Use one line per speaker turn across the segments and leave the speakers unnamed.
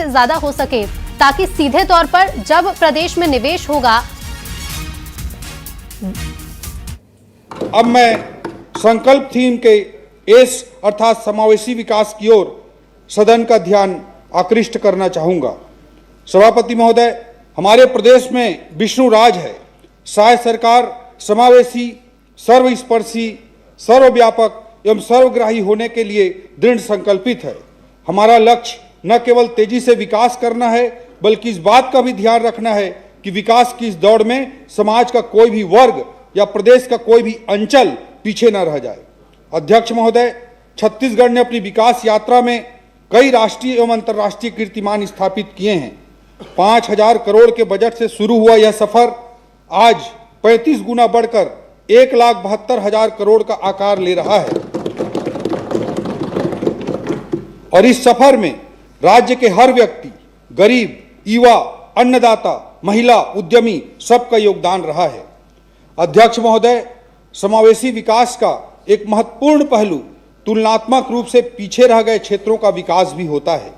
ज्यादा हो सके, ताकि सीधे तौर पर जब प्रदेश में निवेश होगा।
अब मैं संकल्प थीम के एस अर्थात समावेशी विकास की ओर सदन का ध्यान आकृष्ट करना चाहूंगा। सभापति महोदय, हमारे प्रदेश में विष्णु राज है। शायद सरकार समावेशी, सर्वस्पर्शी, सर्वव्यापक एवं सर्वग्राही होने के लिए दृढ़ संकल्पित है। हमारा लक्ष्य न केवल तेजी से विकास करना है, बल्कि इस बात का भी ध्यान रखना है कि विकास की इस दौड़ में समाज का कोई भी वर्ग या प्रदेश का कोई भी अंचल पीछे न रह जाए। अध्यक्ष महोदय, छत्तीसगढ़ ने अपनी विकास यात्रा में कई राष्ट्रीय एवं अंतर्राष्ट्रीय कीर्तिमान स्थापित किए हैं। 5,000 करोड़ के बजट से शुरू हुआ यह सफर आज 35 गुना बढ़कर 1,72,000 करोड़ का आकार ले रहा है और इस सफर में राज्य के हर व्यक्ति, गरीब, युवा, अन्नदाता, महिला, उद्यमी सबका योगदान रहा है। अध्यक्ष महोदय, समावेशी विकास का एक महत्वपूर्ण पहलू तुलनात्मक रूप से पीछे रह गए क्षेत्रों का विकास भी होता है।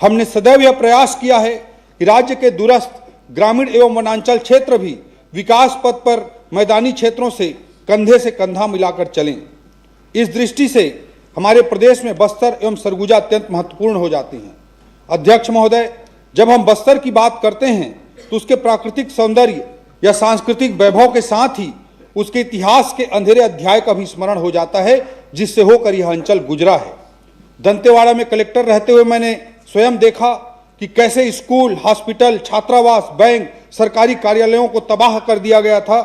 हमने सदैव यह प्रयास किया है कि राज्य के दूरस्थ ग्रामीण एवं वनांचल क्षेत्र भी विकास पथ पर मैदानी क्षेत्रों से कंधे से कंधा मिलाकर चलें। इस दृष्टि से हमारे प्रदेश में बस्तर एवं सरगुजा अत्यंत महत्वपूर्ण हो जाते हैं। अध्यक्ष महोदय, जब हम बस्तर की बात करते हैं तो उसके प्राकृतिक सौंदर्य या सांस्कृतिक वैभव के साथ ही उसके इतिहास के अंधेरे अध्याय का भी स्मरण हो जाता है, जिससे होकर यह अंचल गुजरा है। दंतेवाड़ा में कलेक्टर रहते हुए मैंने स्वयं देखा कि कैसे स्कूल, हॉस्पिटल, छात्रावास, बैंक, सरकारी कार्यालयों को तबाह कर दिया गया था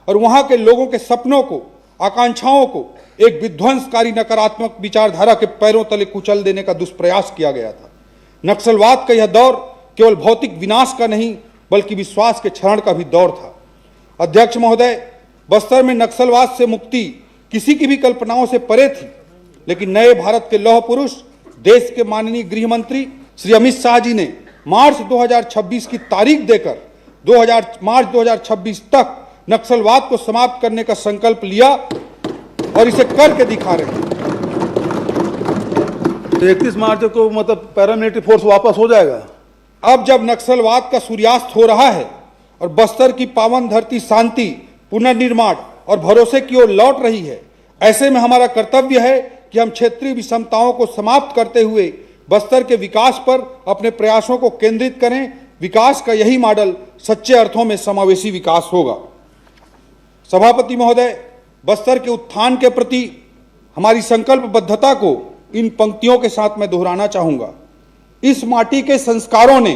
और वहां के लोगों के सपनों को, आकांक्षाओं को एक विध्वंसकारी नकारात्मक विचारधारा के पैरों तले कुचल देने का दुष्प्रयास किया गया था। नक्सलवाद का यह दौर केवल भौतिक विनाश का नहीं, बल्कि विश्वास के क्षरण का भी दौर था। अध्यक्ष महोदय, बस्तर में नक्सलवाद से मुक्ति किसी की भी कल्पनाओं से परे थी, लेकिन नए भारत के लौह पुरुष, देश के माननीय गृह मंत्री श्री अमित शाह जी ने मार्च 2026 की तारीख देकर मार्च 2026 तक नक्सलवाद को समाप्त करने का संकल्प लिया और इसे करके दिखा रहे हैं।
तो 31 मार्च को मतलब पैरामिलिट्री फोर्स वापस हो जाएगा।
अब जब नक्सलवाद का सूर्यास्त हो रहा है और बस्तर की पावन धरती शांति, पुनर्निर्माण और भरोसे की ओर लौट रही है, ऐसे में हमारा कर्तव्य है कि हम क्षेत्रीय विषमताओं को समाप्त करते हुए बस्तर के विकास पर अपने प्रयासों को केंद्रित करें। विकास का यही मॉडल सच्चे अर्थों में समावेशी विकास होगा। सभापति महोदय, बस्तर के उत्थान के प्रति हमारी संकल्पबद्धता को इन पंक्तियों के साथ मैं दोहराना चाहूंगा। इस माटी के संस्कारों ने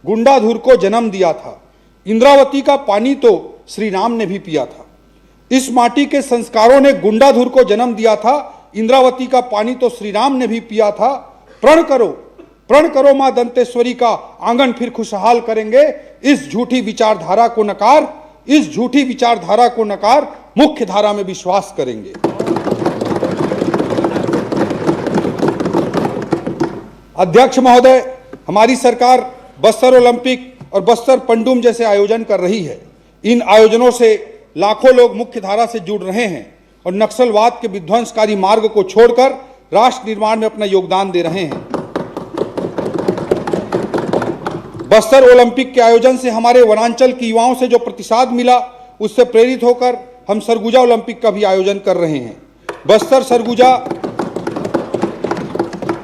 गुंडाधुर को जन्म दिया था, इंद्रावती का पानी तो श्री राम ने भी पिया था। इस माटी के संस्कारों ने गुंडाधुर को जन्म दिया था, इंद्रावती का पानी तो श्री राम ने भी पिया था। प्रण करो मां दंतेश्वरी का आंगन फिर खुशहाल करेंगे। इस झूठी विचारधारा को नकार मुख्य धारा में विश्वास करेंगे। अध्यक्ष महोदय, हमारी सरकार बस्तर ओलंपिक और बस्तर पंडुम जैसे आयोजन कर रही है। इन आयोजनों से लाखों लोग मुख्य धारा से जुड़ रहे हैं और नक्सलवाद के विध्वंसकारी मार्ग को छोड़कर राष्ट्र निर्माण में अपना योगदान दे रहे हैं। बस्तर ओलंपिक के आयोजन से हमारे वनांचल के युवाओं से जो प्रतिसाद मिला, उससे प्रेरित होकर हम सरगुजा ओलंपिक का भी आयोजन कर रहे हैं। बस्तर सरगुजा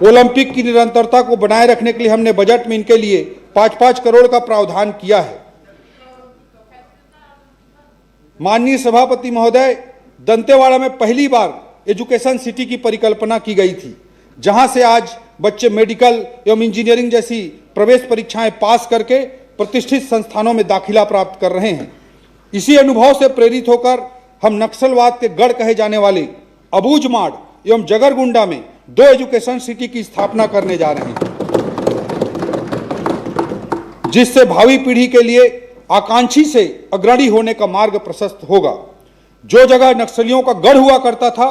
ओलंपिक की निरंतरता को बनाए रखने के लिए हमने बजट में इनके लिए 5-5 करोड़ का प्रावधान किया है। माननीय सभापति महोदय, दंतेवाड़ा में पहली बार एजुकेशन सिटी की परिकल्पना की गई थी, जहां से आज बच्चे मेडिकल एवं इंजीनियरिंग जैसी प्रवेश परीक्षाएं पास करके प्रतिष्ठित संस्थानों में दाखिला प्राप्त कर रहे हैं। इसी अनुभव से प्रेरित होकर हम नक्सलवाद के गढ़ कहे जाने वाले अबूझमाड़ एवं जगरगुंडा में 2 एजुकेशन सिटी की स्थापना करने जा रहे हैं, जिससे भावी पीढ़ी के लिए आकांक्षी से अग्रणी होने का मार्ग प्रशस्त होगा। जो जगह नक्सलियों का गढ़ हुआ करता था,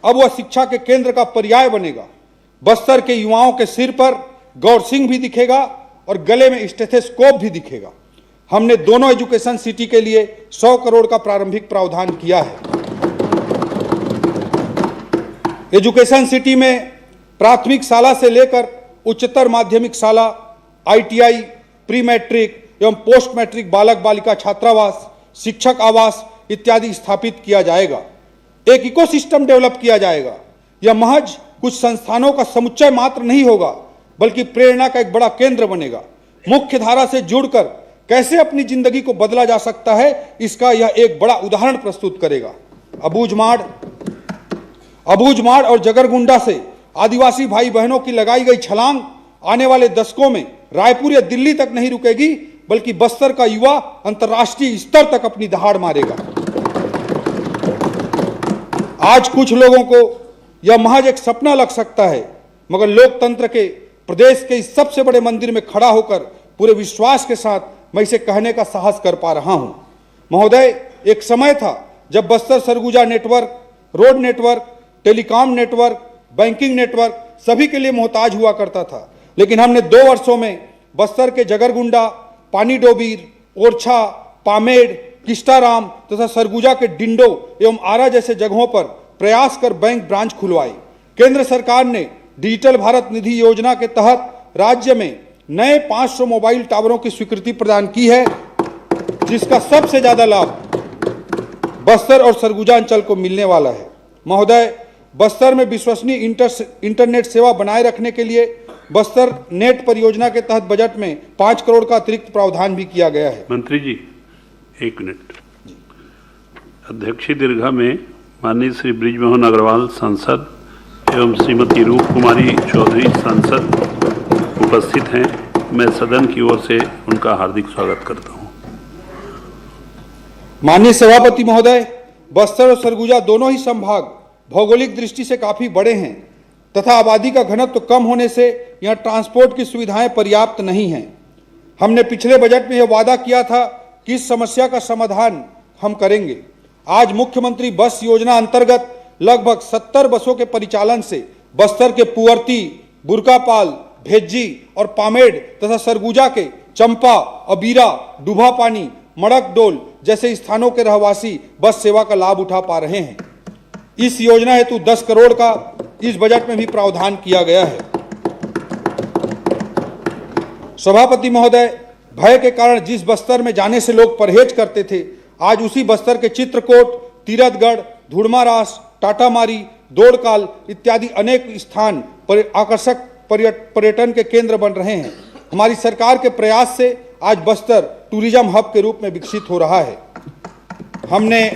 अब वह शिक्षा के केंद्र का पर्याय बनेगा। बस्तर के युवाओं के सिर पर गौर सिंह भी दिखेगा और गले में स्टेथोस्कोप भी दिखेगा। हमने दोनों एजुकेशन सिटी के लिए 100 करोड़ का प्रारंभिक प्रावधान किया है। एजुकेशन सिटी में प्राथमिक शाला से लेकर उच्चतर माध्यमिक शाला, ITI, प्री मैट्रिक एवं पोस्ट मैट्रिक बालक बालिका छात्रावास, शिक्षक आवास इत्यादि स्थापित किया जाएगा। एक इकोसिस्टम डेवलप किया जाएगा। यह महज कुछ संस्थानों का समुच्चय मात्र नहीं होगा, बल्कि प्रेरणा का एक बड़ा केंद्र बनेगा। मुख्य धारा से जुड़कर कैसे अपनी जिंदगी को बदला जा सकता है, इसका यह एक बड़ा उदाहरण प्रस्तुत करेगा। अबूझमाड़ और जगरगुंडा से आदिवासी भाई बहनों की लगाई गई छलांग आने वाले दशकों में रायपुर या दिल्ली तक नहीं रुकेगी, बल्कि बस्तर का युवा अंतर्राष्ट्रीय स्तर तक अपनी दहाड़ मारेगा। आज कुछ लोगों को यह महज एक सपना लग सकता है, मगर लोकतंत्र के प्रदेश के इस सबसे बड़े मंदिर में खड़ा होकर पूरे विश्वास के साथ मैं इसे कहने का साहस कर पा रहा हूं। महोदय, एक समय था जब Bastar Surguja network, road network, telecom network, banking network सभी के लिए मोहताज हुआ करता था, लेकिन हमने 2 वर्षों में बस्तर के जगरगुंडा, पानीडोबीर, ओरछा, पामेड़, किस्टाराम तथा सरगुजा के डिंडो एवं आरा जैसे जगहों पर प्रयास कर बैंक ब्रांच खुलवाए। केंद्र सरकार ने डिजिटल भारत निधि योजना के तहत राज्य में नए 500 मोबाइल टावरों की स्वीकृति प्रदान की है, जिसका सबसे ज्यादा लाभ बस्तर और सरगुजा अंचल को मिलने वाला है। महोदय, बस्तर में विश्वसनीय इंटरनेट सेवा बनाए रखने के लिए बस्तर नेट परियोजना के तहत बजट में 5 करोड़ का अतिरिक्त प्रावधान भी किया गया है।
मंत्री जी, 1 मिनट। अध्यक्षीय दीर्घा में माननीय श्री ब्रिजमोहन अग्रवाल सांसद एवं श्रीमती रूप कुमारी चौधरी सांसद उपस्थित हैं। मैं सदन की ओर से उनका हार्दिक स्वागत करता हूं।
माननीय सभापति महोदय, बस्तर और सरगुजा दोनों ही संभाग भौगोलिक दृष्टि से काफी बड़े हैं तथा आबादी का घनत्व कम होने से यहाँ ट्रांसपोर्ट की सुविधाएं पर्याप्त नहीं हैं। हमने पिछले बजट में यह वादा किया था कि इस समस्या का समाधान हम करेंगे। आज मुख्यमंत्री बस योजना अंतर्गत लगभग 70 बसों के परिचालन से बस्तर के पुअर्ती, बुरकापाल, भेज्जी और पामेड़ तथा सरगुजा के चंपा, अबीरा, डुभापानी, मड़कडोल जैसे स्थानों के रहवासी बस सेवा का लाभ उठा पा रहे हैं। इस योजना हेतु 10 करोड़ का इस बजट में भी प्रावधान किया गया है। सभापति महोदय, भय के कारण जिस बस्तर में जाने से लोग परहेज करते थे, आज उसी बस्तर के चित्रकोट, तीरथगढ़, धुड़मारास, टाटामारी, दोड़काल इत्यादि अनेक स्थान आकर्षक पर्यटन के केंद्र बन रहे हैं। हमारी सरकार के प्रयास से आज बस्तर टूरिज्म हब के रूप में विकसित हो रहा है। हमने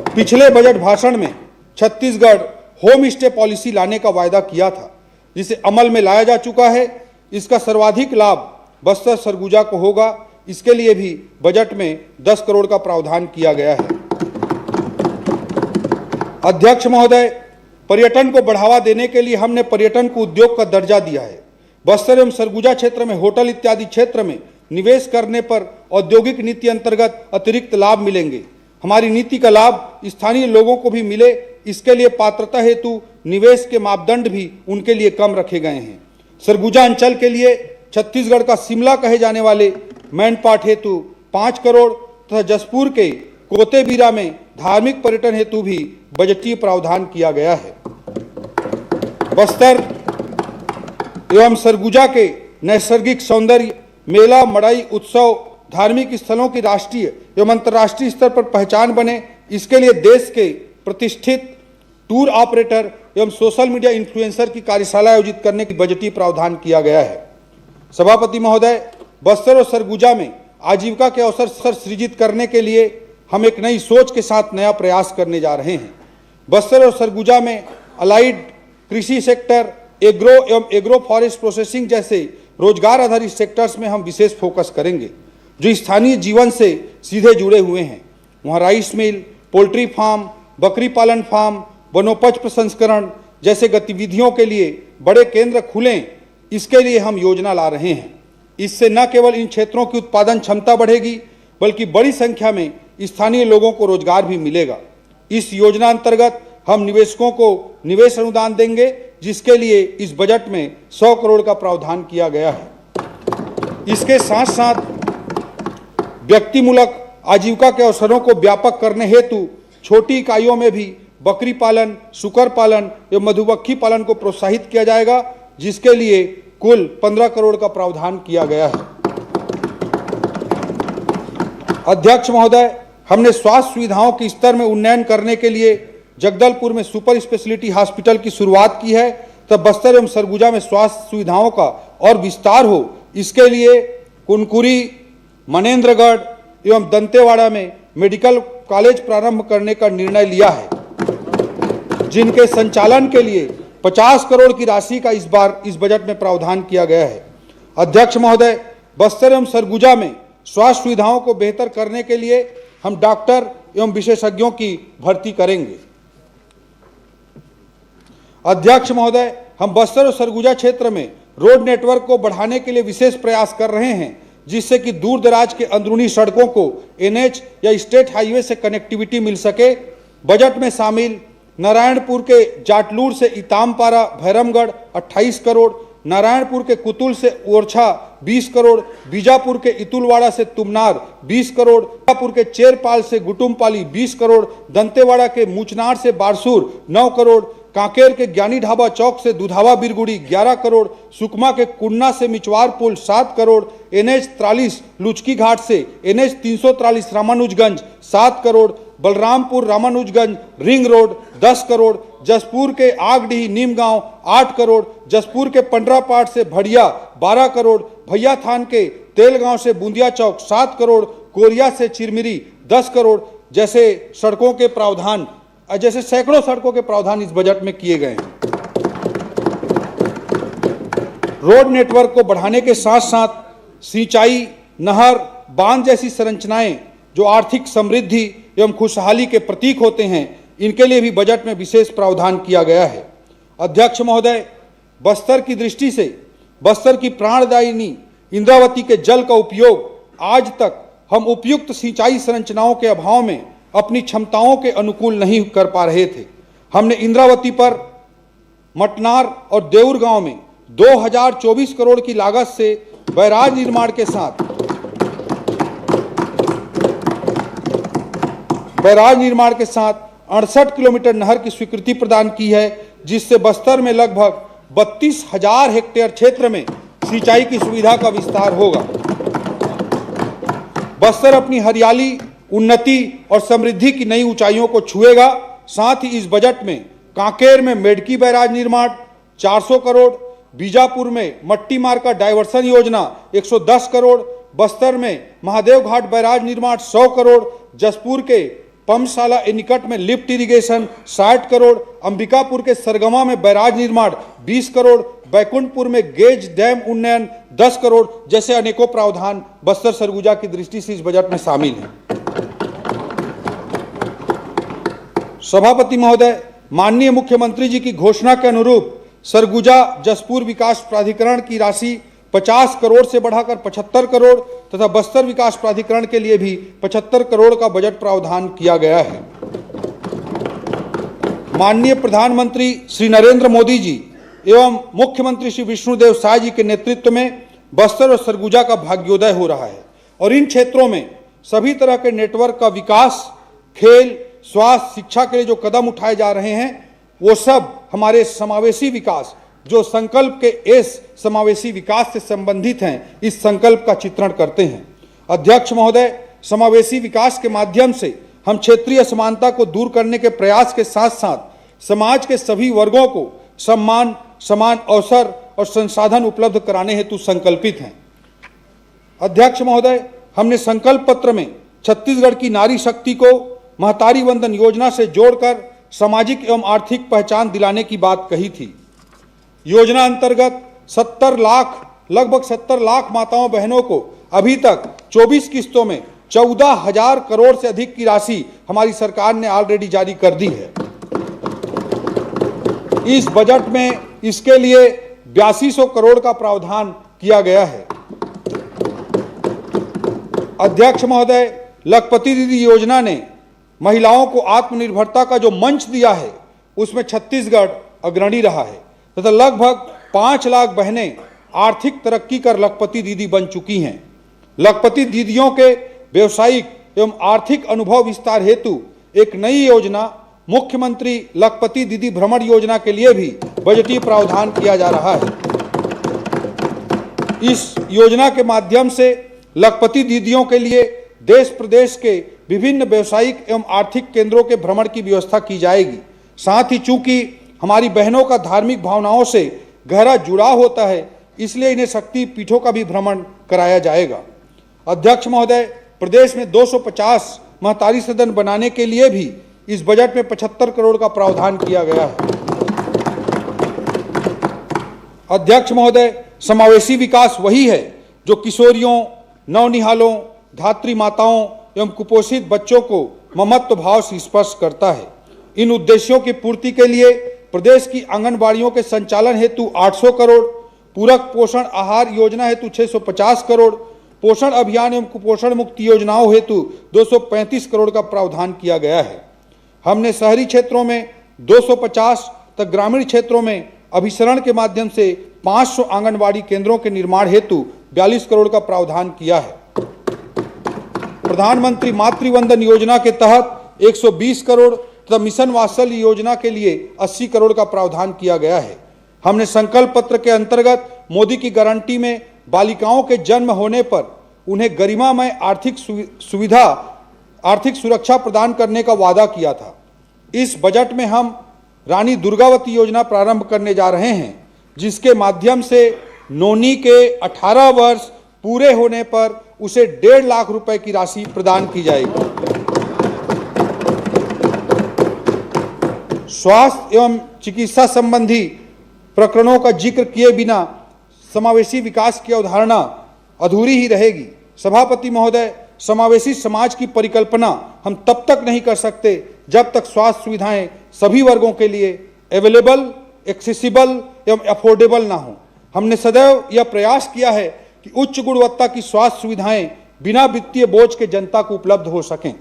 पिछले बजट भाषण में छत्तीसगढ़ होम स्टे पॉलिसी लाने का वायदा किया था, जिसे अमल में लाया जा चुका है। इसका सर्वाधिक लाभ बस्तर सरगुजा को होगा। इसके लिए भी बजट में 10 करोड़ का प्रावधान किया गया है। अध्यक्ष महोदय, पर्यटन को बढ़ावा देने के लिए हमने पर्यटन को उद्योग का दर्जा दिया है। बस्तर एवं सरगुजा क्षेत्र में होटल इत्यादि क्षेत्र में निवेश करने पर औद्योगिक नीति अंतर्गत अतिरिक्त लाभ मिलेंगे। हमारी नीति का लाभ स्थानीय लोगों को भी मिले, इसके लिए पात्रता हेतु निवेश के मापदंड भी उनके लिए कम रखे गए हैं। सरगुजा अंचल के लिए छत्तीसगढ़ का शिमला कहे जाने वाले मैनपाट हेतु 5 करोड़ तथा जसपुर के कोतेबीरा में धार्मिक पर्यटन हेतु भी बजटीय प्रावधान किया गया है। बस्तर एवं सरगुजा के नैसर्गिक सौंदर्य, मेला, मड़ई, उत्सव, धार्मिक स्थलों की राष्ट्रीय एवं अंतर्राष्ट्रीय स्तर पर पहचान बने, इसके लिए देश के प्रतिष्ठित टूर ऑपरेटर एवं सोशल मीडिया इन्फ्लुएंसर की कार्यशाला आयोजित करने की बजटीय प्रावधान किया गया है। सभापति महोदय, बस्तर और सरगुजा में आजीविका के अवसर सृजित करने के लिए हम एक नई सोच के साथ नया प्रयास करने जा रहे हैं। बस्तर और सरगुजा में अलाइड कृषि सेक्टर, एग्रो एवं एग्रो फॉरेस्ट प्रोसेसिंग जैसे रोजगार आधारित सेक्टर्स में हम विशेष फोकस करेंगे, जो स्थानीय जीवन से सीधे जुड़े हुए हैं। वहाँ राइस मिल, पोल्ट्री फार्म, बकरी पालन फार्म, वनोपज प्रसंस्करण जैसे गतिविधियों के लिए बड़े केंद्र खुलें, इसके लिए हम योजना ला रहे हैं। इससे न केवल इन क्षेत्रों की उत्पादन क्षमता बढ़ेगी, बल्कि बड़ी संख्या में स्थानीय लोगों को रोजगार भी मिलेगा। इस योजना अंतर्गत हम निवेशकों को निवेश अनुदान देंगे, जिसके लिए इस बजट में 100 करोड़ का प्रावधान किया गया है। इसके साथ साथ व्यक्तिमूलक आजीविका के अवसरों को व्यापक करने हेतु छोटी इकाइयों में भी बकरी पालन, सुकर पालन एवं मधुमक्खी पालन को प्रोत्साहित किया जाएगा, जिसके लिए कुल 15 करोड़ का प्रावधान किया गया है। अध्यक्ष महोदय, हमने स्वास्थ्य सुविधाओं के स्तर में उन्नयन करने के लिए जगदलपुर में सुपर स्पेशलिटी हॉस्पिटल की शुरुआत की है, तब बस्तर एवं सरगुजा में स्वास्थ्य सुविधाओं का और विस्तार हो, इसके लिए कुनकुरी, मनेंद्रगढ़ एवं दंतेवाड़ा में मेडिकल कॉलेज प्रारंभ करने का निर्णय लिया है, जिनके संचालन के लिए 50 करोड़ की राशि का इस बार इस बजट में प्रावधान किया गया है। अध्यक्ष महोदय, बस्तर एवं सरगुजा में स्वास्थ्य सुविधाओं को बेहतर करने के लिए हम डॉक्टर एवं विशेषज्ञों की भर्ती करेंगे। अध्यक्ष महोदय, हम बस्तर और सरगुजा क्षेत्र में रोड नेटवर्क को बढ़ाने के लिए विशेष प्रयास कर रहे हैं, जिससे कि दूर दराज के अंदरूनी सड़कों को एनएच या स्टेट हाईवे से कनेक्टिविटी मिल सके। बजट में शामिल नारायणपुर के जाटलूर से इतामपारा भैरमगढ़ 28 करोड़, नारायणपुर के कुतुल से ओरछा 20 करोड़, बीजापुर के इतुलवाड़ा से तुमनार 20 करोड़, बीजापुर के चेरपाल से गुटुमपाली 20 करोड़, दंतेवाड़ा के मुचनार से बारसूर 9 करोड़, कांकेर के ज्ञानी ढाबा चौक से दुधावा बिरगुड़ी 11 करोड़, सुकमा के कुन्ना से मिचवार पुल 7 करोड़, NH 43 लुचकी घाट से NH 343 Ramanujganj 7 crore, Balrampur Ramanujganj ring road 10 crore, Jashpur के आगडीही नीमगांव 8 करोड़, जसपुर के पंडरापाट से भड़िया 12 करोड़, भैया थान के तेलगांव से बूंदिया चौक 7 करोड़, कोरिया से चिरमिरी 10 करोड़ जैसे सड़कों के प्रावधान जैसे सैकड़ों सड़कों के प्रावधान इस बजट में किए गए हैं। रोड नेटवर्क को बढ़ाने के साथ साथ सिंचाई, नहर, बांध जैसी संरचनाएं जो आर्थिक समृद्धि एवं खुशहाली के प्रतीक होते हैं, इनके लिए भी बजट में विशेष प्रावधान किया गया है। अध्यक्ष महोदय, बस्तर की दृष्टि से बस्तर की प्राणदायिनी इंद्रावती के जल का उपयोग आज तक हम उपयुक्त सिंचाई संरचनाओं के अभाव में अपनी क्षमताओं के अनुकूल नहीं कर पा रहे थे। हमने इंद्रावती पर मटनार और देउर गांव में 2024 करोड़ की लागत से बैराज निर्माण के साथ 68 किलोमीटर नहर की स्वीकृति प्रदान की है, जिससे बस्तर में लगभग 32,000 हेक्टेयर क्षेत्र में सिंचाई की सुविधा का विस्तार होगा। बस्तर अपनी हरियाली, उन्नति और समृद्धि की नई ऊंचाइयों को छुएगा। साथ ही इस बजट में कांकेर में मेडकी बैराज निर्माण 400 करोड़, बीजापुर में मट्टी मार का डायवर्सन योजना 110 करोड़, बस्तर में महादेव घाट बैराज निर्माण 100 करोड़, जसपुर के पम्पशाला निकट में लिफ्ट इरिगेशन 60 करोड़, अंबिकापुर के सरगमा में बैराज निर्माण 20 करोड़, बैकुंठपुर में गेज डैम उन्नयन 10 करोड़ जैसे अनेकों प्रावधान बस्तर सरगुजा की दृष्टि से इस बजट में शामिल हैं। सभापति महोदय, माननीय मुख्यमंत्री जी की घोषणा के अनुरूप सरगुजा जसपुर विकास प्राधिकरण की राशि 50 करोड़ से बढ़ाकर 75 करोड़ तथा बस्तर विकास प्राधिकरण के लिए भी 75 करोड़ का बजट प्रावधान किया गया है। माननीय प्रधानमंत्री श्री नरेंद्र मोदी जी एवं मुख्यमंत्री श्री विष्णुदेव साय जी के नेतृत्व में बस्तर और सरगुजा का भाग्योदय हो रहा है और इन क्षेत्रों में सभी तरह के नेटवर्क का विकास, खेल, स्वास्थ्य, शिक्षा के लिए जो कदम उठाए जा रहे हैं, वो सब हमारे समावेशी विकास जो संकल्प के एस समावेशी विकास से संबंधित हैं, इस संकल्प का चित्रण करते हैं। अध्यक्ष महोदय, समावेशी विकास के माध्यम से हम क्षेत्रीय असमानता को दूर करने के प्रयास के साथ साथ समाज के सभी वर्गों को सम्मान, समान अवसर और संसाधन उपलब्ध कराने हेतु संकल्पित हैं। अध्यक्ष महोदय, हमने संकल्प पत्र में छत्तीसगढ़ की नारी शक्ति को महतारी वंदन योजना से जोड़कर सामाजिक एवं आर्थिक पहचान दिलाने की बात कही थी। योजना अंतर्गत लगभग 70 लाख माताओं बहनों को अभी तक 24 किस्तों में 14,000 करोड़ से अधिक की राशि हमारी सरकार ने ऑलरेडी जारी कर दी है। इस बजट में इसके लिए 8200 करोड़ का प्रावधान किया गया है। अध्यक्ष महोदय, लखपति दीदी योजना ने महिलाओं को आत्मनिर्भरता का जो मंच दिया है, उसमें छत्तीसगढ़ अग्रणी रहा है तथा लगभग 5 लाख बहनें आर्थिक तरक्की कर लखपति दीदी बन चुकी हैं। लखपति दीदियों के व्यवसायिक एवं आर्थिक अनुभव विस्तार हेतु एक नई योजना मुख्यमंत्री लखपति दीदी भ्रमण योजना के लिए भी बजटीय प्रावधान किया जा रहा है। इस योजना के माध्यम से लखपति दीदियों के लिए देश प्रदेश के विभिन्न व्यावसायिक एवं आर्थिक केंद्रों के भ्रमण की व्यवस्था की जाएगी। साथ ही चूंकि हमारी बहनों का धार्मिक भावनाओं से गहरा जुड़ाव होता है, इसलिए इन्हें शक्ति पीठों का भी भ्रमण कराया जाएगा। अध्यक्ष महोदय, प्रदेश में 250 महतारी सदन बनाने के लिए भी इस बजट में 75 करोड़ का प्रावधान किया गया है। अध्यक्ष महोदय, समावेशी विकास वही है जो किशोरियों, नवनिहालों, धात्री माताओं एवं कुपोषित बच्चों को ममत्व भाव से स्पर्श करता है। इन उद्देश्यों की पूर्ति के लिए प्रदेश की आंगनबाड़ियों के संचालन हेतु 800 करोड़, पूरक पोषण आहार योजना हेतु 650 करोड़, पोषण अभियान एवं कुपोषण मुक्ति योजनाओं हेतु 235 करोड़ का प्रावधान किया गया है। हमने शहरी क्षेत्रों में 250 तक ग्रामीण क्षेत्रों में अभिसरण के माध्यम से 500 आंगनबाड़ी केंद्रों के निर्माण हेतु 42 करोड़ का प्रावधान किया है। प्रधानमंत्री मातृवंदन योजना के तहत 120 करोड़ तथा मिशन वात्सल्य योजना के लिए 80 करोड़ का प्रावधान किया गया है। हमने संकल्प पत्र के अंतर्गत मोदी की गारंटी में बालिकाओं के जन्म होने पर उन्हें गरिमामय आर्थिक सुरक्षा प्रदान करने का वादा किया था। इस बजट में हम रानी दुर्गावती योजना प्रारंभ करने जा रहे हैं, जिसके माध्यम से नोनी के 18 वर्ष पूरे होने पर उसे 1.5 लाख रुपए की राशि प्रदान की जाएगी। स्वास्थ्य एवं चिकित्सा संबंधी प्रकरणों का जिक्र किए बिना समावेशी विकास की अवधारणा अधूरी ही रहेगी। सभापति महोदय, समावेशी समाज की परिकल्पना हम तब तक नहीं कर सकते जब तक स्वास्थ्य सुविधाएं सभी वर्गों के लिए अवेलेबल, एक्सेसिबल एवं अफोर्डेबल ना हो। हमने सदैव यह प्रयास किया है कि उच्च गुणवत्ता की स्वास्थ्य सुविधाएं बिना वित्तीय बोझ के जनता को उपलब्ध हो सकें।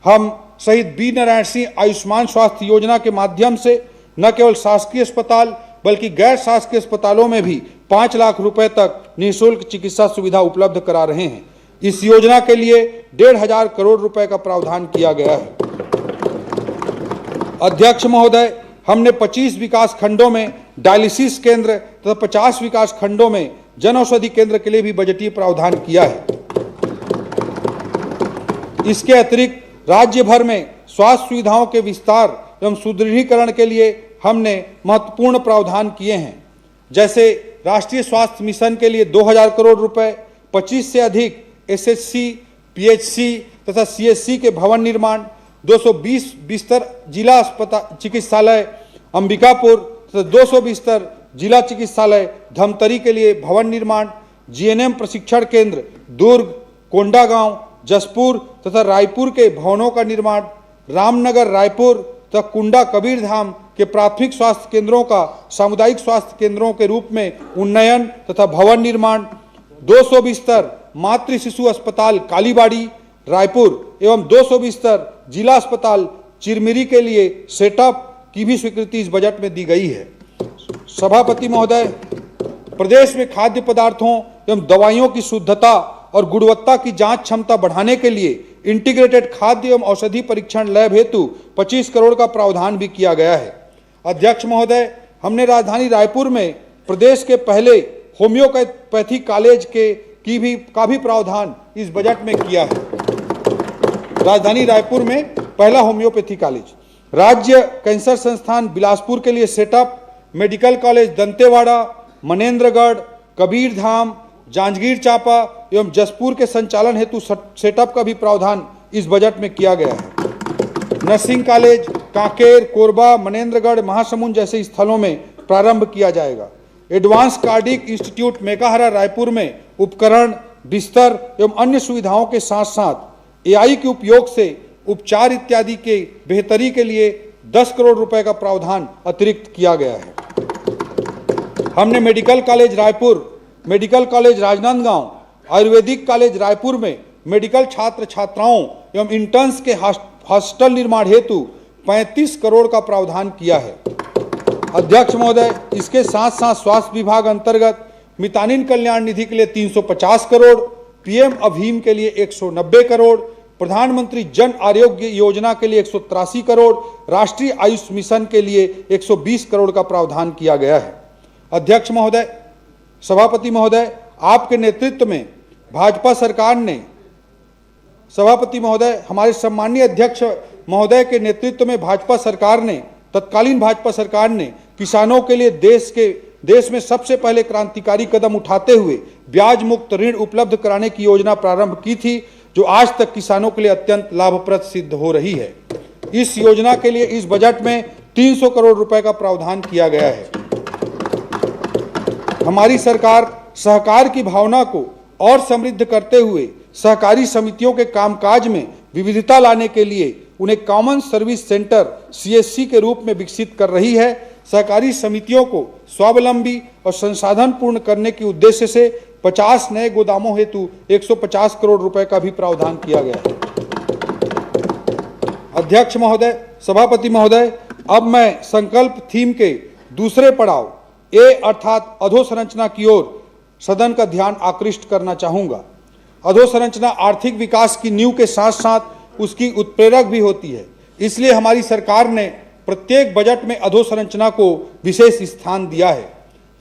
हम शहीद बी नारायण सिंह आयुष्मान स्वास्थ्य योजना के माध्यम से न केवल शासकीय अस्पताल बल्कि गैर शासकीय अस्पतालों में भी 5 लाख रुपए तक निःशुल्क चिकित्सा सुविधा उपलब्ध करा रहे हैं। इस योजना के लिए 1,500 करोड़ रुपए का प्रावधान किया गया है। अध्यक्ष महोदय, हमने 25 विकास खंडों में डायलिसिस केंद्र तथा 50 विकास खंडों में जन औषधि केंद्र के लिए भी बजटीय प्रावधान किया है। इसके अतिरिक्त राज्य भर में स्वास्थ्य सुविधाओं के विस्तार एवं सुदृढ़ीकरण के लिए हमने महत्वपूर्ण प्रावधान किए हैं, जैसे राष्ट्रीय स्वास्थ्य मिशन के लिए 2,000 करोड़ रुपए, 25 से अधिक एसएचसी, पीएचसी तथा सीएचसी के भवन निर्माण, 220 बिस्तर जिला अस्पताल चिकित्सालय अंबिकापुर तथा 200 बिस्तर जिला चिकित्सालय धमतरी के लिए भवन निर्माण, जीएनएम प्रशिक्षण केंद्र दुर्ग, कोंडागांव, जसपुर तथा रायपुर के भवनों का निर्माण, रामनगर, रायपुर तथा कुंडा कबीरधाम के प्राथमिक स्वास्थ्य केंद्रों का सामुदायिक स्वास्थ्य केंद्रों के रूप में उन्नयन तथा भवन निर्माण, 200 बिस्तर मातृ शिशु अस्पताल कालीबाड़ी रायपुर एवं 200 बिस्तर जिला अस्पताल चिरमिरी के लिए सेटअप की भी स्वीकृति इस बजट में दी गई है। सभापति महोदय, प्रदेश में खाद्य पदार्थों एवं दवाइयों की शुद्धता और गुणवत्ता की जांच क्षमता बढ़ाने के लिए इंटीग्रेटेड खाद्य एवं औषधि परीक्षण लैब हेतु 25 करोड़ का प्रावधान भी किया गया है। अध्यक्ष महोदय, हमने राजधानी रायपुर में प्रदेश के पहले होम्योपैथी कॉलेज का भी प्रावधान इस बजट में किया है। राजधानी रायपुर में पहला होम्योपैथी कॉलेज, राज्य कैंसर संस्थान बिलासपुर के लिए setup, medical college Dantewada, Manendragarh, Kabirdham, Janjgir Champa एवं जसपुर के संचालन हेतु सेटअप का भी प्रावधान इस बजट में किया गया है। नर्सिंग कॉलेज कांकेर, कोरबा, मनेंद्रगढ़, महासमुंद जैसे स्थलों में प्रारंभ किया जाएगा। Advance cardiac institute Mekahara Raipur में उपकरण, बिस्तर एवं अन्य सुविधाओं के साथ साथ एआई के उपयोग से उपचार इत्यादि के बेहतरी के लिए 10 करोड़ रुपए का प्रावधान अतिरिक्त किया गया है। हमने medical college Raipur, medical college Rajnandgaon, Ayurvedic college Raipur में मेडिकल छात्र छात्राओं एवं इंटर्न्स के हॉस्टल निर्माण हेतु 35 करोड़ का प्रावधान किया है। अध्यक्ष महोदय, इसके साथ साथ स्वास्थ्य विभाग अंतर्गत मितानिन कल्याण निधि के लिए 350 करोड़, पीएम अभीम के लिए 190 करोड़, प्रधानमंत्री जन आरोग्य योजना के लिए 183 करोड़, राष्ट्रीय आयुष मिशन के लिए 120 करोड़ का प्रावधान किया गया है। अध्यक्ष महोदय, सभापति महोदय, आपके नेतृत्व में भाजपा सरकार ने, सभापति महोदय, हमारे सम्मानीय अध्यक्ष महोदय के नेतृत्व में भाजपा सरकार ने, तत्कालीन भाजपा सरकार ने किसानों के लिए देश में सबसे पहले क्रांतिकारी कदम उठाते हुए ब्याज मुक्त ऋण उपलब्ध कराने की योजना प्रारंभ की थी, जो आज तक किसानों के लिए अत्यंत लाभप्रद सिद्ध हो रही है। इस योजना के लिए इस बजट में 300 करोड़ रुपए का प्रावधान किया गया है। हमारी सरकार सहकार की भावना को और समृद्ध करते हुए सहकारी समितियों के कामकाज में विविधता लाने के लिए उन्हें कॉमन सर्विस सेंटर CSC के रूप में विकसित कर रही है। सहकारी समितियों को स्वावलंबी और संसाधन पूर्ण करने के उद्देश्य से 50 नए गोदामों हेतु 150 करोड़ रुपए का भी प्रावधान किया गया है। अध्यक्ष महोदय, सभापति महोदय, अब मैं संकल्प थीम के दूसरे पड़ाव ए अर्थात अधोसंरचना की ओर सदन का ध्यान आकृष्ट करना चाहूंगा। अधोसंरचना आर्थिक विकास की नींव के साथ साथ उसकी उत्प्रेरक भी होती है। इसलिए हमारी सरकार ने प्रत्येक बजट में अधोसंरचना को विशेष स्थान दिया है।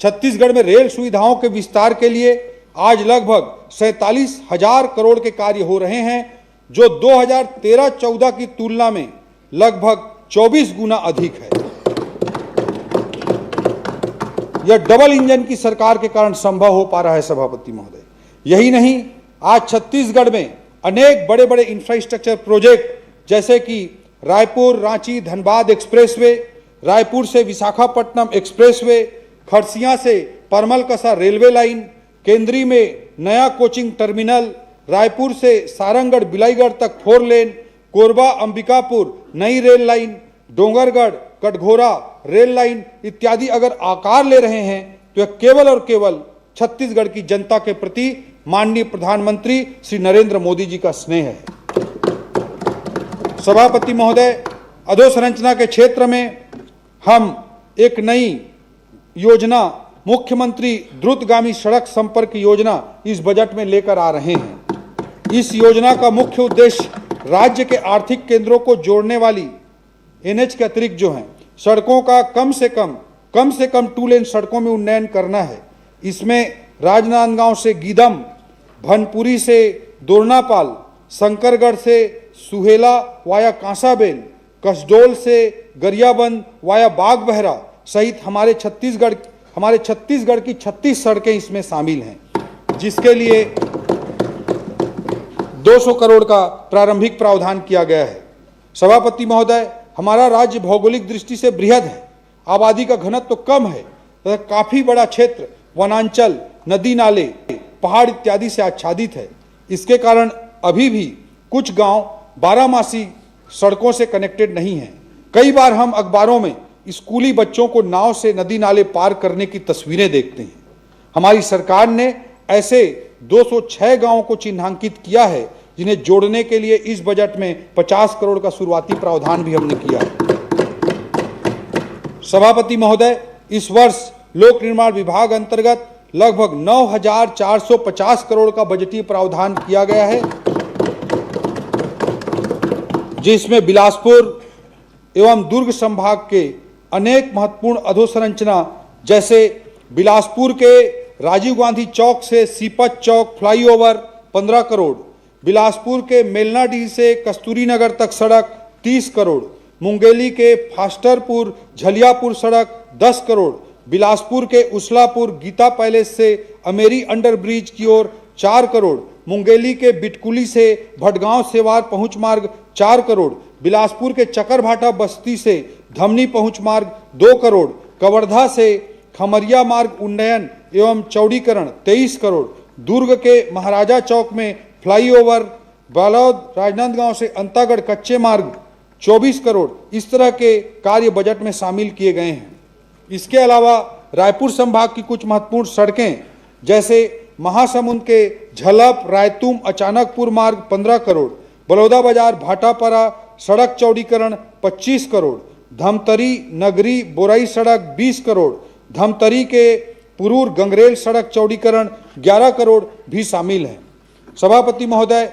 छत्तीसगढ़ में रेल सुविधाओं के विस्तार के लिए आज लगभग 47,000 करोड़ के कार्य हो रहे हैं, जो 2013-14 की तुलना में लगभग 24 गुना अधिक है। यह डबल इंजन की सरकार के कारण संभव हो पा रहा है सभापति महोदय। यही नहीं, आज छत्तीसगढ़ में अनेक बड़े बड़े इंफ्रास्ट्रक्चर प्रोजेक्ट जैसे कि रायपुर रांची धनबाद एक्सप्रेसवे, रायपुर से विशाखापट्टनम एक्सप्रेसवे, खरसिया से परमलकसा रेलवे लाइन, केंद्री में नया कोचिंग टर्मिनल, रायपुर से सारंगगढ़ बिलाईगढ़ तक 4 लेन, कोरबा अंबिकापुर नई rail line, Dongargarh Katghora rail line इत्यादि अगर आकार ले रहे हैं तो यह केवल और केवल छत्तीसगढ़ की जनता के प्रति माननीय प्रधानमंत्री श्री नरेंद्र मोदी जी का स्नेह है। सभापति महोदय, अधोसंरचना के क्षेत्र में हम एक नई योजना मुख्यमंत्री द्रुतगामी सड़क संपर्क योजना इस बजट में लेकर आ रहे हैं। इस योजना का मुख्य उद्देश्य राज्य के आर्थिक केंद्रों को जोड़ने वाली NH के अतिरिक्त जो हैं सड़कों का कम से कम 2 लेन सड़कों में उन्नयन करना है। इसमें राजनांदगांव से गीदम, भनपुरी से दोरनापाल, शंकरगढ़ से सुहेला वाया कांसाबेल, कसडोल से गरियाबंद वाया बागबहरा सहित हमारे छत्तीसगढ़ की 36 सड़कें इसमें शामिल हैं, जिसके लिए 200 करोड़ का प्रारंभिक प्रावधान किया गया है। सभापति महोदय, हमारा राज्य भौगोलिक दृष्टि से बृहद है, आबादी का घनत्व तो कम है तथा काफी बड़ा क्षेत्र वनांचल, नदी नाले, पहाड़ इत्यादि से आच्छादित है। इसके कारण अभी भी कुछ गांव 12मासी सड़कों से कनेक्टेड नहीं हैं। कई बार हम अखबारों में स्कूली बच्चों को नाव से नदी नाले पार करने की तस्वीरें देखते हैं। हमारी सरकार ने ऐसे 206 गांवों को चिन्हांकित किया है, जिन्हें जोड़ने के लिए इस बजट में 50 करोड़ का शुरुआती प्रावधान भी हमने किया है। सभापति महोदय, इस वर्ष लोक निर्माण विभाग अंतर्गत लगभग 9,450 करोड़ का बजटीय प्रावधान किया गया है, जिसमें बिलासपुर एवं दुर्ग संभाग के अनेक महत्वपूर्ण अधोसंरचना जैसे बिलासपुर के राजीव गांधी चौक से सीपत चौक फ्लाईओवर 15 करोड़, बिलासपुर के मेलनाडीह से कस्तूरी नगर तक सड़क 30 करोड़, मुंगेली के फास्टरपुर झलियापुर सड़क 10 करोड़, बिलासपुर के उसलापुर गीता पैलेस से अमेरी अंडर ब्रिज की ओर 4 करोड़, मुंगेली के बिटकुली से भटगांव सेवार पहुंच मार्ग 4 करोड़, बिलासपुर के चकरभाटा बस्ती से धमनी पहुंच मार्ग 2 करोड़, कवर्धा से खमरिया मार्ग उन्नयन एवं चौड़ीकरण 23 करोड़, दुर्ग के महाराजा चौक में फ्लाईओवर, बालोद राजनांदगांव से अंतागढ़ कच्चे मार्ग 24 करोड़, इस तरह के कार्य बजट में शामिल किए गए हैं। इसके अलावा रायपुर संभाग की कुछ महत्वपूर्ण सड़कें जैसे महासमुंद के झलप रायतुम अचानकपुर मार्ग 15 करोड़, बलौदा बाजार भाटापारा सड़क चौड़ीकरण 25 करोड़, धमतरी नगरी बोराई सड़क 20 करोड़, धमतरी के पुरूर गंगरेल सड़क चौड़ीकरण 11 करोड़ भी शामिल हैं। सभापति महोदय,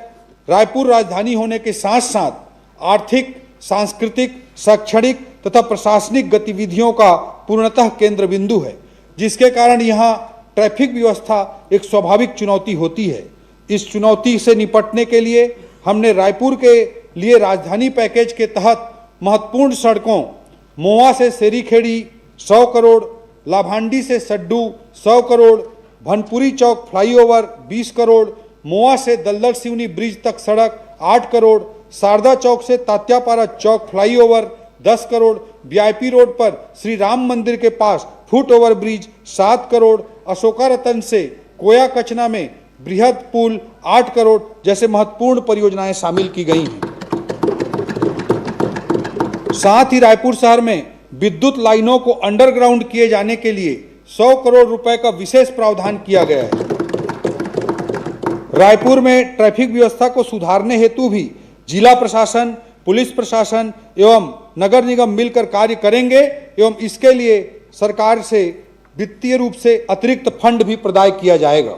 रायपुर राजधानी होने के साथ साथ आर्थिक, सांस्कृतिक, शैक्षणिक तथा प्रशासनिक गतिविधियों का पूर्णतः केंद्र बिंदु है, जिसके कारण यहाँ ट्रैफिक व्यवस्था एक स्वाभाविक चुनौती होती है। इस चुनौती से निपटने के लिए हमने रायपुर के लिए राजधानी पैकेज के तहत महत्वपूर्ण सड़कों मोआ से सेरीखेड़ी 100 करोड़, लाभांडी से सड्डू 100 करोड़, भनपुरी चौक फ्लाईओवर 20 करोड़, मोआ से दलदल सिवनी ब्रिज तक सड़क 8 करोड़, शारदा चौक से Tatyapara Chowk flyover 10 crore, VIP road पर श्री राम मंदिर के पास foot over bridge 7 crore, Ashoka Ratan से कोया कचना में बृहद पुल 8 करोड़ जैसे महत्वपूर्ण परियोजनाएं शामिल की गई हैं। साथ ही रायपुर शहर में विद्युत लाइनों को अंडरग्राउंड किए जाने के लिए 100 करोड़ रुपए का विशेष प्रावधान किया गया है। रायपुर में ट्रैफिक व्यवस्था को सुधारने हेतु भी जिला प्रशासन, पुलिस प्रशासन एवं नगर निगम मिलकर कार्य करेंगे एवं इसके लिए सरकार से वित्तीय रूप से अतिरिक्त फंड भी प्रदान किया जाएगा।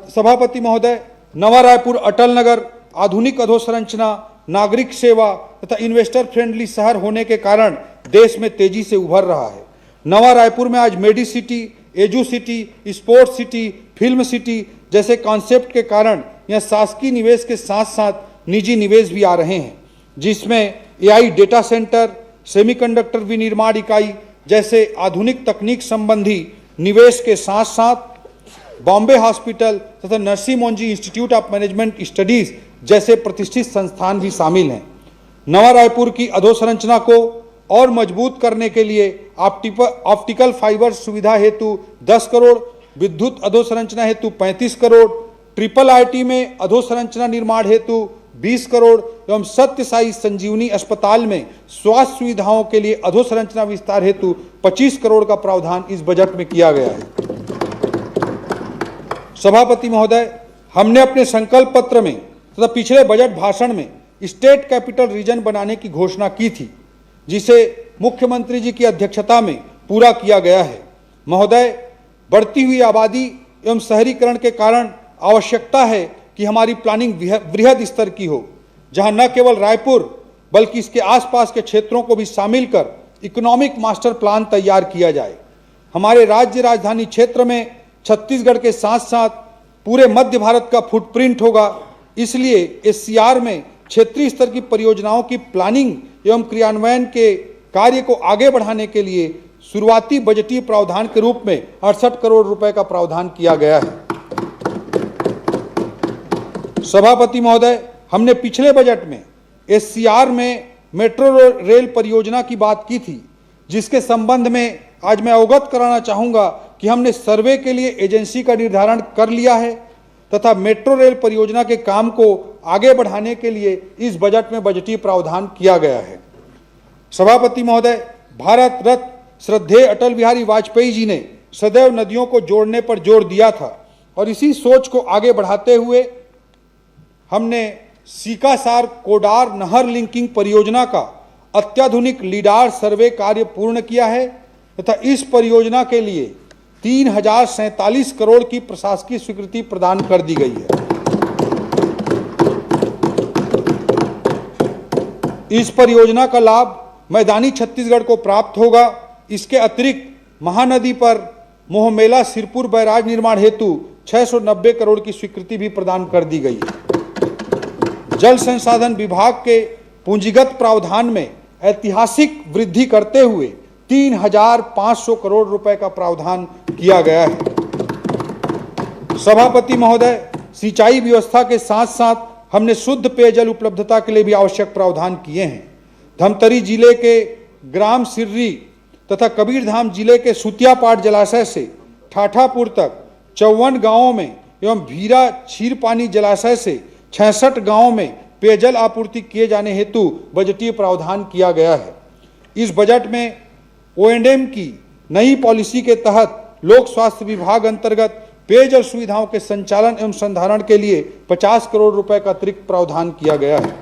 सभापति महोदय, नवा रायपुर अटल नगर आधुनिक अधोसंरचना, नागरिक सेवा तथा इन्वेस्टर फ्रेंडली शहर होने के कारण देश में तेजी से उभर रहा है। नवा रायपुर में आज medi city, edu city, sports city, film city जैसे कॉन्सेप्ट के कारण यह शासकीय निवेश के साथ साथ निजी निवेश भी आ रहे हैं, जिसमें एआई डेटा सेंटर, सेमीकंडक्टर विनिर्माण इकाई जैसे आधुनिक तकनीक संबंधी निवेश के साथ साथ बॉम्बे हॉस्पिटल तथा Narasimha Monjee institute of management studies जैसे प्रतिष्ठित संस्थान भी शामिल हैं। नवा रायपुर की अधोसंरचना को और मजबूत करने के लिए ऑप्टिकल फाइबर सुविधा हेतु 10 करोड़, विद्युत अधोसंरचना हेतु 35 करोड़, ट्रिपल आईटी में अधोसंरचना निर्माण हेतु 20 करोड़ एवं सत्य साई संजीवनी अस्पताल में स्वास्थ्य सुविधाओं के लिए अधोसंरचना विस्तार हेतु 25 करोड़ का प्रावधान इस बजट में किया गया है। सभापति महोदय, हमने अपने संकल्प पत्र में तथा पिछले बजट भाषण में स्टेट कैपिटल रीजन बनाने की घोषणा की थी, जिसे मुख्यमंत्री जी की अध्यक्षता में पूरा किया गया है। महोदय, बढ़ती हुई आबादी एवं शहरीकरण के कारण आवश्यकता है कि हमारी प्लानिंग वृहद स्तर की हो, जहां न केवल रायपुर बल्कि इसके आसपास के क्षेत्रों को भी शामिल कर इकोनॉमिक मास्टर प्लान तैयार किया जाए। हमारे राज्य राजधानी क्षेत्र में छत्तीसगढ़ के साथ साथ पूरे मध्य भारत का फुटप्रिंट होगा, इसलिए एससीआर में क्षेत्रीय स्तर की परियोजनाओं की प्लानिंग एवं क्रियान्वयन के कार्य को आगे बढ़ाने के लिए शुरुआती बजटीय प्रावधान के रूप में 68 करोड़ रुपए का प्रावधान किया गया है। सभापति महोदय, हमने पिछले बजट में एससीआर में मेट्रो रेल परियोजना की बात की थी, जिसके संबंध में आज मैं अवगत कराना चाहूंगा कि हमने सर्वे के लिए एजेंसी का निर्धारण कर लिया है तथा मेट्रो रेल परियोजना के काम को आगे बढ़ाने के लिए इस बजट में बजटीय प्रावधान किया गया है। सभापति महोदय, भारत रत्न श्रद्धेय अटल बिहारी वाजपेयी जी ने सदैव नदियों को जोड़ने पर जोर दिया था और इसी सोच को आगे बढ़ाते हुए हमने सीकासार कोडार नहर लिंकिंग परियोजना का अत्याधुनिक लीडार सर्वे कार्य पूर्ण किया है तथा इस परियोजना के लिए 3047 करोड़ की प्रशासकीय स्वीकृति प्रदान कर दी गई है। इस परियोजना का लाभ मैदानी छत्तीसगढ़ को प्राप्त होगा। इसके अतिरिक्त महानदी पर मोहमेला सिरपुर बैराज निर्माण हेतु 690 करोड़ की स्वीकृति भी प्रदान कर दी गई है। जल संसाधन विभाग के पूंजीगत प्रावधान में ऐतिहासिक वृद्धि करते हुए 3500 करोड़ रुपए का प्रावधान किया गया है। सभापति महोदय, सिंचाई व्यवस्था के साथ साथ हमने शुद्ध पेयजल उपलब्धता के लिए भी आवश्यक प्रावधान किए हैं। धमतरी जिले के ग्राम सिर्री तथा कबीरधाम जिले के सुतियापाट जलाशय से ठाठापुर तक 54 गांवों में एवं भीरा क्षीरपानी जलाशय से 66 गांवों में पेयजल आपूर्ति किए जाने हेतु बजटीय प्रावधान किया गया है। इस बजट में O&M की नई पॉलिसी के तहत लोक स्वास्थ्य विभाग अंतर्गत पेयजल सुविधाओं के संचालन एवं संधारण के लिए 50 करोड़ रुपए का अतिरिक्त प्रावधान किया गया है।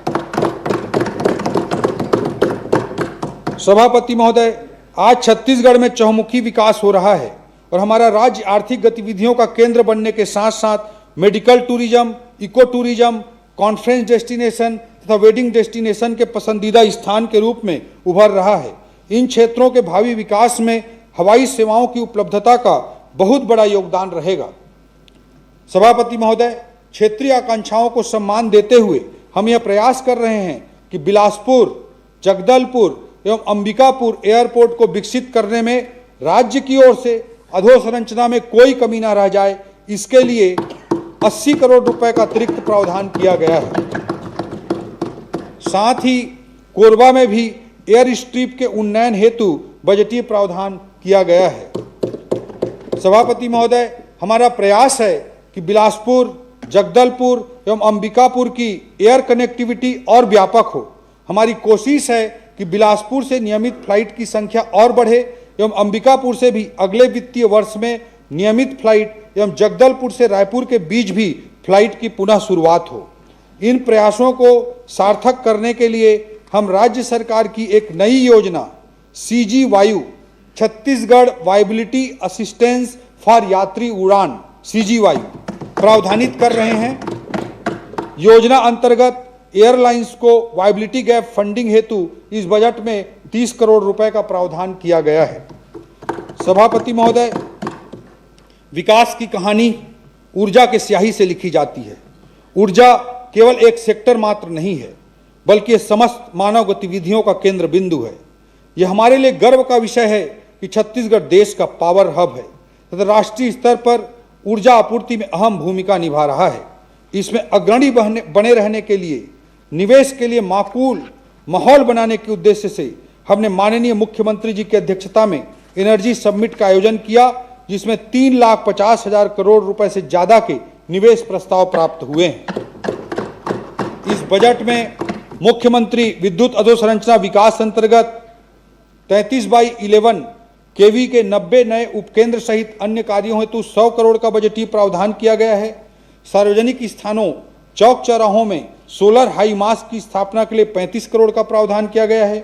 सभापति महोदय, आज छत्तीसगढ़ में चहुमुखी विकास हो रहा है और हमारा राज्य आर्थिक गतिविधियों का केंद्र बनने के साथ साथ medical tourism, eco tourism, conference destination तथा वेडिंग डेस्टिनेशन के पसंदीदा स्थान के रूप में उभर रहा है। इन क्षेत्रों के भावी विकास में हवाई सेवाओं की उपलब्धता का बहुत बड़ा योगदान रहेगा। सभापति महोदय, क्षेत्रीय आकांक्षाओं को सम्मान देते हुए हम यह प्रयास कर रहे हैं कि बिलासपुर, जगदलपुर एवं अंबिकापुर एयरपोर्ट को विकसित करने में राज्य की ओर से अधोसंरचना में कोई कमी न रह जाए, इसके लिए 80 करोड़ रुपए का अतिरिक्त प्रावधान किया गया है। साथ ही कोरबा में भी एयर स्ट्रिप के उन्नयन हेतु बजटीय प्रावधान किया गया है। सभापति महोदय, हमारा प्रयास है कि बिलासपुर, जगदलपुर एवं अंबिकापुर की एयर कनेक्टिविटी और व्यापक हो। हमारी कोशिश है कि बिलासपुर से नियमित फ्लाइट की संख्या और बढ़े एवं अंबिकापुर से भी अगले वित्तीय वर्ष में नियमित फ्लाइट एवं जगदलपुर से रायपुर के बीच भी फ्लाइट की पुनः शुरुआत हो। इन प्रयासों को सार्थक करने के लिए हम राज्य सरकार की एक नई योजना सीजी वायु, छत्तीसगढ़ वायबिलिटी असिस्टेंस फॉर यात्री उड़ान सीजी वायु प्रावधानित कर रहे हैं। योजना अंतर्गत एयरलाइंस को वायबिलिटी गैप फंडिंग हेतु इस बजट में 30 करोड़ रुपए का प्रावधान किया गया है। सभापति महोदय, विकास की कहानी ऊर्जा के स्याही से लिखी जाती है। ऊर्जा केवल एक सेक्टर मात्र नहीं है, बल्कि यह समस्त मानव गतिविधियों का केंद्र बिंदु है। यह हमारे लिए गर्व का विषय है कि छत्तीसगढ़ देश का पावर हब है तथा राष्ट्रीय स्तर पर ऊर्जा आपूर्ति में अहम भूमिका निभा रहा है। इसमें अग्रणी बने रहने के लिए, निवेश के लिए माकूल माहौल बनाने के उद्देश्य से हमने माननीय मुख्यमंत्री जी की अध्यक्षता में एनर्जी समिट का आयोजन किया, जिसमें 3,50,000 करोड़ रुपए से ज्यादा के निवेश प्रस्ताव प्राप्त हुए हैं। इस बजट में मुख्यमंत्री विद्युत अधोसंरचना विकास अंतर्गत 33/11 केवी के 90 नए उपकेंद्र सहित अन्य कार्यों हेतु 100 करोड़ का बजटीय प्रावधान किया गया है। सार्वजनिक स्थानों, चौक चौराहों में सोलर हाई मास्ट की स्थापना के लिए 35 करोड़ का प्रावधान किया गया है।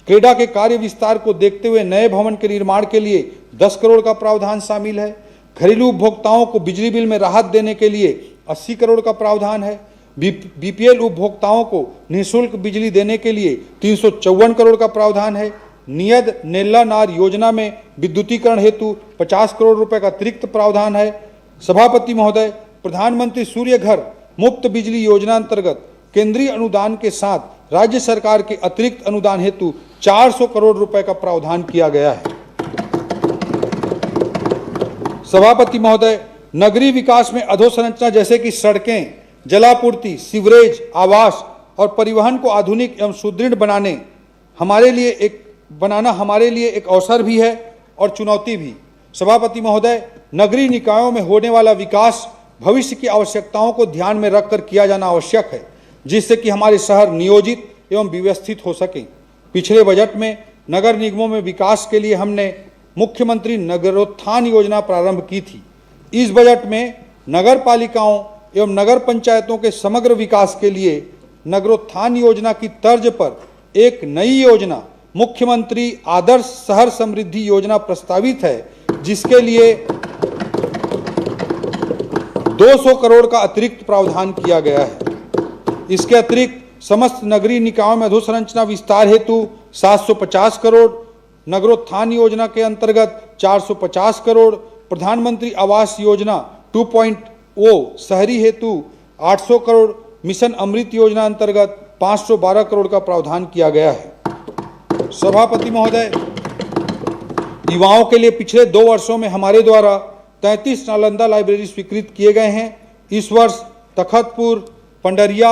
क्रेडा के कार्य विस्तार को देखते हुए नए भवन के निर्माण के लिए 10 करोड़ का प्रावधान शामिल है। घरेलू उपभोक्ताओं को बिजली बिल में राहत देने के लिए 80 करोड़ का प्रावधान है। बीपीएल उपभोक्ताओं को निःशुल्क बिजली देने के लिए 354 करोड़ का प्रावधान है। नियद नेल्ला नार योजना में विद्युतीकरण हेतु 50 करोड़ रुपए का अतिरिक्त प्रावधान है। सभापति महोदय, प्रधानमंत्री सूर्य घर मुफ्त बिजली योजना अंतर्गत केंद्रीय अनुदान के साथ राज्य सरकार के अतिरिक्त अनुदान हेतु 400 करोड़ रुपए का प्रावधान किया गया है। सभापति महोदय, नगरीय विकास में अधोसंरचना जैसे कि सड़कें, जलापूर्ति, सीवरेज, आवास और परिवहन को आधुनिक एवं सुदृढ़ हमारे लिए एक अवसर भी है और चुनौती भी। सभापति महोदय, नगरीय निकायों में होने वाला विकास भविष्य की आवश्यकताओं को ध्यान में रखकर किया जाना आवश्यक है, जिससे कि हमारे शहर नियोजित एवं व्यवस्थित हो सकें। पिछले बजट में नगर निगमों में विकास के लिए हमने मुख्यमंत्री नगरोत्थान योजना प्रारंभ की थी। इस बजट में नगर पालिकाओं एवं नगर पंचायतों के समग्र विकास के लिए नगरोत्थान योजना की तर्ज पर एक नई योजना मुख्यमंत्री आदर्श शहर समृद्धि योजना प्रस्तावित है, जिसके लिए 200 करोड़ का अतिरिक्त प्रावधान किया गया है। इसके अतिरिक्त समस्त नगरीय निकायों में अधोसंरचना विस्तार हेतु 750 करोड़, नगरोत्थान योजना के अंतर्गत 450 करोड़, प्रधानमंत्री आवास योजना 2.0 शहरी हेतु 800 करोड़, मिशन अमृत योजना अंतर्गत 512 करोड़ का प्रावधान किया गया है। सभापति महोदय, युवाओं के लिए पिछले 2 वर्षों में हमारे द्वारा 33 नालंदा लाइब्रेरी स्वीकृत किए गए हैं। इस वर्ष तखतपुर, पंडरिया,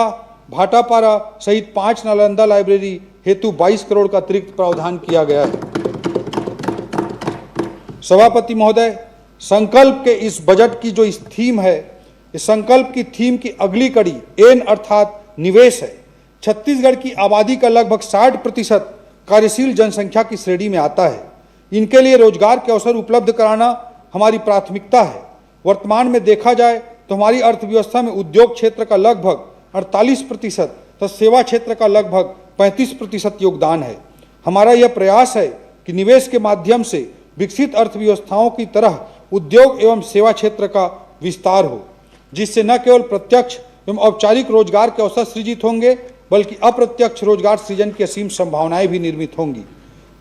भाटापारा सहित 5 नालंदा लाइब्रेरी हेतु 22 करोड़ का अतिरिक्त प्रावधान किया गया है। सभापति महोदय, संकल्प के इस बजट की जो इस थीम है, इस संकल्प की थीम की अगली कड़ी एन अर्थात निवेश है। छत्तीसगढ़ की आबादी का लगभग 60% कार्यशील जनसंख्या की श्रेणी में आता है। इनके लिए रोजगार के अवसर उपलब्ध कराना हमारी प्राथमिकता है। वर्तमान में देखा जाए तो हमारी अर्थव्यवस्था में उद्योग क्षेत्र का लगभग 48% तथा सेवा क्षेत्र का लगभग 35% योगदान है। हमारा यह प्रयास है कि निवेश के माध्यम से विकसित अर्थव्यवस्थाओं की तरह उद्योग एवं सेवा क्षेत्र का विस्तार हो, जिससे न केवल प्रत्यक्ष एवं औपचारिक रोजगार के अवसर सृजित होंगे, बल्कि अप्रत्यक्ष रोजगार सृजन की असीम संभावनाएं भी निर्मित होंगी।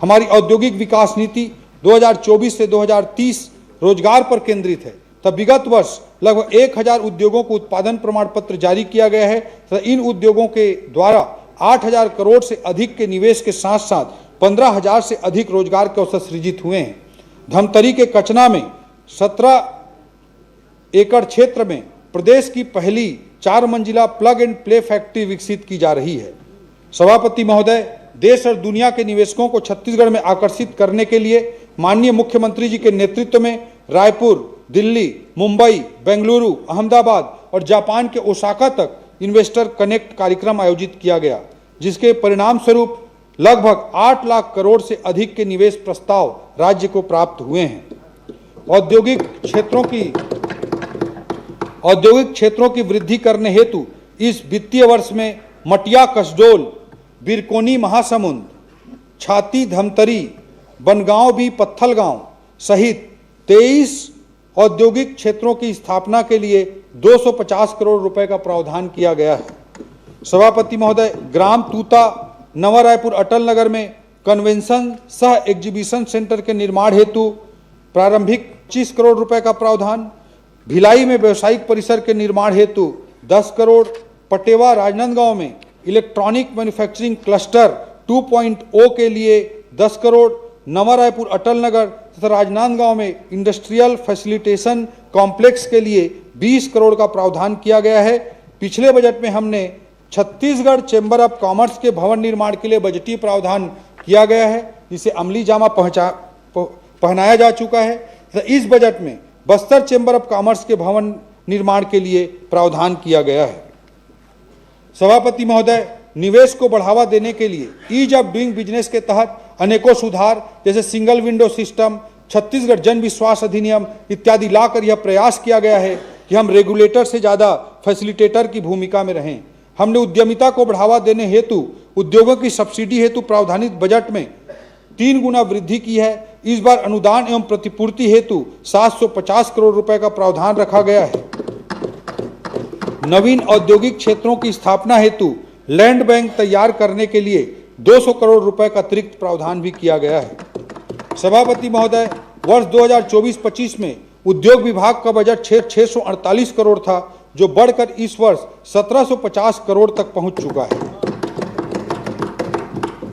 हमारी औद्योगिक विकास नीति 2024 से 2030 रोजगार पर केंद्रित है, तब विगत वर्ष लगभग 1000 उद्योगों को उत्पादन प्रमाण पत्र जारी किया गया है तथा इन उद्योगों के द्वारा 8000 करोड़ से अधिक के निवेश के साथ साथ 15000 से अधिक रोजगार के अवसर सृजित हुए हैं। धमतरी के कचना में 17 एकड़ क्षेत्र में प्रदेश की पहली 4 मंजिला प्लग एंड प्ले फैक्ट्री विकसित की जा रही है। सभापति महोदय, देश और दुनिया के निवेशकों को छत्तीसगढ़ में आकर्षित करने के लिए माननीय मुख्यमंत्री जी के नेतृत्व में रायपुर, दिल्ली, मुंबई, बेंगलुरु, अहमदाबाद और जापान के ओसाका तक इन्वेस्टर कनेक्ट कार्यक्रम आयोजित किया गया, जिसके परिणाम स्वरूप लगभग 8 लाख करोड़ से अधिक के निवेश प्रस्ताव राज्य को प्राप्त हुए हैं। औद्योगिक क्षेत्रों की वृद्धि करने हेतु इस वित्तीय वर्ष में मटिया, कसडोल, बिरकोनी, महासमुंद, छाती, धमतरी, बनगांव भी, पत्थलगांव सहित 23 औद्योगिक क्षेत्रों की स्थापना के लिए 250 करोड़ रुपए का प्रावधान किया गया है। सभापति महोदय, ग्राम तूता, नवा रायपुर, अटल नगर में कन्वेंशन सह एग्जीबिशन सेंटर के निर्माण हेतु प्रारंभिक 25 करोड़ रुपए का प्रावधान, भिलाई में व्यवसायिक परिसर के निर्माण हेतु 10 करोड़, पटेवा, राजनांदगांव में इलेक्ट्रॉनिक मैन्युफैक्चरिंग क्लस्टर 2.0 के लिए 10 करोड़, नवा रायपुर, अटल नगर तथा राजनांदगांव में इंडस्ट्रियल फैसिलिटेशन कॉम्प्लेक्स के लिए 20 करोड़ का प्रावधान किया गया है। पिछले बजट में हमने छत्तीसगढ़ चैम्बर ऑफ कॉमर्स के भवन निर्माण के लिए बजटीय प्रावधान किया गया है, जिसे अमली जामा पहनाया जा चुका है। तो इस बजट में बस्तर चैम्बर ऑफ कॉमर्स के भवन निर्माण के लिए प्रावधान किया गया है। सभापति महोदय, निवेश को बढ़ावा देने के लिए ईज ऑफ डूइंग बिजनेस के तहत अनेकों सुधार जैसे सिंगल विंडो सिस्टम, छत्तीसगढ़ जन विश्वास अधिनियम इत्यादि लाकर यह प्रयास किया गया है कि हम रेगुलेटर से ज़्यादा फैसिलिटेटर की भूमिका में रहें। हमने उद्यमिता को बढ़ावा देने हेतु उद्योगों की सब्सिडी हेतु प्रावधानित बजट में 3 गुना वृद्धि की है। इस बार अनुदान एवं प्रतिपूर्ति हेतु 750 करोड़ रुपए का प्रावधान रखा गया है। नवीन औद्योगिक क्षेत्रों की स्थापना हेतु लैंड बैंक तैयार करने के लिए 200 करोड़ रुपए का अतिरिक्त प्रावधान भी किया गया है। सभापति महोदय, वर्ष 2024-25 में उद्योग विभाग का बजट 648 करोड़ था, जो बढ़कर इस वर्ष 1750 करोड़ तक पहुंच चुका है।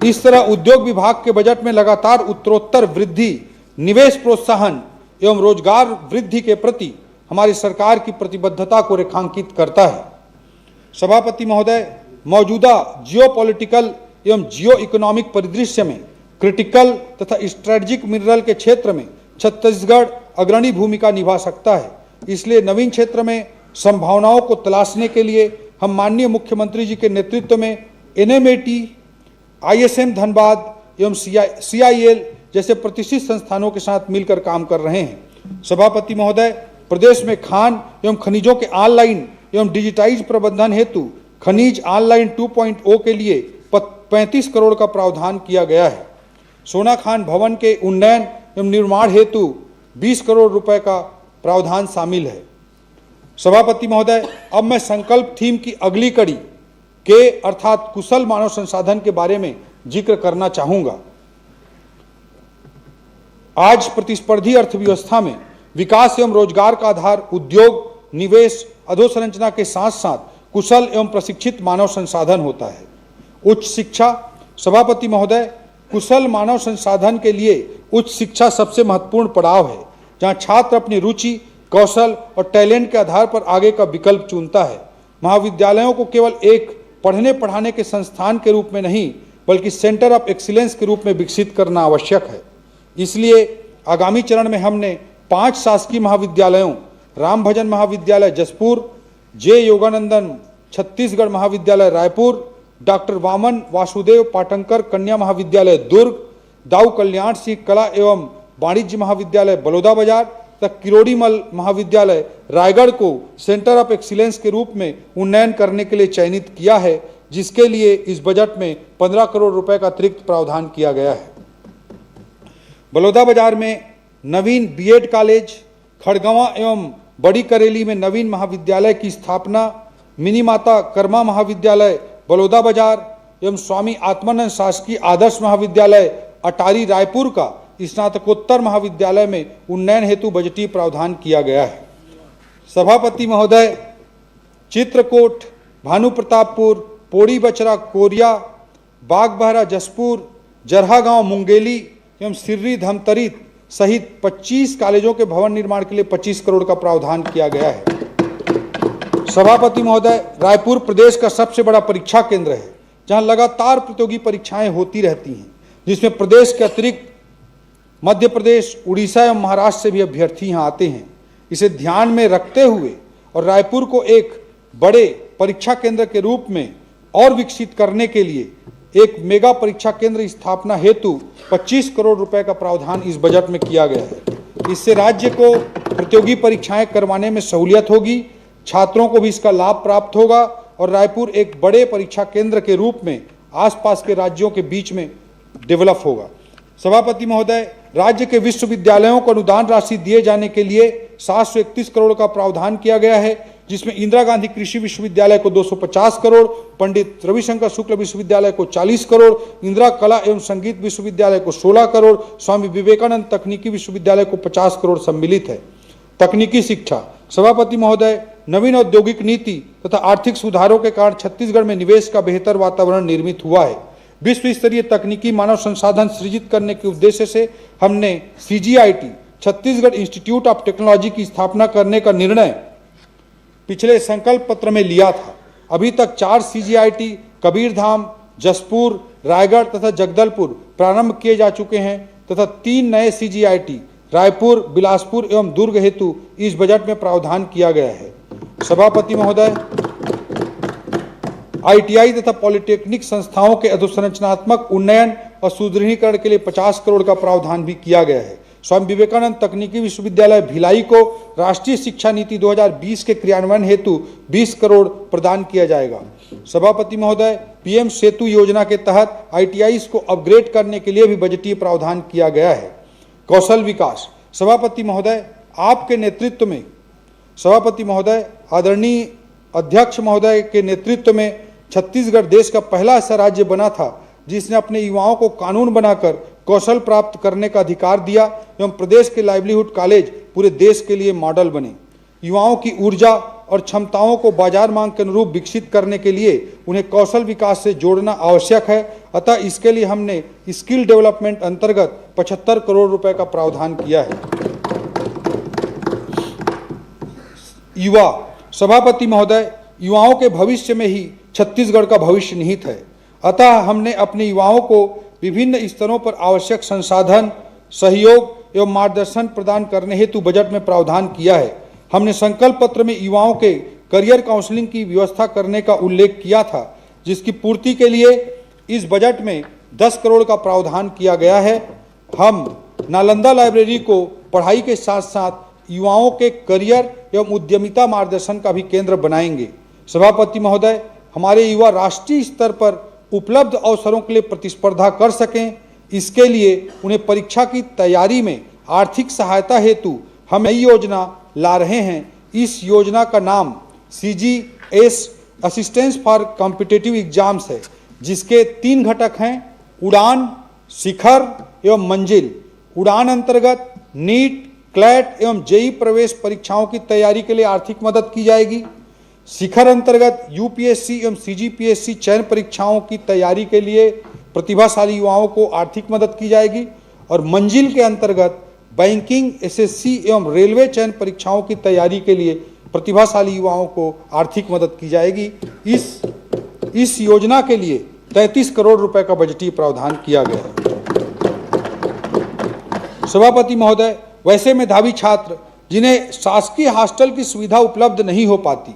इस तरह उद्योग विभाग के बजट में लगातार उत्तरोत्तर वृद्धि, निवेश प्रोत्साहन एवं रोजगार वृद्धि के प्रति हमारी सरकार की प्रतिबद्धता को रेखांकित करता है। सभापति महोदय, मौजूदा जियोपॉलिटिकल एवं जियो इकोनॉमिक परिदृश्य में क्रिटिकल तथा स्ट्रेटेजिक मिनरल के क्षेत्र में छत्तीसगढ़ अग्रणी भूमिका निभा सकता है। इसलिए नवीन क्षेत्र में संभावनाओं को तलाशने के लिए हम माननीय मुख्यमंत्री जी के नेतृत्व में NMAT, ISM धनबाद एवं CIL जैसे प्रतिष्ठित संस्थानों के साथ मिलकर काम कर रहे हैं। सभापति महोदय, प्रदेश में खान एवं खनिजों के ऑनलाइन एवं डिजिटाइज प्रबंधन हेतु खनिज ऑनलाइन 2.0 के लिए 35 करोड़ का प्रावधान किया गया है। सोना खान भवन के उन्नयन एवं निर्माण हेतु 20 करोड़ रुपए का प्रावधान शामिल है। सभापति महोदय, अब मैं संकल्प थीम की अगली कड़ी के अर्थात कुशल मानव संसाधन के बारे में जिक्र करना चाहूंगा। आज प्रतिस्पर्धी अर्थव्यवस्था में विकास एवं रोजगार का आधार उद्योग, निवेश, अधोसंरचना के साथ साथ कुशल एवं प्रशिक्षित मानव संसाधन होता है। उच्च शिक्षा। सभापति महोदय, कुशल मानव संसाधन के लिए उच्च शिक्षा सबसे महत्वपूर्ण पड़ाव है, जहां छात्र अपनी रुचि, कौशल और टैलेंट के आधार पर आगे का विकल्प चुनता है। महाविद्यालयों को केवल एक पढ़ने पढ़ाने के संस्थान के रूप में नहीं, बल्कि सेंटर ऑफ एक्सीलेंस के रूप में विकसित करना आवश्यक है। इसलिए आगामी चरण में हमने 5 शासकीय महाविद्यालयों, राम भजन महाविद्यालय जसपुर, जे योगानंदन छत्तीसगढ़ महाविद्यालय रायपुर, डॉक्टर वामन वासुदेव पाटंकर कन्या महाविद्यालय दुर्ग, दाऊ कल्याण सिंह कला एवं वाणिज्य महाविद्यालय बलौदाबाजार तक किरोड़ीमल महाविद्यालय रायगढ़ को सेंटर ऑफ एक्सीलेंस के रूप में उन्नयन करने के लिए चयनित किया है, जिसके लिए इस बजट में 15 करोड़ रुपए का अतिरिक्त प्रावधान किया गया है। बलौदाबाजार में नवीन बीएड कॉलेज, खड़गवां एवं बड़ी करेली में नवीन महाविद्यालय की स्थापना, मिनी माता कर्मा महाविद्यालय बलौदाबाजार एवं स्वामी आत्मानंद शासकीय आदर्श महाविद्यालय अटारी रायपुर का स्नातकोत्तर महाविद्यालय में उन्नयन हेतु बजटीय प्रावधान किया गया है। सभापति महोदय, चित्रकूट, भानुप्रतापपुर, पोड़ी बचरा कोरिया, बागबहरा जसपुर, जरहा गांव मुंगेली एवं सिर्री धमतरी सहित 25 कॉलेजों के भवन निर्माण के लिए 25 करोड़ का प्रावधान किया गया है। सभापति महोदय, रायपुर प्रदेश का सबसे बड़ा परीक्षा केंद्र है, जहां लगातार प्रतियोगी परीक्षाएं होती रहती हैं, जिसमें प्रदेश के अतिरिक्त मध्य प्रदेश, उड़ीसा एवं महाराष्ट्र से भी अभ्यर्थी यहाँ आते हैं। इसे ध्यान में रखते हुए और रायपुर को एक बड़े परीक्षा केंद्र के रूप में और विकसित करने के लिए एक मेगा परीक्षा केंद्र स्थापना हेतु 25 करोड़ रुपए का प्रावधान इस बजट में किया गया है। इससे राज्य को प्रतियोगी परीक्षाएं करवाने में सहूलियत होगी, छात्रों को भी इसका लाभ प्राप्त होगा और रायपुर एक बड़े परीक्षा केंद्र के रूप में आसपास के राज्यों के बीच में डेवलप होगा। सभापति महोदय, राज्य के विश्वविद्यालयों को अनुदान राशि दिए जाने के लिए 731 करोड़ का प्रावधान किया गया है, जिसमें इंदिरा गांधी कृषि विश्वविद्यालय को 250 करोड़, पंडित रविशंकर शुक्ल विश्वविद्यालय को 40 करोड़, इंदिरा कला एवं संगीत विश्वविद्यालय को 16 करोड़, स्वामी विवेकानंद तकनीकी विश्वविद्यालय को 50 करोड़ सम्मिलित है। तकनीकी शिक्षा, सभापति महोदय, नवीन औद्योगिक नीति तथा आर्थिक सुधारों के कारण छत्तीसगढ़ में निवेश का बेहतर वातावरण निर्मित हुआ है। विश्व स्तरीय तकनीकी मानव संसाधन सृजित करने के उद्देश्य से हमने CGIT Chhattisgarh institute of technology की स्थापना करने का निर्णय पिछले संकल्प पत्र में लिया था। अभी तक 4 CGIT कबीरधाम, जसपुर, रायगढ़ तथा जगदलपुर प्रारंभ किए जा चुके हैं तथा 3 नए CGIT रायपुर, बिलासपुर एवं दुर्ग हेतु इस बजट में प्रावधान किया गया है। सभापति महोदय, ITI तथा पॉलिटेक्निक संस्थाओं के अधोसंरचनात्मक उन्नयन और सुदृढ़ीकरण के लिए 50 करोड़ का प्रावधान भी किया गया है। स्वामी विवेकानंद तकनीकी विश्वविद्यालय भिलाई को राष्ट्रीय शिक्षा नीति 2020 के क्रियान्वयन हेतु 20 करोड़ प्रदान किया जाएगा। सभापति महोदय, PM सेतु योजना के तहत ITIs को अपग्रेड करने के लिए भी बजटीय प्रावधान किया गया है। कौशल विकास, सभापति महोदय, आपके नेतृत्व में, सभापति महोदय, आदरणीय अध्यक्ष महोदय के नेतृत्व में छत्तीसगढ़ देश का पहला ऐसा राज्य बना था जिसने अपने युवाओं को कानून बनाकर कौशल प्राप्त करने का अधिकार दिया एवं प्रदेश के लाइवलीहुड कॉलेज पूरे देश के लिए मॉडल बने। युवाओं की ऊर्जा और क्षमताओं को बाजार मांग के अनुरूप विकसित करने के लिए उन्हें कौशल विकास से जोड़ना आवश्यक है। अतः इसके लिए हमने स्किल डेवलपमेंट अंतर्गत 75 करोड़ रुपए का प्रावधान किया है। युवा, सभापति महोदय, युवाओं के भविष्य में ही छत्तीसगढ़ का भविष्य निहित है। अतः हमने अपने युवाओं को विभिन्न स्तरों पर आवश्यक संसाधन, सहयोग एवं मार्गदर्शन प्रदान करने हेतु बजट में प्रावधान किया है। हमने संकल्प पत्र में युवाओं के करियर काउंसलिंग की व्यवस्था करने का उल्लेख किया था, जिसकी पूर्ति के लिए इस बजट में 10 करोड़ का प्रावधान किया गया है। हम नालंदा लाइब्रेरी को पढ़ाई के साथ साथ युवाओं के करियर एवं उद्यमिता मार्गदर्शन का भी केंद्र बनाएंगे। सभापति महोदय, हमारे युवा राष्ट्रीय स्तर पर उपलब्ध अवसरों के लिए प्रतिस्पर्धा कर सकें, इसके लिए उन्हें परीक्षा की तैयारी में आर्थिक सहायता हेतु हम नई योजना ला रहे हैं। इस योजना का नाम CGS assistance for competitive exams है, जिसके 3 घटक हैं: उड़ान, शिखर एवं मंजिल। उड़ान अंतर्गत नीट, क्लैट एवं JEE प्रवेश परीक्षाओं की तैयारी के लिए आर्थिक मदद की जाएगी। शिखर अंतर्गत UPSC एवं CGPSC चयन परीक्षाओं की तैयारी के लिए प्रतिभाशाली युवाओं को आर्थिक मदद की जाएगी। और मंजिल के अंतर्गत बैंकिंग, SSC एवं रेलवे चयन परीक्षाओं की तैयारी के लिए प्रतिभाशाली युवाओं को आर्थिक मदद की जाएगी। इस योजना के लिए 33 करोड़ रुपए का बजटीय प्रावधान किया गया है। सभापति महोदय, वैसे मेधावी छात्र जिन्हें शासकीय हॉस्टल की सुविधा उपलब्ध नहीं हो पाती,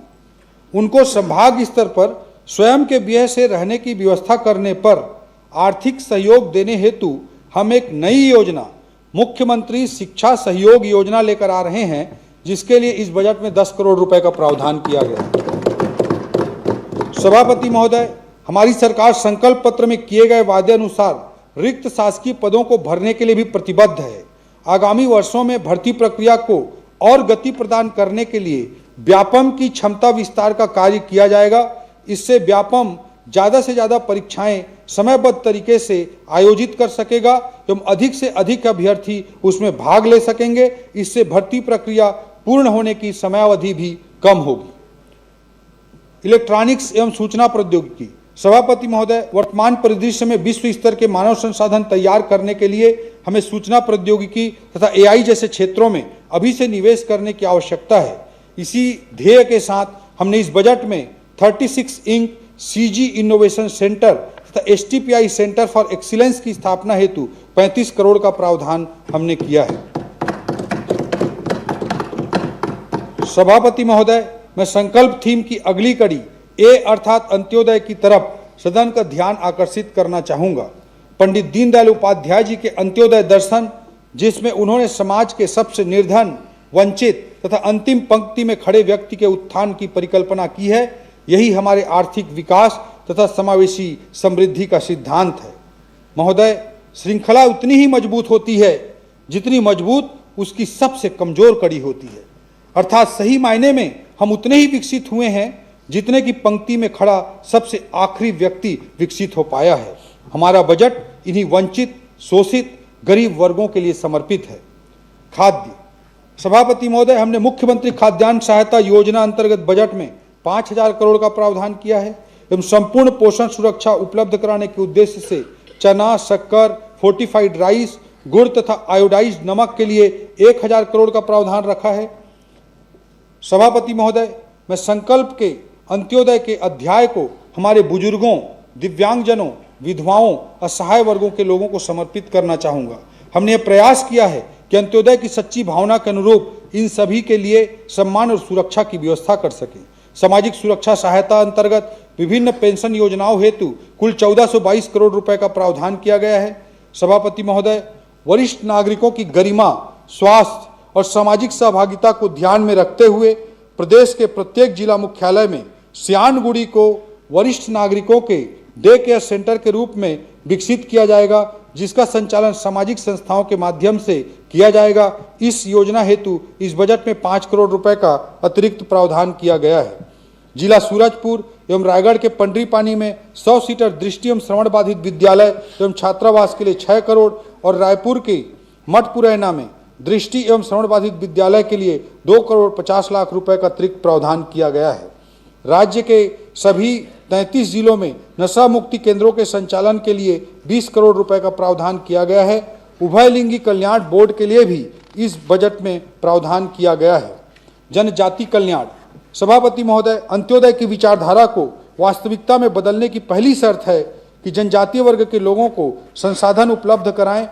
उनको संभाग स्तर पर स्वयं के व्यय से रहने की व्यवस्था करने पर आर्थिक सहयोग देने हेतु हम एक नई योजना, मुख्यमंत्री शिक्षा सहयोग योजना लेकर आ रहे हैं, जिसके लिए इस बजट में 10 करोड़ रुपए का प्रावधान किया गया है। सभापति महोदय, हमारी सरकार संकल्प पत्र में किए गए वादे अनुसार रिक्त शासकीय पदों को भरने के लिए भी प्रतिबद्ध है। आगामी वर्षों में भर्ती प्रक्रिया को और गति प्रदान करने के लिए व्यापम की क्षमता विस्तार का कार्य किया जाएगा। इससे व्यापम ज़्यादा से ज़्यादा परीक्षाएं समयबद्ध तरीके से आयोजित कर सकेगा एवं अधिक से अधिक अभ्यर्थी उसमें भाग ले सकेंगे। इससे भर्ती प्रक्रिया पूर्ण होने की समयावधि भी कम होगी। इलेक्ट्रॉनिक्स एवं सूचना प्रौद्योगिकी। सभापति महोदय, वर्तमान परिदृश्य में विश्व स्तर के मानव संसाधन तैयार करने के लिए हमें सूचना प्रौद्योगिकी तथा एआई जैसे क्षेत्रों में अभी से निवेश करने की आवश्यकता है। इसी ध्येय के साथ हमने इस बजट में 36 इंक सीजी इनोवेशन सेंटर तथा एसटीपीआई सेंटर फॉर एक्सीलेंस की स्थापना हेतु 35 करोड़ का प्रावधान हमने किया है। सभापति महोदय, मैं संकल्प थीम की अगली कड़ी ए अर्थात अंत्योदय की तरफ सदन का ध्यान आकर्षित करना चाहूंगा। पंडित दीनदयाल उपाध्याय जी के अंत्योदय दर्शन, जिसमें उन्होंने समाज के सबसे निर्धन, वंचित तथा अंतिम पंक्ति में खड़े व्यक्ति के उत्थान की परिकल्पना की है, यही हमारे आर्थिक विकास तथा समावेशी समृद्धि का सिद्धांत है। महोदय, श्रृंखला उतनी ही मजबूत होती है जितनी मजबूत उसकी सबसे कमजोर कड़ी होती है। अर्थात सही मायने में हम उतने ही विकसित हुए हैं जितने की पंक्ति में खड़ा सबसे आखिरी व्यक्ति विकसित हो पाया है। हमारा बजट इन्हीं वंचित, शोषित, गरीब वर्गों के लिए समर्पित है। खाद्य। सभापति महोदय, हमने मुख्यमंत्री खाद्यान्न सहायता योजना अंतर्गत बजट में 5,000 करोड़ का प्रावधान किया है एवं संपूर्ण पोषण सुरक्षा उपलब्ध कराने के उद्देश्य से चना, शक्कर, फोर्टिफाइड राइस, गुड़ तथा आयोडाइज्ड नमक के लिए 1,000 करोड़ का प्रावधान रखा है। सभापति महोदय, मैं संकल्प के अंत्योदय के अध्याय को हमारे बुजुर्गों, दिव्यांगजनों, विधवाओं, असहाय वर्गों के लोगों को समर्पित करना चाहूँगा। हमने यह प्रयास किया है कि अंत्योदय की सच्ची भावना के अनुरूप इन सभी के लिए सम्मान और सुरक्षा की व्यवस्था कर सकें। सामाजिक सुरक्षा सहायता अंतर्गत विभिन्न पेंशन योजनाओं हेतु कुल 1422 करोड़ रुपए का प्रावधान किया गया है। सभापति महोदय, वरिष्ठ नागरिकों की गरिमा, स्वास्थ्य और सामाजिक सहभागिता को ध्यान में रखते हुए प्रदेश के प्रत्येक जिला मुख्यालय में सियानगुड़ी को वरिष्ठ नागरिकों के डे केयर सेंटर के रूप में विकसित किया जाएगा, जिसका संचालन सामाजिक संस्थाओं के माध्यम से किया जाएगा। इस योजना हेतु इस बजट में 5 करोड़ रुपए का अतिरिक्त प्रावधान किया गया है। जिला सूरजपुर एवं रायगढ़ के पंडरीपानी में 100 सीटर दृष्टि एवं श्रवण बाधित विद्यालय एवं छात्रावास के लिए 6 करोड़ और रायपुर के मठपुरैना में दृष्टि एवं श्रवण बाधित विद्यालय के लिए 2 करोड़ 50 लाख रुपए का अतिरिक्त प्रावधान किया गया है। राज्य के सभी 33 जिलों में नशा मुक्ति केंद्रों के संचालन के लिए 20 करोड़ रुपए का प्रावधान किया गया है। उभयलिंगी कल्याण बोर्ड के लिए भी इस बजट में प्रावधान किया गया है। जनजाति कल्याण। सभापति महोदय, अंत्योदय की विचारधारा को वास्तविकता में बदलने की पहली शर्त है कि जनजातीय वर्ग के लोगों को संसाधन उपलब्ध कराएं,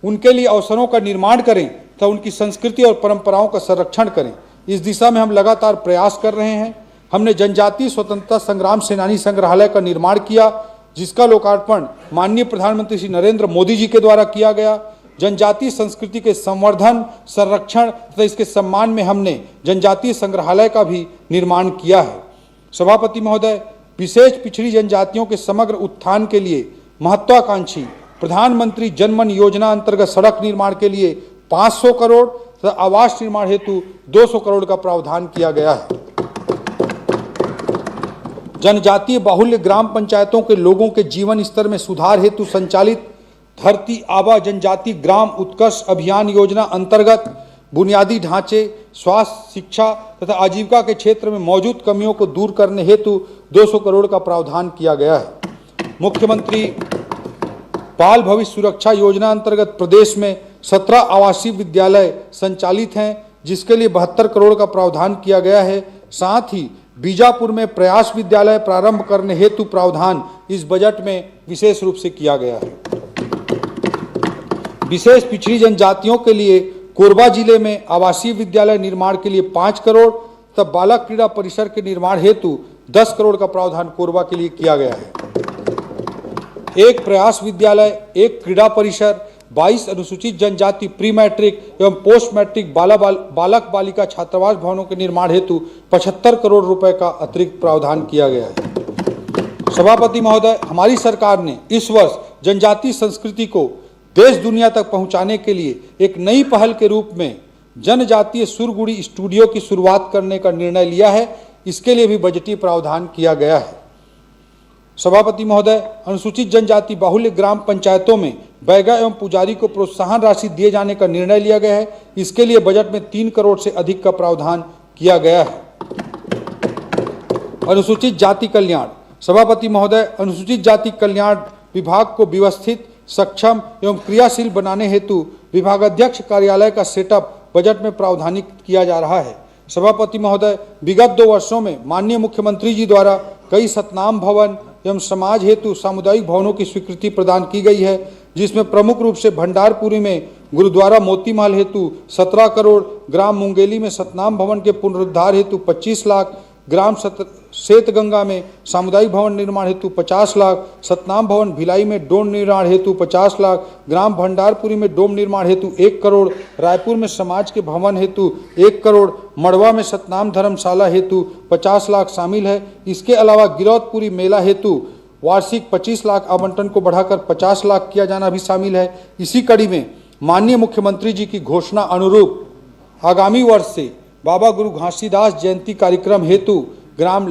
उनके लिए अवसरों का निर्माण करें तथा उनकी संस्कृति और परंपराओं का संरक्षण करें। इस दिशा में हम लगातार प्रयास कर रहे हैं। हमने जनजातीय स्वतंत्रता संग्राम सेनानी संग्रहालय का निर्माण किया, जिसका लोकार्पण माननीय प्रधानमंत्री श्री नरेंद्र मोदी जी के द्वारा किया गया। जनजातीय संस्कृति के संवर्धन, संरक्षण तथा इसके सम्मान में हमने जनजातीय संग्रहालय का भी निर्माण किया है। सभापति महोदय, विशेष पिछड़ी जनजातियों के समग्र उत्थान के लिए महत्वाकांक्षी प्रधानमंत्री जनमन योजना अंतर्गत सड़क निर्माण के लिए 500 करोड़ तथा आवास निर्माण हेतु 200 करोड़ का प्रावधान किया गया है। जनजातीय बाहुल्य ग्राम पंचायतों के लोगों के जीवन स्तर में सुधार हेतु संचालित धरती आबा जनजाति ग्राम उत्कर्ष अभियान योजना अंतर्गत बुनियादी ढांचे, स्वास्थ्य, शिक्षा तथा आजीविका के क्षेत्र में मौजूद कमियों को दूर करने हेतु 200 करोड़ का प्रावधान किया गया है। मुख्यमंत्री बाल भविष्य सुरक्षा योजना अंतर्गत प्रदेश में 17 आवासीय विद्यालय संचालित हैं, जिसके लिए 72 करोड़ का प्रावधान किया गया है। साथ ही बीजापुर में प्रयास विद्यालय प्रारंभ करने हेतु प्रावधान इस बजट में विशेष रूप से किया गया है। विशेष पिछड़ी जनजातियों के लिए कोरबा जिले में आवासीय विद्यालय निर्माण के लिए 5 करोड़ तथा बालक क्रीड़ा परिसर के निर्माण हेतु 10 करोड़ का प्रावधान कोरबा के लिए किया गया है। एक प्रयास विद्यालय, एक क्रीड़ा परिसर, 22 अनुसूचित जनजाति प्री मैट्रिक एवं पोस्ट मैट्रिक बालक बालिका छात्रावास भवनों के निर्माण हेतु 75 करोड़ रुपए का अतिरिक्त प्रावधान किया गया है। सभापति महोदय, हमारी सरकार ने इस वर्ष जनजातीय संस्कृति को देश दुनिया तक पहुंचाने के लिए एक नई पहल के रूप में जनजातीय सुरगुड़ी स्टूडियो की शुरुआत करने का निर्णय लिया है। इसके लिए भी बजटीय प्रावधान किया गया है। सभापति महोदय, अनुसूचित जनजाति बाहुल्य ग्राम पंचायतों में बैगा एवं पुजारी को प्रोत्साहन राशि दिए जाने का निर्णय लिया गया है। इसके लिए बजट में 3 करोड़ से अधिक का प्रावधान किया गया है। अनुसूचित जाति कल्याण, सभापति महोदय, अनुसूचित जाति कल्याण विभाग को व्यवस्थित, सक्षम एवं क्रियाशील बनाने हेतु विभागाध्यक्ष कार्यालय का सेटअप बजट में प्रावधानित किया जा रहा है। सभापति महोदय, विगत 2 वर्षों में माननीय मुख्यमंत्री जी द्वारा कई सतनाम भवन एवं समाज हेतु सामुदायिक भवनों की स्वीकृति प्रदान की गई है, जिसमें प्रमुख रूप से भंडारपुरी में गुरुद्वारा मोतीमाल हेतु 17 करोड़, ग्राम मुंगेली में सतनाम भवन के पुनरुद्धार हेतु 25 लाख, ग्राम श्वेतगंगा में सामुदायिक भवन निर्माण हेतु 50 लाख, सतनाम भवन भिलाई में डोम निर्माण हेतु 50 लाख, ग्राम भंडारपुरी में डोम निर्माण हेतु 1 करोड़, रायपुर में समाज के भवन हेतु 1 करोड़, मड़वा में सतनाम धर्मशाला हेतु 50 लाख शामिल है। इसके अलावा गिरौदपुरी मेला हेतु वार्षिक 25 लाख आवंटन को बढ़ाकर 50 लाख किया जाना भी शामिल है। इसी कड़ी में माननीय मुख्यमंत्री जी की घोषणा अनुरूप आगामी वर्ष से बाबा गुरु घासीदास जयंती कार्यक्रम हेतु ग्राम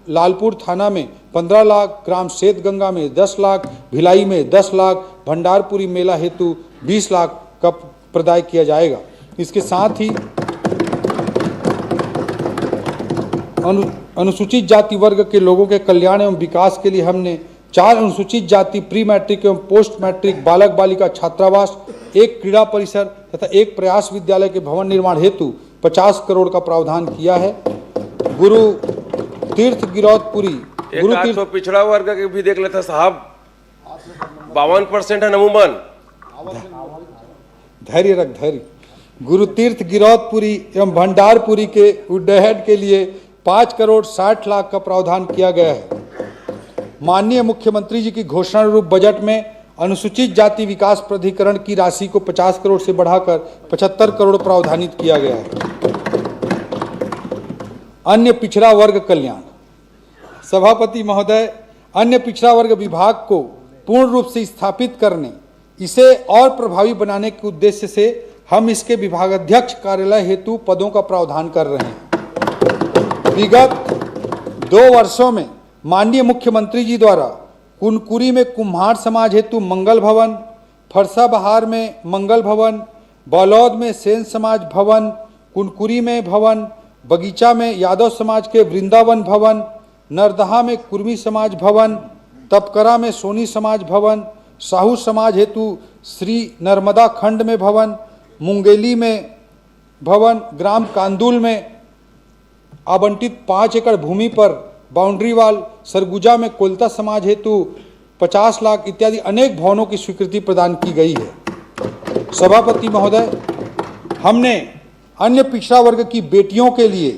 लालपुर थाना में 15 लाख, ग्राम श्वेतगंगा में 10 लाख, भिलाई में 10 लाख, भंडारपुरी मेला हेतु 20 लाख का प्रदाय किया जाएगा। इसके साथ ही अनुसूचित जाति वर्ग के लोगों के कल्याण एवं विकास के लिए हमने 4 अनुसूचित जाति प्री मैट्रिक एवं पोस्ट मैट्रिक बालक बालिका छात्रावास, 1 क्रीड़ा परिसर तथा 1 प्रयास विद्यालय के भवन निर्माण हेतु 50 करोड़ का प्रावधान किया है। गुरु तीर्थ गिरौदपुरी
तो पिछड़ा वर्ग के भी देख लेते साहब, 52% है नमूमन।
धैर्य रख, धैर्य। गुरु तीर्थ गिरौदपुरी एवं भंडारपुरी के उड्डयन के लिए 5 करोड़ 60 लाख का प्रावधान किया गया है। माननीय मुख्यमंत्री जी की घोषणा अनुरूप बजट में अनुसूचित जाति विकास प्राधिकरण की राशि को 50 करोड़ से बढ़ाकर 75 करोड़ प्रावधानित किया गया है। अन्य पिछड़ा वर्ग कल्याण, सभापति महोदय, अन्य पिछड़ा वर्ग विभाग को पूर्ण रूप से स्थापित करने, इसे और प्रभावी बनाने के उद्देश्य से हम इसके विभागाध्यक्ष कार्यालय हेतु पदों का प्रावधान कर रहे हैं। विगत 2 वर्षों में माननीय मुख्यमंत्री जी द्वारा कुनकुरी में कुम्हार समाज हेतु मंगल भवन, फरसा बहार में मंगल भवन, बालौद में सेन समाज भवन, कुनकुरी में भवन, बगीचा में यादव समाज के वृंदावन भवन, नरदहा में कुर्मी समाज भवन, तपकरा में सोनी समाज भवन, साहू समाज हेतु श्री नर्मदा खंड में भवन, मुंगेली में भवन, ग्राम कांदुल में आवंटित 5 एकड़ भूमि पर बाउंड्री वाल, सरगुजा में कोलता समाज हेतु 50 लाख इत्यादि अनेक भवनों की स्वीकृति प्रदान की गई है। सभापति महोदय, हमने अन्य पिछड़ा वर्ग की बेटियों के लिए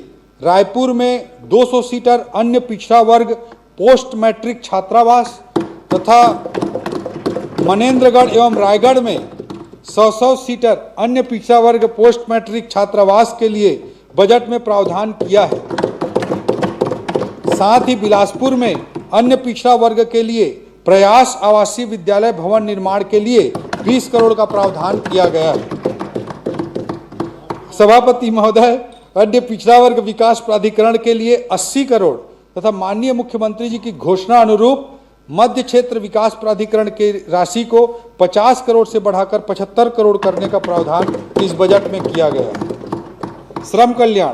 रायपुर में 200 सीटर अन्य पिछड़ा वर्ग पोस्ट मैट्रिक छात्रावास तथा मनेन्द्रगढ़ एवं रायगढ़ में 100 सीटर अन्य पिछड़ा वर्ग पोस्ट मैट्रिक छात्रावास के लिए बजट में प्रावधान किया है। साथ ही बिलासपुर में अन्य पिछड़ा वर्ग के लिए प्रयास आवासीय विद्यालय भवन निर्माण के लिए 20 करोड़ का प्रावधान किया गया है। सभापति महोदय, अन्य पिछड़ा वर्ग विकास प्राधिकरण के लिए 80 करोड़ तथा माननीय मुख्यमंत्री जी की घोषणा अनुरूप मध्य क्षेत्र विकास प्राधिकरण की राशि को 50 करोड़ से बढ़ाकर 75 करोड़ करने का प्रावधान इस बजट में किया गया है। श्रम कल्याण,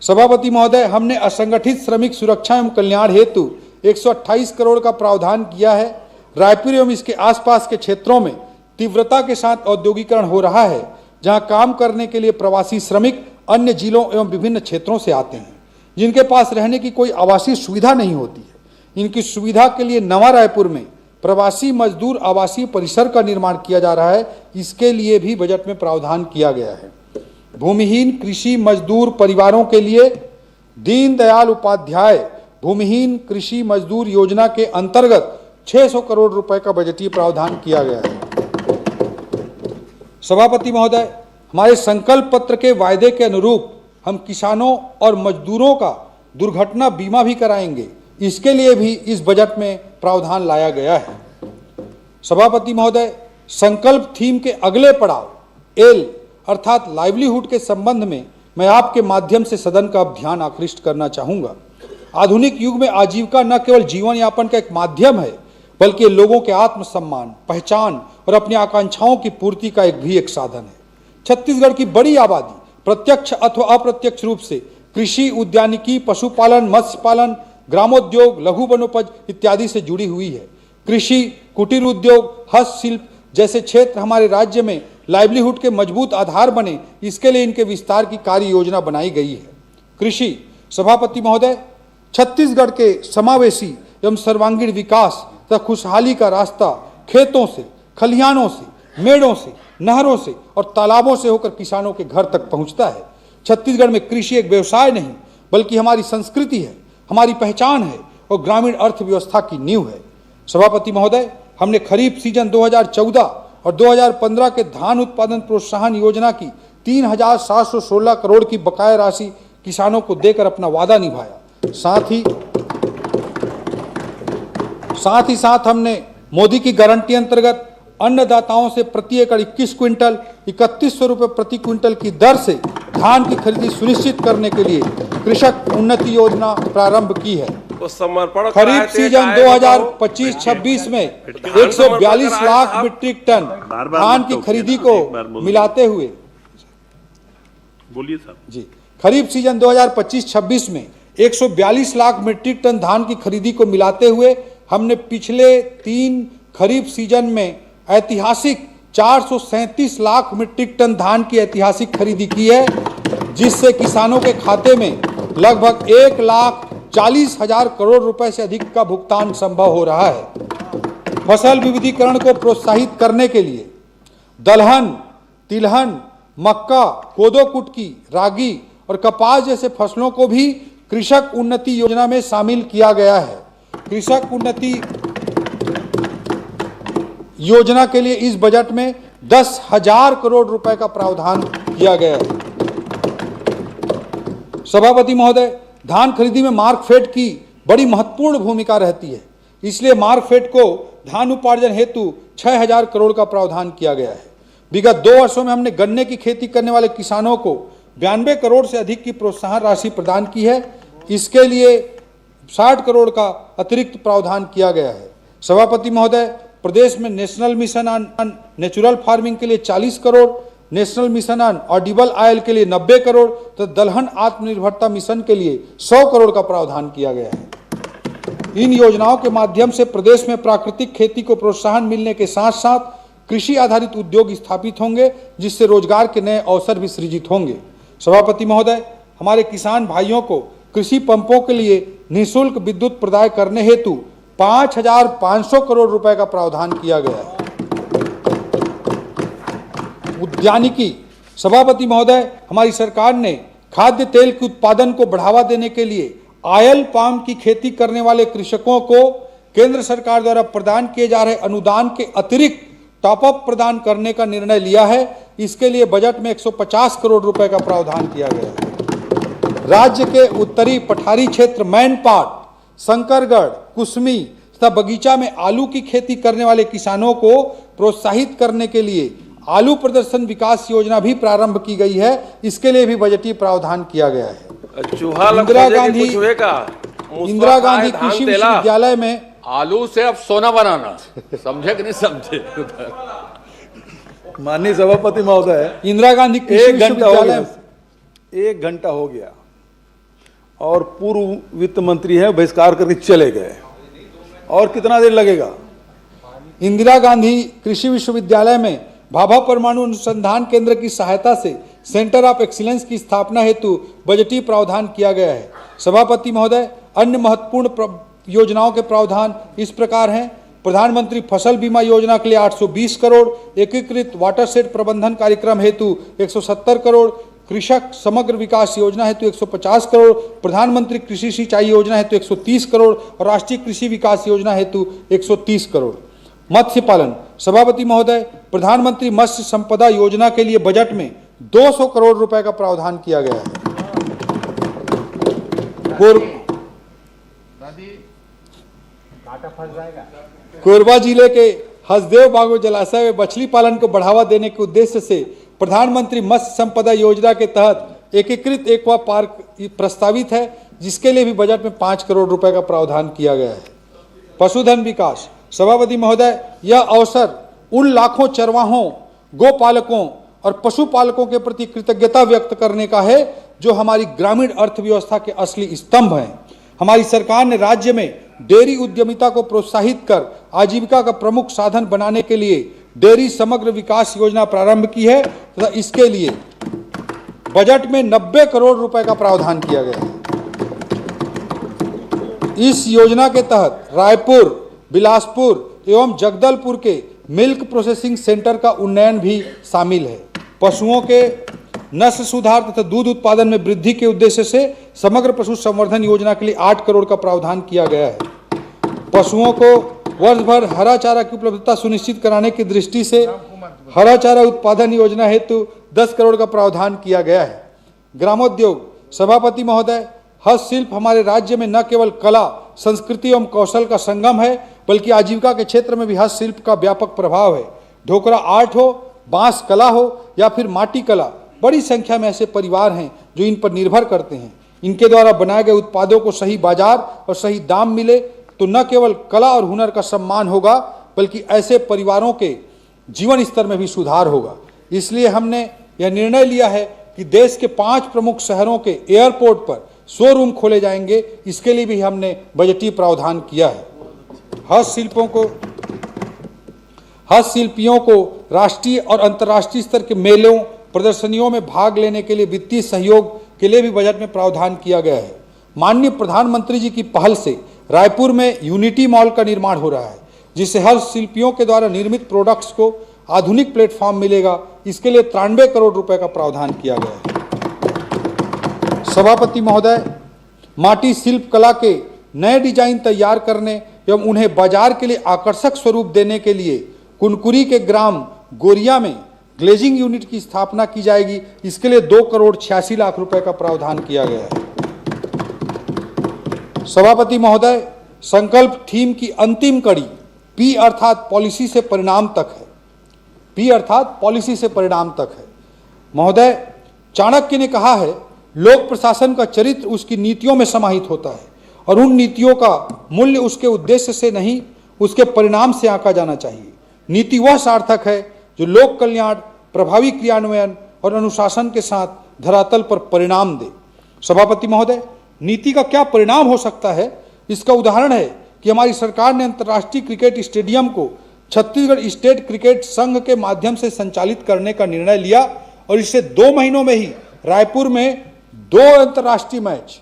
सभापति महोदय, हमने असंगठित श्रमिक सुरक्षा एवं कल्याण हेतु 128 करोड़ का प्रावधान किया है। रायपुर एवं इसके आसपास के क्षेत्रों में तीव्रता के साथ औद्योगिकरण हो रहा है, जहां काम करने के लिए प्रवासी श्रमिक अन्य जिलों एवं विभिन्न क्षेत्रों से आते हैं, जिनके पास रहने की कोई आवासीय सुविधा नहीं होती है। इनकी सुविधा के लिए नवा रायपुर में प्रवासी मजदूर आवासीय परिसर का निर्माण किया जा रहा है। इसके लिए भी बजट में प्रावधान किया गया है। भूमिहीन कृषि मजदूर परिवारों के लिए दीनदयाल उपाध्याय भूमिहीन कृषि मजदूर योजना के अंतर्गत 600 करोड़ रुपए का बजटीय प्रावधान किया गया है। सभापति महोदय, हमारे संकल्प पत्र के वायदे के अनुरूप हम किसानों और मजदूरों का दुर्घटना बीमा भी कराएंगे। इसके लिए भी इस बजट में प्रावधान लाया गया है। सभापति महोदय, संकल्प थीम के अगले पड़ाव एल अर्थात लाइवलीहुड के संबंध में मैं आपके माध्यम से सदन का ध्यान आकृष्ट करना चाहूँगा। आधुनिक युग में आजीविका न केवल जीवन यापन का एक माध्यम है, बल्कि ये लोगों के आत्मसम्मान, पहचान और अपनी आकांक्षाओं की पूर्ति का एक साधन है। छत्तीसगढ़ की बड़ी आबादी प्रत्यक्ष अथवा अप्रत्यक्ष रूप से कृषि, उद्यानिकी, पशुपालन, मत्स्य पालन, ग्रामोद्योग, लघु वनोपज इत्यादि से जुड़ी हुई है। कृषि, कुटीर उद्योग, हस्तशिल्प जैसे क्षेत्र हमारे राज्य में लाइवलीहुड के मजबूत आधार बने, इसके लिए इनके विस्तार की कार्य योजना बनाई गई है। कृषि सभापति महोदय, छत्तीसगढ़ के समावेशी एवं सर्वांगीण विकास तथा खुशहाली का रास्ता खेतों से, खलिहानों से, मेड़ों से, नहरों से और तालाबों से होकर किसानों के घर तक पहुंचता है। छत्तीसगढ़ में कृषि एक व्यवसाय नहीं बल्कि हमारी संस्कृति है, हमारी पहचान है और ग्रामीण अर्थव्यवस्था की नींव है। सभापति महोदय, हमने खरीफ सीजन 2014 और 2015 के धान उत्पादन प्रोत्साहन योजना की 3,716 करोड़ की बकाया राशि किसानों को देकर अपना वादा निभाया। साथ ही हमने मोदी की गारंटी अंतर्गत अन्नदाताओं से प्रति एकड़ 21 क्विंटल 3100 रुपये प्रति क्विंटल की दर से धान की खरीदी सुनिश्चित करने के लिए कृषक उन्नति योजना प्रारंभ की है।
तो समर्पण
खरीफ सीजन 2025-26 में 142 लाख मीट्रिक टन धान की खरीदी को मिलाते हुए
बोलिए साहब
जी, खरीफ सीजन 2025-26 में 142 लाख मीट्रिक टन धान की खरीदी को मिलाते हुए हमने पिछले 3 खरीफ सीजन में ऐतिहासिक 437 लाख मीट्रिक टन धान की ऐतिहासिक खरीदी की है, जिससे किसानों के खाते में लगभग 1,40,000 करोड़ रुपए से अधिक का भुगतान संभव हो रहा है। फसल विविधीकरण को प्रोत्साहित करने के लिए दलहन, तिलहन, मक्का, कोदो कुटकी, रागी और कपास जैसे फसलों को भी कृषक उन्नति योजना में शामिल किया गया है। कृषक उन्नति योजना के लिए इस बजट में 10,000 करोड़ रुपए का प्रावधान किया गया है। सभापति महोदय, धान खरीदी में मार्कफेड की बड़ी महत्वपूर्ण भूमिका रहती है, इसलिए मार्कफेड को धान उपार्जन हेतु 6,000 करोड़ का प्रावधान किया गया है। विगत 2 वर्षों में हमने गन्ने की खेती करने वाले किसानों को 92 करोड़ से अधिक की प्रोत्साहन राशि प्रदान की है। इसके लिए 60 करोड़ का अतिरिक्त प्रावधान किया गया है। सभापति महोदय, प्रदेश में national mission on natural farming के लिए 40 crore, national mission on Audible oil के लिए 90 करोड़ तो दलहन आत्मनिर्भरता मिशन के लिए 100 करोड़ का प्रावधान किया गया है। इन योजनाओं के माध्यम से प्रदेश में प्राकृतिक खेती को प्रोत्साहन मिलने के साथ साथ कृषि आधारित उद्योग स्थापित होंगे, जिससे रोजगार के नए अवसर भी सृजित होंगे। सभापति महोदय, हमारे किसान भाइयों को कृषि पंपों के लिए निःशुल्क विद्युत प्रदाय करने हेतु 5,500 करोड़ रुपए का प्रावधान किया गया है। उद्यानिकी सभापति महोदय, हमारी सरकार ने खाद्य तेल के उत्पादन को बढ़ावा देने के लिए ऑयल पाम की खेती करने वाले कृषकों को केंद्र सरकार द्वारा प्रदान किए जा रहे अनुदान के अतिरिक्त टॉपअप प्रदान करने का निर्णय लिया है। इसके लिए बजट में 150 करोड़ रुपए का प्रावधान किया गया है। राज्य के उत्तरी पठारी क्षेत्र मैनपाट, शंकरगढ़, कुसमी तथा बगीचा में आलू की खेती करने वाले किसानों को प्रोत्साहित करने के लिए आलू प्रदर्शन विकास योजना भी प्रारंभ की गई है। इसके लिए भी बजटीय प्रावधान किया गया है। इंदिरा गांधी कृषि विश्वविद्यालय में
आलू से अब सोना बनाना, समझे कि नहीं समझे?
माननीय सभापति महोदय,
इंदिरा गांधी कृषि विश्वविद्यालय
1 घंटा हो गया और पूर्व वित्त मंत्री हैं बहिष्कार करके चले गए, और कितना देर लगेगा?
इंदिरा गांधी कृषि विश्वविद्यालय में भाभा परमाणु अनुसंधान केंद्र की सहायता से सेंटर ऑफ एक्सीलेंस की स्थापना हेतु बजटीय प्रावधान किया गया है। सभापति महोदय, अन्य महत्वपूर्ण योजनाओं के प्रावधान इस प्रकार हैं। प्रधानमंत्री फसल बीमा योजना के लिए 820 करोड़, एकीकृत वाटरशेड प्रबंधन कार्यक्रम हेतु 170 करोड़, कृषक समग्र विकास योजना हेतु 150 करोड़, प्रधानमंत्री कृषि सिंचाई योजना हेतु 130 करोड़ और राष्ट्रीय कृषि विकास योजना हेतु 130 करोड़। मत्स्य पालन सभापति महोदय, प्रधानमंत्री मत्स्य संपदा योजना के लिए बजट में 200 करोड़ रुपए का प्रावधान किया गया है। कोरबा जिले के हसदेव बागो जलाशय में मछली पालन को बढ़ावा देने के उद्देश्य से प्रधानमंत्री मत्स्य संपदा योजना के तहत एकीकृत एक्वा पार्क प्रस्तावित है। जिसके लिए भी बजट में 5 करोड़ रुपए का प्रावधान किया गया है। पशुधन विकास, सभापति महोदय, यह अवसर उन लाखों चरवाहों, गोपालकों और पशुपालकों के प्रति कृतज्ञता व्यक्त करने का है जो हमारी ग्रामीण अर्थव्यवस्था के असली स्तंभ हैं। हमारी सरकार ने राज्य में डेयरी उद्यमिता को प्रोत्साहित कर आजीविका का प्रमुख साधन बनाने के लिए डेयरी समग्र विकास योजना प्रारंभ की है तथा इसके लिए बजट में 90 करोड़ रुपए का प्रावधान किया गया है। इस योजना के तहत रायपुर, बिलासपुर एवं जगदलपुर के मिल्क प्रोसेसिंग सेंटर का उन्नयन भी शामिल है। पशुओं के नस्ल सुधार तथा दूध उत्पादन में वृद्धि के उद्देश्य से समग्र पशु संवर्धन योजना के लिए 8 करोड़ का प्रावधान किया गया है। पशुओं को वर्ष भर हरा चारा की उपलब्धता सुनिश्चित कराने की दृष्टि से हरा चारा उत्पादन योजना हेतु 10 करोड़ का प्रावधान किया गया है। ग्रामोद्योग, सभापति महोदय, हस्तशिल्प हमारे राज्य में न केवल कला, संस्कृति एवं कौशल का संगम है बल्कि आजीविका के क्षेत्र में भी हस्तशिल्प का व्यापक प्रभाव है। ढोकरा आर्ट हो, बांस कला हो या फिर माटी कला, बड़ी संख्या में ऐसे परिवार हैं जो इन पर निर्भर करते हैं। इनके द्वारा बनाए गए उत्पादों को सही बाजार और सही दाम मिले तो न केवल कला और हुनर का सम्मान होगा बल्कि ऐसे परिवारों के जीवन स्तर में भी सुधार होगा। इसलिए हमने यह निर्णय लिया है कि देश के 5 प्रमुख शहरों के एयरपोर्ट पर शोरूम खोले जाएंगे। इसके लिए भी हमने बजटीय प्रावधान किया है। हस्तशिल्पियों को राष्ट्रीय और अंतर्राष्ट्रीय स्तर के मेलों, प्रदर्शनियों में भाग लेने के लिए वित्तीय सहयोग के लिए भी बजट में प्रावधान किया गया है। माननीय प्रधानमंत्री जी की पहल से रायपुर में यूनिटी मॉल का निर्माण हो रहा है, जिससे हस्तशिल्पियों के द्वारा निर्मित प्रोडक्ट्स को आधुनिक प्लेटफॉर्म मिलेगा। इसके लिए 93 करोड़ रुपए का प्रावधान किया गया है। सभापति महोदय, माटी शिल्प कला के नए डिजाइन तैयार करने एवं उन्हें बाजार के लिए आकर्षक स्वरूप देने के लिए कुनकुरी के ग्राम गोरिया में ग्लेजिंग यूनिट की स्थापना की जाएगी। इसके लिए 2 करोड़ 86 लाख रुपए का प्रावधान किया गया है। सभापति महोदय, संकल्प थीम की अंतिम कड़ी पी अर्थात पॉलिसी से परिणाम तक है। पी अर्थात पॉलिसी से परिणाम तक है। महोदय, चाणक्य ने कहा है, लोक प्रशासन का चरित्र उसकी नीतियों में समाहित होता है और उन नीतियों का मूल्य उसके उद्देश्य से नहीं, उसके परिणाम से आंका जाना चाहिए। नीति वह सार्थक है जो लोक कल्याण, प्रभावी क्रियान्वयन और अनुशासन के साथ धरातल पर परिणाम दे। सभापति महोदय, नीति का क्या परिणाम हो सकता है, इसका उदाहरण है कि हमारी सरकार ने अंतर्राष्ट्रीय क्रिकेट स्टेडियम को छत्तीसगढ़ स्टेट क्रिकेट संघ के माध्यम से संचालित करने का निर्णय लिया और इससे 2 महीनों में ही रायपुर में 2 अंतर्राष्ट्रीय match,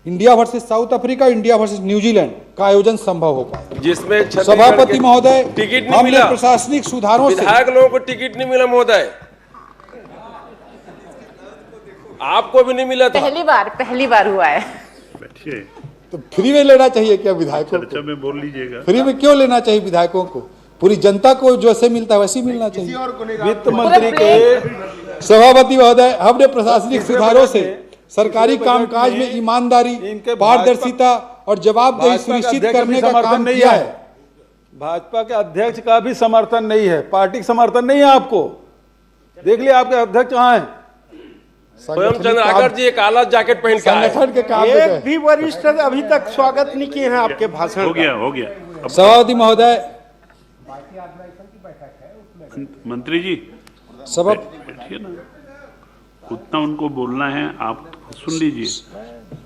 India versus south Africa, India versus New Zealand का आयोजन संभव हो पाया,
जिसमें
सभापति महोदय
टिकट नहीं
हमने
मिला।
प्रशासनिक सुधारों से
विधायक लोगों को टिकट नहीं मिला महोदय, आपको भी नहीं मिला था।
पहली बार हुआ है।
बैठिए,
तो फ्री में लेना चाहिए क्या विधायकों को?
चर्चा में बोल लीजिएगा।
फ्री में क्यों लेना चाहिए विधायकों को? पूरी जनता को जैसे मिलता है वैसे ही मिलना चाहिए।
वित्त मंत्री के
सभापति महोदय, हमने प्रशासनिक सुधारों से सरकारी कामकाज में ईमानदारी, पारदर्शिता और जवाबदेही सुनिश्चित करने का काम किया है।
भाजपा के अध्यक्ष का भी समर्थन नहीं है, पार्टी का समर्थन नहीं है। आपको देख लिया, आपके अध्यक्ष कहाँ हैं?
स्वयं चंद्राकर जी एक काला जैकेट पहन के आए।
संगठन के काम
एक भी वरिष्ठ अभी तक स्वागत नहीं किए हैं आपके भाषण
हो गया, हो गया। अब
सभापति महोदय,
मंत्री जी
सभा
बैठिए ना, उतना उनको बोलना है, आप सुन लीजिए।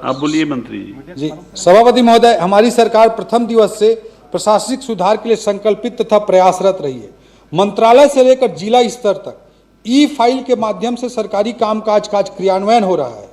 आप बोलिए मंत्री जी।
सभापति महोदय, हमारी सरकार प्रथम दिवस से प्रशासनिक सुधार के लिए संकल्पित तथा प्रयासरत रही है। मंत्रालय से लेकर जिला स्तर तक ई फाइल के माध्यम से सरकारी कामकाज का क्रियान्वयन हो रहा है।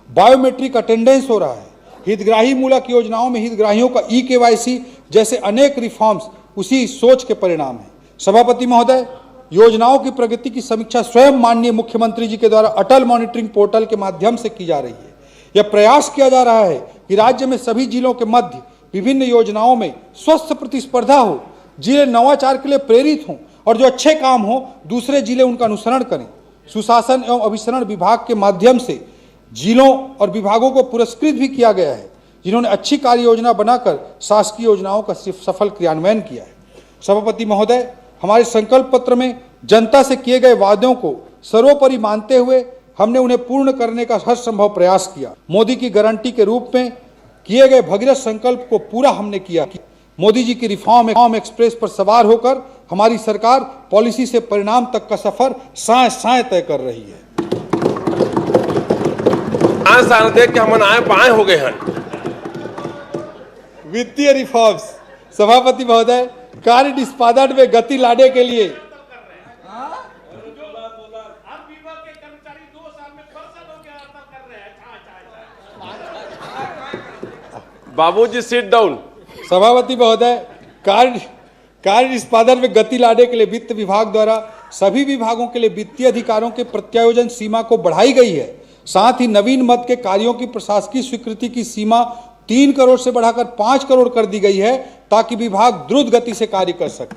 बायोमेट्रिक अटेंडेंस हो रहा है। हितग्राही मूलक योजनाओं में हितग्राहियों का ई-केवाईसी जैसे अनेक रिफॉर्म्स उसी सोच के परिणाम है। सभापति महोदय, योजनाओं की प्रगति की समीक्षा स्वयं माननीय मुख्यमंत्री जी के द्वारा अटल मॉनिटरिंग पोर्टल के माध्यम से की जा रही है। यह प्रयास किया जा रहा है कि राज्य में सभी जिलों के मध्य विभिन्न योजनाओं में स्वस्थ प्रतिस्पर्धा हो, जिले नवाचार के लिए प्रेरित हों और जो अच्छे काम हो दूसरे जिले उनका अनुसरण करें। सुशासन एवं अभिसरण विभाग के माध्यम से जिलों और विभागों को पुरस्कृत भी किया गया है जिन्होंने अच्छी कार्य योजना बनाकर शासकीय योजनाओं का सफल क्रियान्वयन किया है। सभापति महोदय, हमारे संकल्प पत्र में जनता से किए गए वादों को सर्वोपरि मानते हुए हमने उन्हें पूर्ण करने का हर संभव प्रयास किया। मोदी की गारंटी के रूप में किए गए भगीरथ संकल्प को पूरा हमने किया। मोदी जी की रिफॉर्म एक्सप्रेस पर सवार होकर हमारी सरकार पॉलिसी से परिणाम तक का सफर साए साए तय कर रही है।
5 साल देख के हम आए बाएं हो गए हैं।
वित्तीय रिफॉर्म्स, सभापति महोदय, कार्य निष्पादन में गति लाने के लिए
बाबूजी सिट डाउन।
सभापति महोदय, कार्य निष्पादन में गति लाने के लिए वित्त विभाग द्वारा सभी विभागों के लिए वित्तीय अधिकारों के प्रत्यायोजन सीमा को बढ़ाई गई है। साथ ही नवीन मद के कार्यों की प्रशासकीय स्वीकृति की सीमा 3 करोड़ से बढ़ाकर 5 करोड़ कर दी गई है, ताकि विभाग द्रुत गति से कार्य कर सके।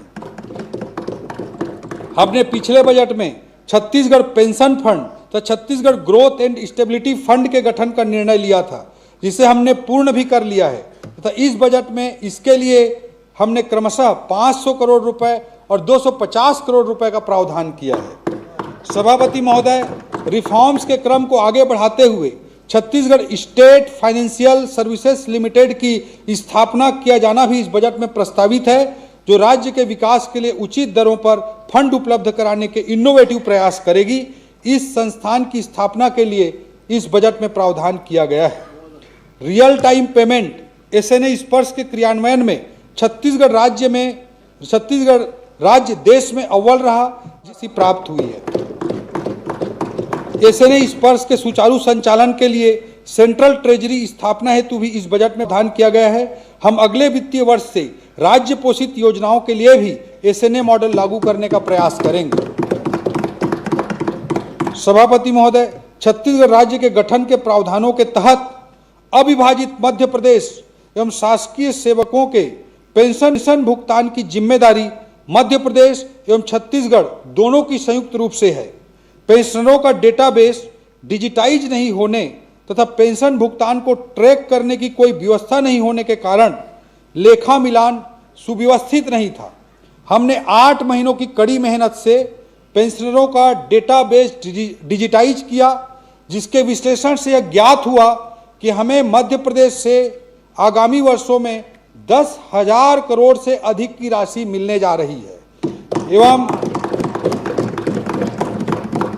हमने पिछले बजट में छत्तीसगढ़ पेंशन फंड तो Chhattisgarh growth and stability fund के गठन का निर्णय लिया था, जिसे हमने पूर्ण भी कर लिया है तथा इस बजट में इसके लिए हमने क्रमशः 500 करोड़ रुपए और 250 करोड़ रुपए का प्रावधान किया है। सभापति महोदय, रिफॉर्म्स के क्रम को आगे बढ़ाते हुए Chhattisgarh state financial services limited की स्थापना किया जाना भी इस बजट में प्रस्तावित है, जो राज्य के विकास के लिए उचित दरों पर फंड उपलब्ध कराने के इनोवेटिव प्रयास करेगी। इस संस्थान की स्थापना के लिए इस बजट में प्रावधान किया गया है। रियल टाइम पेमेंट SNA स्पर्श के क्रियान्वयन में छत्तीसगढ़ राज्य देश में अव्वल रहा, जिसे प्राप्त हुई है। SNA स्पर्श के सुचारू संचालन के लिए सेंट्रल ट्रेजरी स्थापना हेतु भी इस बजट में प्रावधान किया गया है। हम अगले वित्तीय वर्ष से राज्य पोषित योजनाओं के लिए भी SNA मॉडल लागू करने का प्रयास करेंगे। सभापति महोदय, छत्तीसगढ़ राज्य के गठन के प्रावधानों के तहत अविभाजित मध्य प्रदेश एवं शासकीय सेवकों के पेंशन भुगतान की जिम्मेदारी मध्य प्रदेश एवं छत्तीसगढ़ दोनों की संयुक्त रूप से है। पेंशनरों का डेटाबेस डिजिटाइज नहीं होने तथा पेंशन भुगतान को ट्रैक करने की कोई व्यवस्था नहीं होने के कारण लेखा मिलान सुव्यवस्थित नहीं था। हमने 8 महीनों की कड़ी मेहनत से पेंशनरों का डेटाबेस डिजिटाइज किया, जिसके विश्लेषण से यह ज्ञात हुआ कि हमें मध्य प्रदेश से आगामी वर्षों में 10,000 करोड़ से अधिक की राशि मिलने जा रही है एवं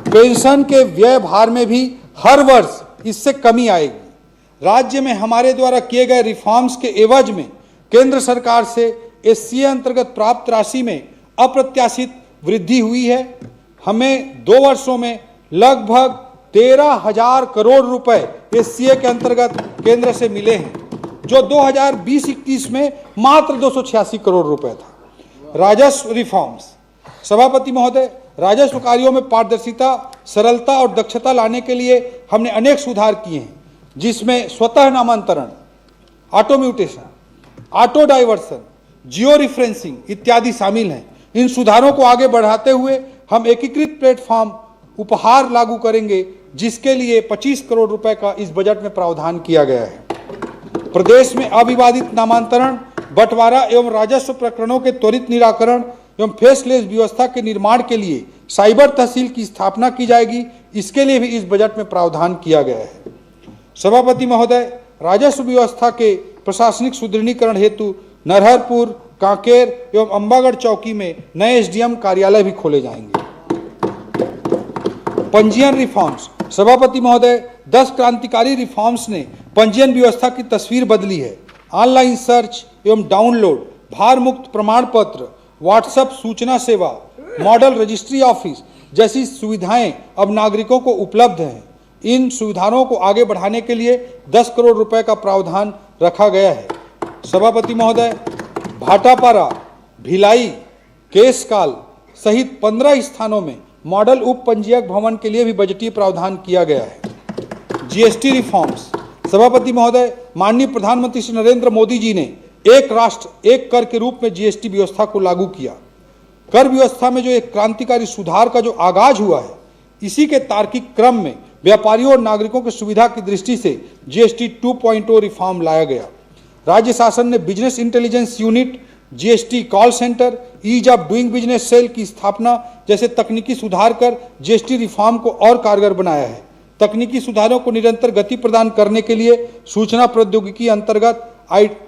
पेंशन के व्यय भार में भी हर वर्ष इससे कमी आएगी। राज्य में हमारे द्वारा किए गए रिफॉर्म्स के एवज में केंद्र सरकार से SCA अंतर्गत प्राप्त राशि में अप्रत्याशित वृद्धि हुई है। हमें 2 वर्षों में लगभग 13,000 करोड़ रुपए SCA के अंतर्गत केंद्र से मिले हैं, जो 2020-21 में मात्र 286 करोड़ रुपए था। राजस्व रिफॉर्म्स, सभापति महोदय, राजस्व कार्यों में पारदर्शिता, सरलता और दक्षता लाने के लिए हमने अनेक सुधार किए हैं, जिसमें स्वतः नामांतरण, ऑटो म्यूटेशन, ऑटो डाइवर्सन, जियो रिफरेंसिंग इत्यादि शामिल हैं। इन सुधारों को आगे बढ़ाते हुए हम एकीकृत प्लेटफॉर्म उपहार लागू करेंगे, जिसके लिए 25 करोड़ रुपए का इस बजट में प्रावधान किया गया है। प्रदेश में अविवादित नामांतरण, बंटवारा एवं राजस्व प्रकरणों के त्वरित निराकरण एवं फेसलेस व्यवस्था के निर्माण के लिए साइबर तहसील की स्थापना की जाएगी। इसके लिए भी इस बजट में प्रावधान किया गया है। सभापति महोदय, राजस्व व्यवस्था के प्रशासनिक सुदृढ़ीकरण हेतु नरहरपुर, कांकेर एवं अंबागढ़ चौकी में नए SDM कार्यालय भी खोले जाएंगे। पंजीयन रिफॉर्म्स, सभापति महोदय, 10 क्रांतिकारी रिफॉर्म्स ने पंजीयन व्यवस्था की तस्वीर बदली है। ऑनलाइन सर्च एवं डाउनलोड, भार मुक्त प्रमाण पत्र, व्हाट्सएप सूचना सेवा, मॉडल रजिस्ट्री ऑफिस जैसी सुविधाएं अब नागरिकों को उपलब्ध हैं। इन सुविधाओं को आगे बढ़ाने के लिए 10 करोड़ रुपए का प्रावधान रखा गया है। सभापति महोदय, भाटापारा, भिलाई, केशकाल सहित 15 स्थानों में मॉडल उप पंजीयक भवन के लिए भी बजटीय प्रावधान किया गया है। GST रिफॉर्म्स, सभापति महोदय, माननीय प्रधानमंत्री श्री नरेंद्र मोदी जी ने एक राष्ट्र एक कर के रूप में GST व्यवस्था को लागू किया। कर व्यवस्था में जो एक क्रांतिकारी सुधार का जो आगाज हुआ है, इसी के तार्किक क्रम में व्यापारियों और नागरिकों की सुविधा की दृष्टि से GST 2.0 रिफॉर्म लाया गया। राज्य शासन ने business intelligence unit, GST call centre, ease of doing business cell की स्थापना जैसे तकनीकी सुधार कर GST रिफॉर्म को और कारगर बनाया है। तकनीकी सुधारों को निरंतर गति प्रदान करने के लिए सूचना प्रौद्योगिकी अंतर्गत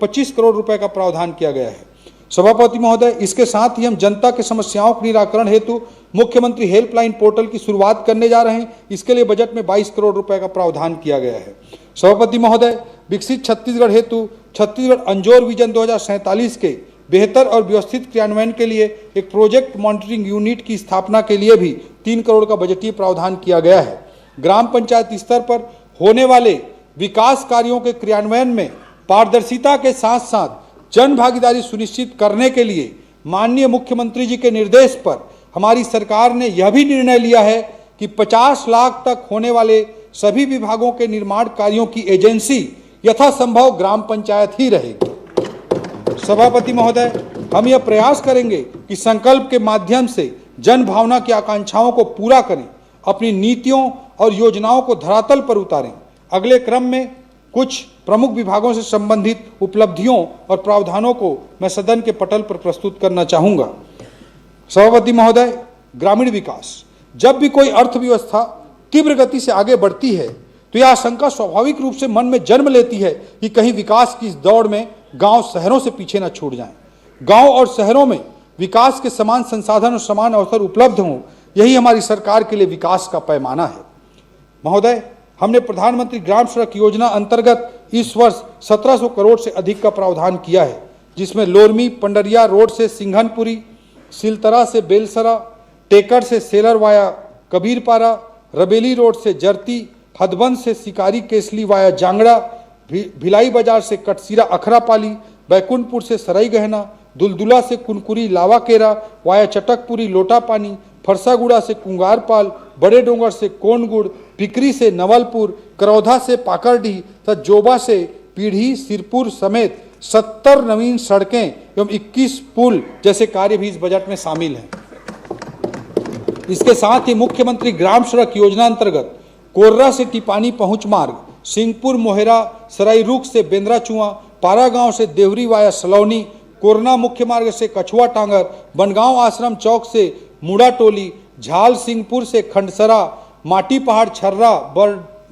25 करोड़ रुपए का प्रावधान किया गया है। सभापति महोदय, इसके साथ ही हम जनता के समस्याओं के निराकरण हेतु मुख्यमंत्री हेल्पलाइन पोर्टल की शुरुआत करने जा रहे हैं। इसके लिए बजट में 22 करोड़ रुपए का प्रावधान किया गया है। सभापति महोदय, विकसित छत्तीसगढ़ हेतु छत्तीसगढ़ अंजोर विजन 2047 के बेहतर और व्यवस्थित क्रियान्वयन के लिए एक प्रोजेक्ट मॉनिटरिंग यूनिट की स्थापना के लिए भी 3 करोड़ का बजटीय प्रावधान किया गया है। ग्राम पंचायत स्तर पर होने वाले विकास कार्यों के क्रियान्वयन में पारदर्शिता के साथ साथ जन भागीदारी सुनिश्चित करने के लिए माननीय मुख्यमंत्री जी के निर्देश पर हमारी सरकार ने यह भी निर्णय लिया है कि 50 लाख तक होने वाले सभी विभागों के निर्माण कार्यों की एजेंसी यथासंभव ग्राम पंचायत ही रहेगी। सभापति महोदय, हम यह प्रयास करेंगे कि संकल्प के माध्यम से जन भावना की आकांक्षाओं को पूरा करें, अपनी नीतियों और योजनाओं को धरातल पर उतारें। अगले क्रम में कुछ प्रमुख विभागों से संबंधित उपलब्धियों और प्रावधानों को मैं सदन के पटल पर प्रस्तुत करना चाहूंगा। सभापति महोदय, ग्रामीण विकास, जब भी कोई अर्थव्यवस्था तीव्र गति से आगे बढ़ती है तो यह आशंका स्वाभाविक रूप से मन में जन्म लेती है कि कहीं विकास की इस दौड़ में गांव शहरों से पीछे न छूट जाएं। गांव और शहरों में विकास के समान संसाधन और समान अवसर उपलब्ध हों, यही हमारी सरकार के लिए विकास का पैमाना है। महोदय, हमने प्रधानमंत्री ग्राम सड़क योजना अंतर्गत इस वर्ष 1700 करोड़ से अधिक का प्रावधान किया है, जिसमें लोरमी पंडरिया रोड से सिंघनपुरी, सिलतरा से बेलसरा, टेकड़ से सेलर वाया कबीरपारा, रबेली रोड से जरती, हदबंद से शिकारी केसली वाया जांगड़ा, भिलाई बाजार से कटसीरा अखरापाली, बैकुंठपुर से सराई गहना, दुलदुला से कुनकुरी लावाकेरा वाया चटकपुरी लोटापानी, फरसागुड़ा से कुंगारपाल, बड़े डोंगर से कोनगुड़, पिकरी से नवलपुर, करौधा से पाकरडी तथा जोबा से पीढ़ी सिरपुर समेत 70 नवीन सड़कें एवं 21 पुल जैसे कार्य भी इस बजट में शामिल हैं। इसके साथ ही मुख्यमंत्री ग्राम सड़क योजना अंतर्गत कोर्रा से टिपानी पहुंच मार्ग, सिंहपुर मोहेरा सराईरुख से बेंद्राचुआ, पारा गांव से देवरी वाया सलौनी, कोरना मुख्य मार्ग से कछुआ टांगर, बनगांव आश्रम चौक से मुड़ा टोली, झाल सिंहपुर से खंडसरा, माटी पहाड़ छर्रा,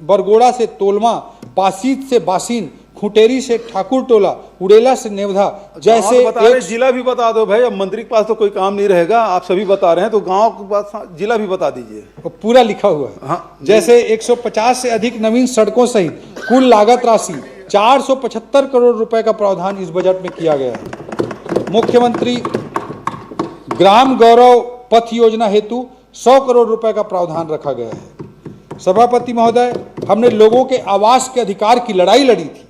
बरगोड़ा से तोलमा, पासीत से बासिन, खुटेरी से ठाकुर टोला, उड़ेला से नेवधा जैसे
एक जिला भी बता दो भाई। अब मंत्री के पास तो कोई काम नहीं रहेगा, आप सभी बता रहे हैं तो गांव के पास जिला भी बता दीजिए।
पूरा लिखा हुआ है।
हाँ,
जैसे 150 से अधिक नवीन सड़कों सहित कुल लागत राशि 475 करोड़ रुपए का प्रावधान इस बजट में किया गया है। मुख्यमंत्री ग्राम गौरव पथ योजना हेतु 100 करोड़ रुपए का प्रावधान रखा गया है। सभापति महोदय, हमने लोगों के आवास के अधिकार की लड़ाई लड़ी थी।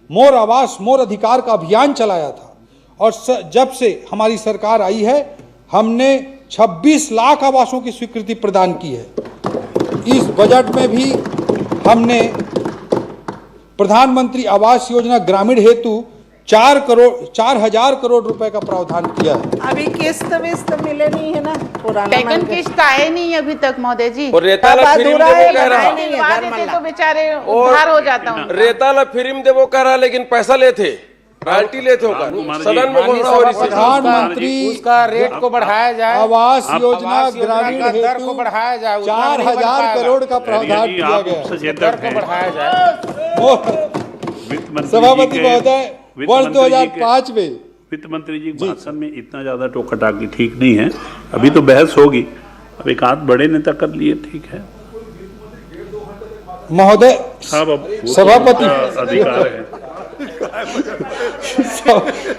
मोर आवास मोर अधिकार का अभियान चलाया था और जब से हमारी सरकार आई है हमने 26 लाख आवासों की स्वीकृति प्रदान की है। इस बजट में भी हमने प्रधानमंत्री आवास योजना ग्रामीण हेतु 4,000 करोड़ रुपए का प्रावधान किया है।
अभी किस्त विस्त मिले नहीं है ना, पुराना
सेकंड किस्त आए नहीं अभी तक महोदय जी।
और रेताला फिल्म देवो कह रहा,
देते तो बेचारे उधार हो जाता हूँ।
रेताला फिल्म देवो कह रहा, लेकिन पैसा लेते, रॉयल्टी लेते होगा। सदन में घोषणा हो रही है
प्रधानमंत्री
उसका रेट को बढ़ाया जाए,
आवास योजना ग्रामीण
दर
हेतु
को बढ़ाया जाए,
4,000 करोड़ का प्रावधान किया गया है।
दर को बढ़ाया जाए।
सभापति महोदय, वर्ष 2005 में
वित्त मंत्री जी के भाषण में इतना ज्यादा टोका टाकी ठीक नहीं है। अभी तो बहस होगी, अब एक आध बड़े नेता कर लिए, ठीक है
महोदय।
सभापति अधिकार है।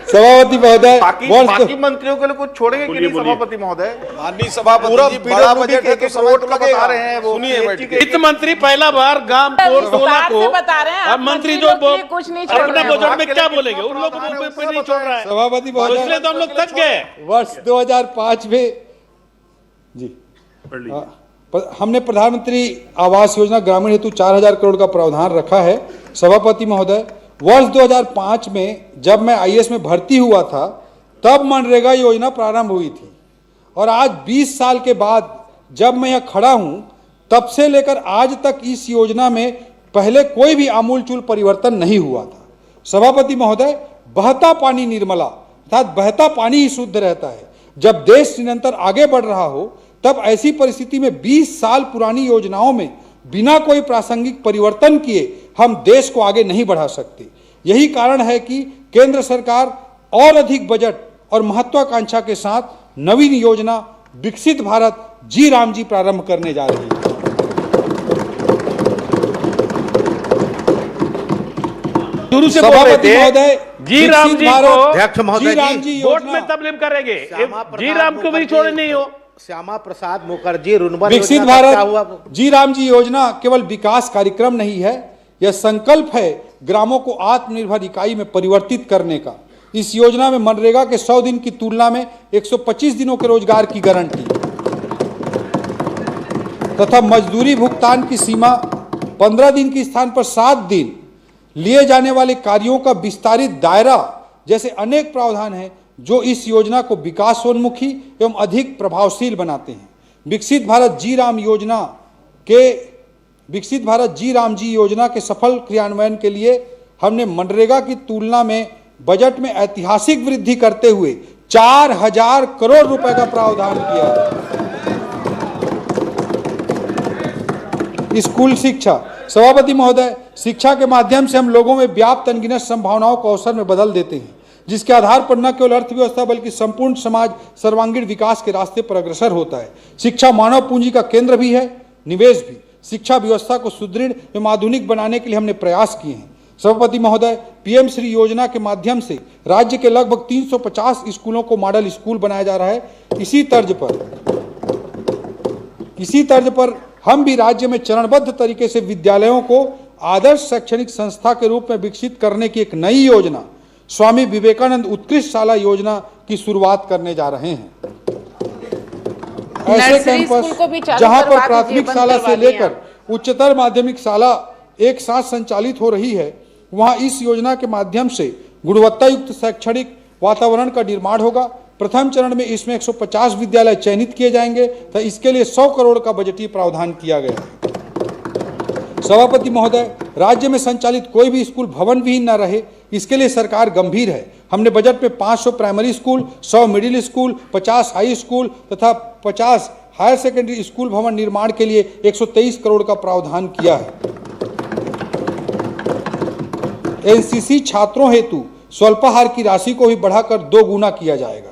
सभापति महोदय,
बाकी मंत्रियों के लिए कुछ छोड़ेंगे कि नहीं सभापति महोदय?
माननीय सभापति, बड़ा बजट है तो समय तो लगेगा।
वित्त मंत्री पहला बार गांव को
बता रहे हैं,
अब मंत्री जो
कुछ नहीं
अपने बजट में क्या बोलेंगे, उन लोग पे नहीं छोड़ रहा है।
सभापति महोदय,
इसलिए तो हम लोग थक गए।
वर्ष 2005 में जी हमने प्रधानमंत्री आवास योजना ग्रामीण हेतु 4,000 करोड़ का प्रावधान रखा है। सभापति महोदय, वर्ष 2005 में जब मैं आईएएस में भर्ती हुआ था तब मनरेगा योजना प्रारंभ हुई थी और आज 20 साल के बाद जब मैं यहाँ खड़ा हूँ तब से लेकर आज तक इस योजना में पहले कोई भी आमूलचूल परिवर्तन नहीं हुआ था। सभापति महोदय, बहता पानी निर्मला अर्थात बहता पानी ही शुद्ध रहता है। जब देश निरंतर आगे बढ़ रहा हो तब ऐसी परिस्थिति में 20 साल पुरानी योजनाओं में बिना कोई प्रासंगिक परिवर्तन किए हम देश को आगे नहीं बढ़ा सकते। यही कारण है कि केंद्र सरकार और अधिक बजट और महत्वाकांक्षा के साथ नवीन योजना विकसित भारत जी राम जी प्रारंभ करने जा रही है।
शुरू से बोल रहे
सभापति
थे
महोदय,
जी राम
विकसित
जी
भारत,
को
अध्यक्ष महोदय जी,
वोट में तब लिम करेंगे, जी राम को भी छोड़े नहीं हो।
श्यामा प्रसाद मुखर्जी रुनबन
विकसित
योजना का क्या हुआ?
भारत जी राम जी योजना केवल विकास कार्यक्रम नहीं है, यह संकल्प है ग्रामों को आत्मनिर्भर इकाई में परिवर्तित करने का। इस योजना में मनरेगा के 100 दिन की तुलना में 125 दिनों के रोजगार की गारंटी तथा मजदूरी भुगतान की सीमा 15 दिन के स्थान पर 7 दिन, लिए जाने वाले कार्यों का विस्तारित दायरा जैसे अनेक प्रावधान हैं जो इस योजना को विकासोन्मुखी एवं अधिक प्रभावशील बनाते हैं। विकसित भारत जी राम जी योजना के सफल क्रियान्वयन के लिए हमने मनरेगा की तुलना में बजट में ऐतिहासिक वृद्धि करते हुए 4000 करोड़ रुपए का प्रावधान किया है। स्कूल शिक्षा, सभापति महोदय, शिक्षा के माध्यम से हम लोगों में व्याप्त अनगिनत संभावनाओं को अवसर में बदल देते हैं, जिसके आधार पर न केवल अर्थव्यवस्था बल्कि संपूर्ण समाज सर्वांगीण विकास के रास्ते पर अग्रसर होता है। शिक्षा मानव पूंजी का केंद्र भी है, निवेश भी। शिक्षा व्यवस्था को सुदृढ़ एवं आधुनिक बनाने के लिए हमने प्रयास किए हैं। सभापति महोदय, पीएम श्री योजना के माध्यम से राज्य के लगभग 350 स्कूलों को मॉडल स्कूल बनाया जा रहा है। इसी तर्ज पर हम भी राज्य में चरणबद्ध तरीके से विद्यालयों को आदर्श शैक्षणिक संस्था के रूप में विकसित करने की एक नई योजना स्वामी विवेकानंद उत्कृष्ट शाला योजना की शुरुआत करने जा रहे हैं। ऐसे कैंपस जहां पर प्राथमिक शाला से लेकर उच्चतर माध्यमिक शाला एक साथ संचालित हो रही है, वहां इस योजना के माध्यम से गुणवत्ता युक्त शैक्षणिक वातावरण का निर्माण होगा। प्रथम चरण में इसमें 150 विद्यालय चयनित किए जाएंगे तो इसके लिए 100 करोड़ का बजटीय प्रावधान किया गया है। सभापति महोदय, राज्य में संचालित कोई भी स्कूल भवन विहीन न रहे, इसके लिए सरकार गंभीर है। हमने बजट में 500 primary school, 100 middle school, 50 high school तथा 50 हायर सेकेंडरी स्कूल भवन निर्माण के लिए 123 करोड़ का प्रावधान किया है। एनसीसी छात्रों हेतु स्वल्पाहार की राशि को भी बढ़ाकर 2 गुना किया जाएगा।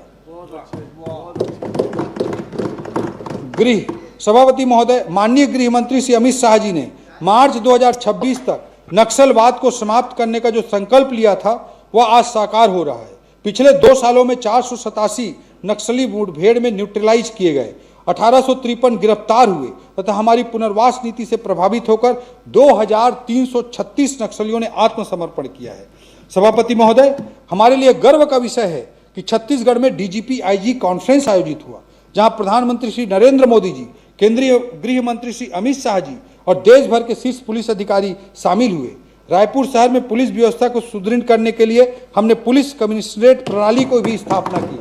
गृह, सभापति महोदय, माननीय गृह मंत्री श्री अमित शाह जी ने मार्च 2026 तक नक्सलवाद को समाप्त करने का जो संकल्प लिया था वह आज साकार हो रहा है। पिछले 2 सालों में 487 नक्सली मुठभेड़ में न्यूट्रलाइज किए गए, 1853 गिरफ्तार हुए तथा हमारी पुनर्वास नीति से प्रभावित होकर 2336 नक्सलियों ने आत्मसमर्पण किया है। सभापति महोदय, हमारे लिए गर्व का विषय है कि छत्तीसगढ़ में डीजीपी आईजी कॉन्फ्रेंस आयोजित हुआ, जहां प्रधानमंत्री श्री नरेंद्र मोदी जी, केंद्रीय गृह मंत्री श्री अमित शाह जी और देश भर के शीर्ष पुलिस अधिकारी शामिल हुए। रायपुर शहर में पुलिस व्यवस्था को सुदृढ़ करने के लिए हमने पुलिस कमिश्नरेट प्रणाली को भी स्थापना की।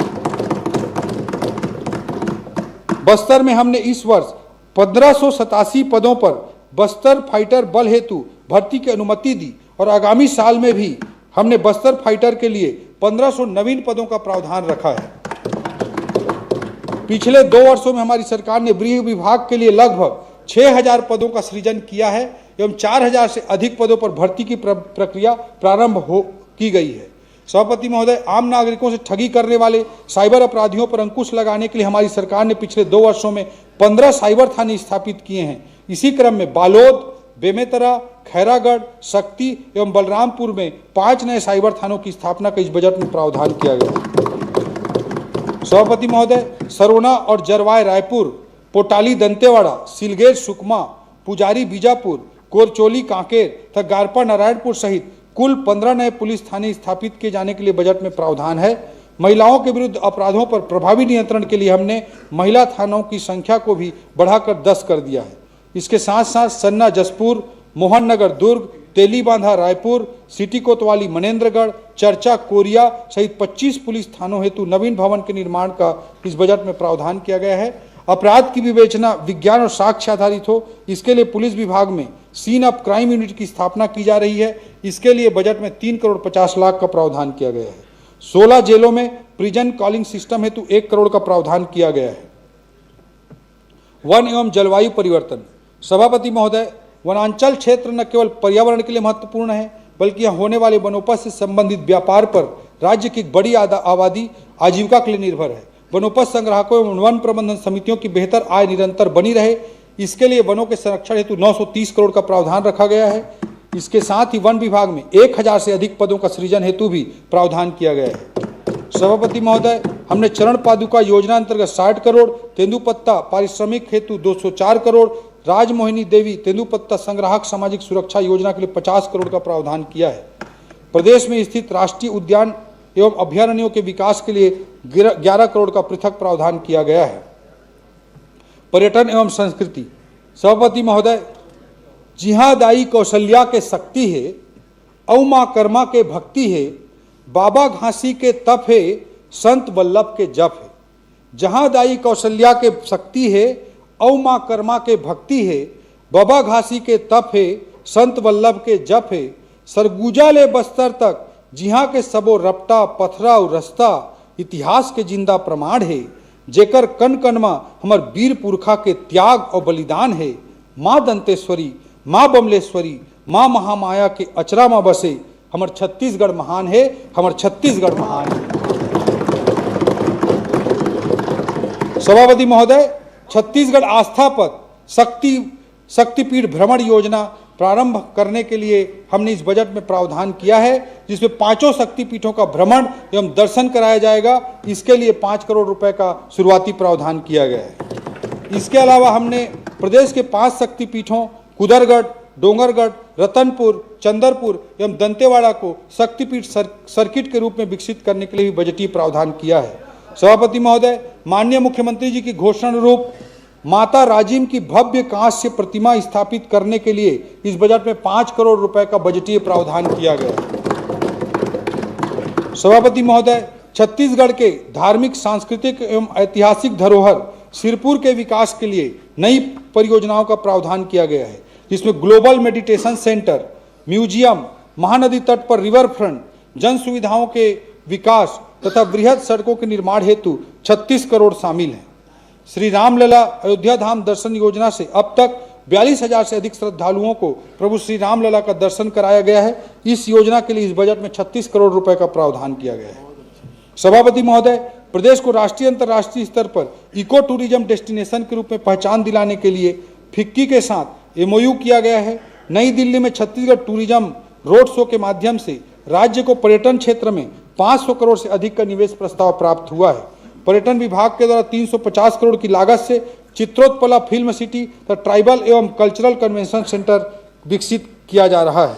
बस्तर में हमने इस वर्ष 1587 पदों पर बस्तर फाइटर बल हेतु भर्ती की अनुमति दी और आगामी साल में भी हमने बस्तर फाइटर के लिए 1500 नवीन पदों का प्रावधान रखा है। पिछले 2 वर्षों में हमारी सरकार ने गृह विभाग के लिए लगभग 6000 पदों का सृजन किया है एवं 4000 से अधिक पदों पर भर्ती की प्रक्रिया प्रारंभ की गई है। सभापति महोदय, आम नागरिकों से ठगी करने वाले साइबर अपराधियों पर अंकुश लगाने के लिए हमारी सरकार ने पिछले 2 वर्षों में 15 साइबर थाने स्थापित किए हैं। इसी क्रम में बालोद, बेमेतरा, खैरागढ़, शक्ति एवं बलरामपुर में 5 नए साइबर थानों की स्थापना का इस बजट में प्रावधान किया गया। सभापति महोदय, सरोना और जरवाय रायपुर, पोटाली दंतेवाड़ा, सिलगेर सुकमा, पुजारी बीजापुर, कोरचोली कांकेर तथा गारपा नारायणपुर सहित कुल 15 नए पुलिस थाने स्थापित किए जाने के लिए बजट में प्रावधान है। महिलाओं के विरुद्ध अपराधों पर प्रभावी नियंत्रण के लिए हमने महिला थानों की संख्या को भी बढ़ाकर 10 कर दिया है। इसके साथ साथ सन्ना जसपुर, मोहन नगर दुर्ग, तेलीबांधा रायपुर, सिटी कोतवाली मनेन्द्रगढ़, चर्चा कोरिया सहित 25 पुलिस थानों हेतु नवीन भवन के निर्माण का इस बजट में प्रावधान किया गया है। अपराध की विवेचना विज्ञान और साक्ष्य आधारित हो, इसके लिए पुलिस विभाग में सीन ऑफ क्राइम यूनिट की स्थापना की जा रही है। इसके लिए बजट में 3 करोड़ 50 लाख का प्रावधान किया गया है। 16 जेलों में प्रिजन कॉलिंग सिस्टम हेतु 1 करोड़ का प्रावधान किया गया है। वन एवं जलवायु परिवर्तन, सभापति महोदय, वनांचल क्षेत्र न केवल पर्यावरण के लिए महत्वपूर्ण है, बल्कि यहाँ होने वाले वनोपज से संबंधित व्यापार पर राज्य की बड़ी आबादी आजीविका के लिए निर्भर है। वनोपज संग्राहकों एवं वन प्रबंधन समितियों की बेहतर आय निरंतर बनी रहे, इसके लिए वनों के संरक्षण हेतु 930 करोड़ का प्रावधान रखा गया है। इसके साथ ही वन विभाग में 1000 से अधिक पदों का सृजन हेतु भी प्रावधान किया गया है। सभापति महोदय, हमने चरण पादुका योजना अंतर्गत 60 करोड़, तेंदुपत्ता पारिश्रमिक हेतु 204 करोड़, राजमोहिनी देवी तेंदुपत्ता संग्राहक सामाजिक सुरक्षा योजना के लिए 50 करोड़ का प्रावधान किया है। प्रदेश में स्थित राष्ट्रीय उद्यान एवं अभयारण्यों के विकास के लिए 11 करोड़ का पृथक प्रावधान किया गया है। पर्यटन एवं संस्कृति, सभापति महोदय, जिहाँ दाई कौशल्या के शक्ति है, औ माँ कर्मा के भक्ति है, बाबा घासी के तप है, संत वल्लभ के जप है। जहाँ दाई कौशल्या के शक्ति है, औ माँ कर्मा के भक्ति है, बाबा घासी के तप है, संत वल्लभ के जप है। सरगुजा ले बस्तर तक जिहाँ के सबो रपटा पथरा और रस्ता, इतिहास के जिंदा प्रमाण है। जेकर कन कनमा हमर वीर पुरखा के त्याग और बलिदान है। माँ दंतेश्वरी, माँ बमलेश्वरी, माँ महामाया के अचरा माँ बसे, हमर छत्तीसगढ़ महान है, हमर छत्तीसगढ़ महान है। सभापति महोदय, छत्तीसगढ़ आस्था पथ शक्तिपीठ भ्रमण योजना प्रारंभ करने के लिए हमने इस बजट में प्रावधान किया है, जिसमें 5 शक्तिपीठों का भ्रमण एवं दर्शन कराया जाएगा। इसके लिए 5 करोड़ रुपए का शुरुआती प्रावधान किया गया है। इसके अलावा हमने प्रदेश के 5 शक्तिपीठों कुदरगढ़, डोंगरगढ़, रतनपुर, चंदरपुर एवं दंतेवाड़ा को शक्तिपीठ सर्किट के रूप में विकसित करने के लिए भी बजटीय प्रावधान किया है। सभापति महोदय, माननीय मुख्यमंत्री जी की घोषणा अनुरूप माता राजिम की भव्य कांस्य प्रतिमा स्थापित करने के लिए इस बजट में 5 करोड़ रुपए का बजटीय प्रावधान किया गया। सभापति महोदय, छत्तीसगढ़ के धार्मिक, सांस्कृतिक एवं ऐतिहासिक धरोहर सिरपुर के विकास के लिए नई परियोजनाओं का प्रावधान किया गया है, जिसमें global meditation centre, museum, Mahanadi तट पर रिवर फ्रंट, जन सुविधाओं के विकास तथा वृहद सड़कों के निर्माण हेतु 36 करोड़ शामिल हैं। श्री रामलला अयोध्या धाम दर्शन योजना से अब तक 42,000 से अधिक श्रद्धालुओं को प्रभु श्री रामलला का दर्शन कराया गया है। इस योजना के लिए इस बजट में 36 करोड़ रुपए का प्रावधान किया गया है। सभापति महोदय, प्रदेश को राष्ट्रीय अंतर्राष्ट्रीय स्तर पर इको टूरिज्म डेस्टिनेशन के रूप में पहचान दिलाने के लिए फिक्की के साथ MOU किया गया है। नई दिल्ली में छत्तीसगढ़ टूरिज्म रोड शो के माध्यम से राज्य को पर्यटन क्षेत्र में 500 करोड़ से अधिक का निवेश प्रस्ताव प्राप्त हुआ है। पर्यटन विभाग के द्वारा 350 करोड़ की लागत से चित्रोत्पला फिल्म सिटी तथा ट्राइबल एवं कल्चरल कन्वेंशन सेंटर विकसित किया जा रहा है।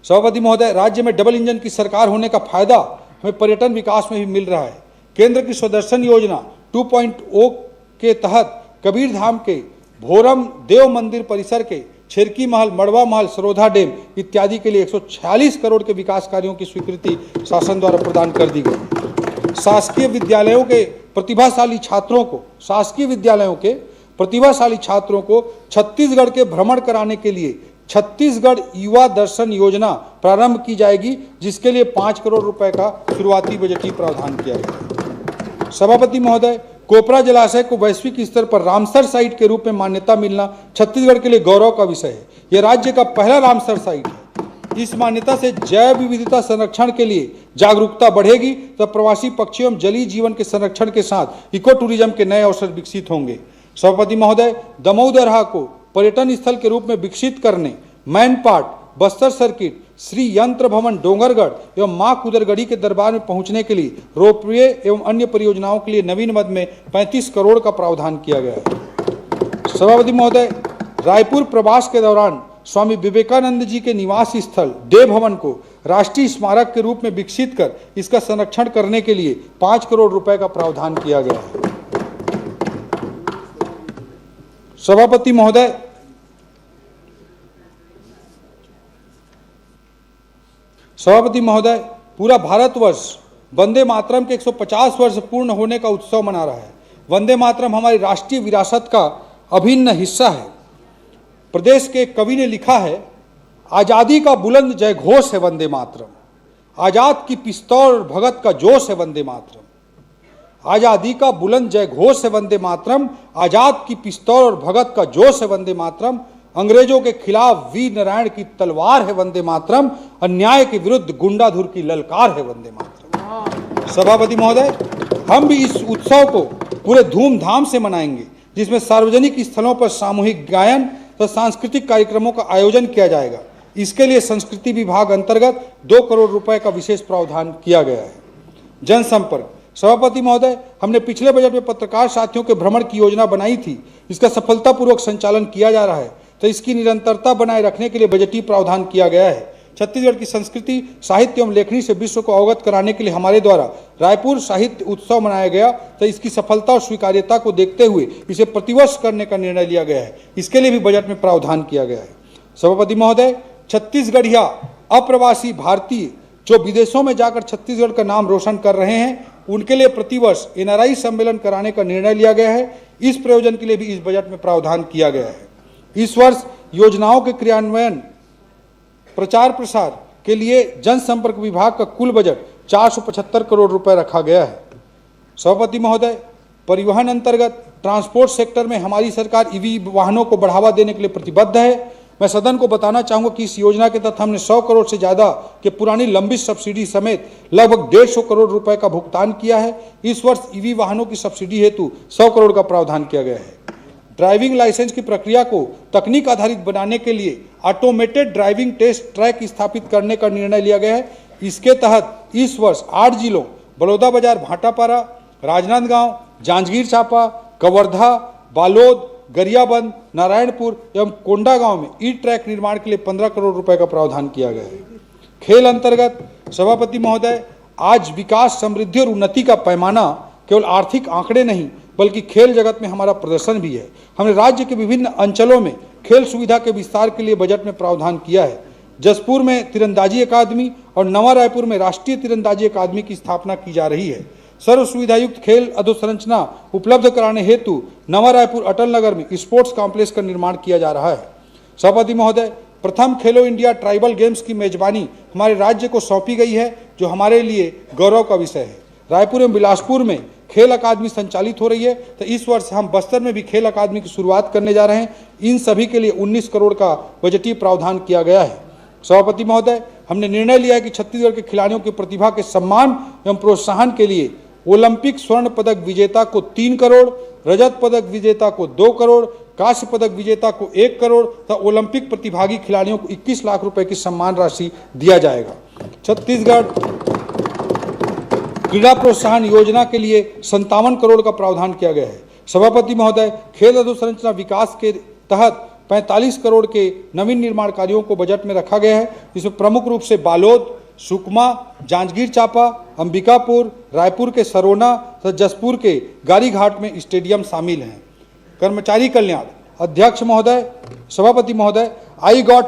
सभापति महोदय, राज्य में डबल इंजन की सरकार होने का फायदा हमें पर्यटन विकास में भी मिल रहा है। केंद्र की स्वदर्शन योजना 2.0 के तहत कबीर धाम के भोरम देव मंदिर परिसर के छिरकी महल, मड़वा महल, सरोधा डैम इत्यादि के लिए 146 करोड़ के विकास कार्यों की स्वीकृति शासन द्वारा प्रदान कर दी गई। शासकीय विद्यालयों के प्रतिभाशाली छात्रों को छत्तीसगढ़ के भ्रमण कराने के लिए छत्तीसगढ़ युवा दर्शन योजना प्रारंभ की जाएगी, जिसके लिए 5 करोड़ रुपए का शुरुआती बजटीय प्रावधान किया गया। सभापति महोदय, कोपरा जलाशय को वैश्विक स्तर पर रामसर साइट के रूप में मान्यता मिलना छत्तीसगढ़ के लिए गौरव का विषय है। यह राज्य का पहला रामसर साइट है। इस मान्यता से जैव विविधता संरक्षण के लिए जागरूकता बढ़ेगी, तब प्रवासी पक्षियों एवं जलीय जीवन के संरक्षण के साथ इको टूरिज्म के नए अवसर विकसित होंगे। सभापति महोदय, दमोह दरहा को पर्यटन स्थल के रूप में विकसित करने मैनपाट, बस्तर सर्किट, श्री यंत्र भवन डोंगरगढ़ एवं मां कुदरगढ़ी के दरबार में पहुंचने के लिए रोपवे एवं अन्य परियोजनाओं के लिए नवीन मद में 35 करोड़ का प्रावधान किया गया है। सभापति महोदय, रायपुर प्रवास के दौरान स्वामी विवेकानंद जी के निवास स्थल देव भवन को राष्ट्रीय स्मारक के रूप में विकसित कर इसका संरक्षण करने के लिए 5 करोड़ रुपए का प्रावधान किया गया है। सभापति महोदय, पूरा भारतवर्ष वंदे मातरम के 150 वर्ष पूर्ण होने का उत्सव मना रहा है। वंदे मातरम हमारी राष्ट्रीय विरासत का अभिन्न हिस्सा है। प्रदेश के कवि ने लिखा है, आज़ादी का बुलंद जय घोष है वंदे मातरम, आज़ाद की पिस्तौल और भगत का जोश है वंदे मातरम। आज़ादी का बुलंद जय घोष है वंदे मातरम, आज़ाद की पिस्तौल और भगत का जोश है वंदे मातरम। अंग्रेजों के खिलाफ वीर नारायण की तलवार है वंदे मातरम, अन्याय के विरुद्ध गुंडाधुर की ललकार है वंदे मातरम। सभापति महोदय, हम भी इस उत्सव को पूरे धूमधाम से मनाएंगे, जिसमें सार्वजनिक स्थलों पर सामूहिक गायन तथा सांस्कृतिक कार्यक्रमों का आयोजन किया जाएगा। इसके लिए संस्कृति विभाग अंतर्गत 2 करोड़ रुपए का विशेष प्रावधान किया गया है। जनसंपर्क। सभापति महोदय, हमने पिछले बजट में पत्रकार साथियों के भ्रमण की योजना बनाई थी, इसका सफलतापूर्वक संचालन किया जा रहा है, तो इसकी निरंतरता बनाए रखने के लिए बजटीय प्रावधान किया गया है। छत्तीसगढ़ की संस्कृति, साहित्य एवं लेखनी से विश्व को अवगत कराने के लिए हमारे द्वारा रायपुर साहित्य उत्सव मनाया गया, तो इसकी सफलता और स्वीकार्यता को देखते हुए इसे प्रतिवर्ष करने का निर्णय लिया गया है। इसके लिए भी बजट में प्रावधान किया गया है। सभापति महोदय, छत्तीसगढ़िया अप्रवासी भारतीय जो विदेशों में जाकर छत्तीसगढ़ का नाम रोशन कर रहे हैं, उनके लिए प्रतिवर्ष NRI सम्मेलन कराने का निर्णय लिया गया है। इस प्रयोजन के लिए भी इस बजट में प्रावधान किया गया है। इस वर्ष योजनाओं के क्रियान्वयन, प्रचार प्रसार के लिए जनसंपर्क विभाग का कुल बजट 475 करोड़ रुपए रखा गया है। सभापति महोदय, परिवहन अंतर्गत ट्रांसपोर्ट सेक्टर में हमारी सरकार EV वाहनों को बढ़ावा देने के लिए प्रतिबद्ध है। मैं सदन को बताना चाहूंगा कि इस योजना के तहत हमने 100 करोड़ से ज्यादा के पुरानी लंबित सब्सिडी समेत लगभग 150 करोड़ रुपए का भुगतान किया है। इस वर्ष EV वाहनों की सब्सिडी हेतु 100 करोड़ का प्रावधान किया गया है। ड्राइविंग लाइसेंस की प्रक्रिया को तकनीक आधारित बनाने के लिए ऑटोमेटेड ड्राइविंग टेस्ट ट्रैक स्थापित करने का निर्णय लिया गया है। इसके तहत इस वर्ष 8 जिलों बलौदाबाजार, भाटापारा, राजनांदगांव, जांजगीर चांपा, कवर्धा, बालोद, गरियाबंद, नारायणपुर एवं कोंडागांव में ई ट्रैक निर्माण के लिए 15 करोड़ रुपए का प्रावधान किया गया है। खेल अंतर्गत सभापति महोदय, आज विकास, समृद्धि और उन्नति का पैमाना केवल आर्थिक आंकड़े नहीं बल्कि खेल जगत में हमारा प्रदर्शन भी है। हमने राज्य के विभिन्न अंचलों में खेल सुविधा के विस्तार के लिए बजट में प्रावधान किया है। जसपुर में तीरंदाजी अकादमी और नवा रायपुर में राष्ट्रीय तीरंदाजी अकादमी की स्थापना की जा रही है। सर्व सुविधायुक्त खेल अधोसंरचना उपलब्ध कराने हेतु नवा रायपुर अटल नगर में स्पोर्ट्स कॉम्प्लेक्स का निर्माण किया जा रहा है। सभापति महोदय, प्रथम खेलो इंडिया ट्राइबल गेम्स की मेजबानी हमारे राज्य को सौंपी गई है, जो हमारे लिए गौरव का विषय है। रायपुर एवं बिलासपुर में खेल अकादमी संचालित हो रही है, तो इस वर्ष हम बस्तर में भी खेल अकादमी की शुरुआत करने जा रहे हैं। इन सभी के लिए 19 करोड़ का बजटीय प्रावधान किया गया है। सभापति महोदय, हमने निर्णय लिया है कि छत्तीसगढ़ के खिलाड़ियों की प्रतिभा के सम्मान एवं प्रोत्साहन के लिए ओलंपिक स्वर्ण पदक विजेता को 3 करोड़, रजत पदक विजेता को 2 करोड़, कांस्य पदक विजेता को 1 करोड़ तथा ओलंपिक प्रतिभागी खिलाड़ियों को 21 लाख रुपए की सम्मान राशि दिया जाएगा। छत्तीसगढ़ क्रीड़ा प्रोत्साहन योजना के लिए 57 करोड़ का प्रावधान किया गया है। सभापति महोदय, खेल अधोसंरचना विकास के तहत 45 करोड़ के नवीन निर्माण कार्यों को बजट में रखा गया है, जिसमें प्रमुख रूप से बालोद, सुकमा, जांजगीर चांपा, अंबिकापुर, रायपुर के सरोना तथा जसपुर के गारीघाट में स्टेडियम शामिल हैं। कर्मचारी कल्याण अध्यक्ष महोदय, सभापति महोदय, आई गॉट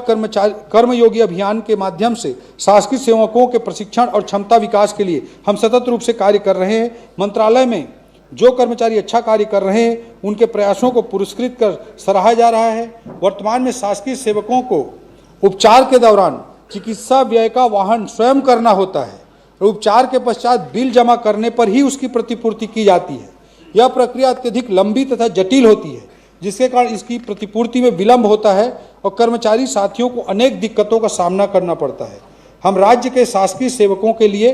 कर्मयोगी अभियान के माध्यम से शासकीय सेवकों के प्रशिक्षण और क्षमता विकास के लिए हम सतत रूप से कार्य कर रहे हैं। मंत्रालय में जो कर्मचारी अच्छा कार्य कर रहे हैं, उनके प्रयासों को पुरस्कृत कर सराहा जा रहा है। वर्तमान में शासकीय सेवकों को उपचार के दौरान चिकित्सा व्यय का वहन स्वयं करना होता है और उपचार के पश्चात बिल जमा करने पर ही उसकी प्रतिपूर्ति की जाती है। यह प्रक्रिया अत्यधिक लंबी तथा जटिल होती है, जिसके कारण इसकी प्रतिपूर्ति में विलंब होता है और कर्मचारी साथियों को अनेक दिक्कतों का सामना करना पड़ता है। हम राज्य के शासकीय सेवकों के लिए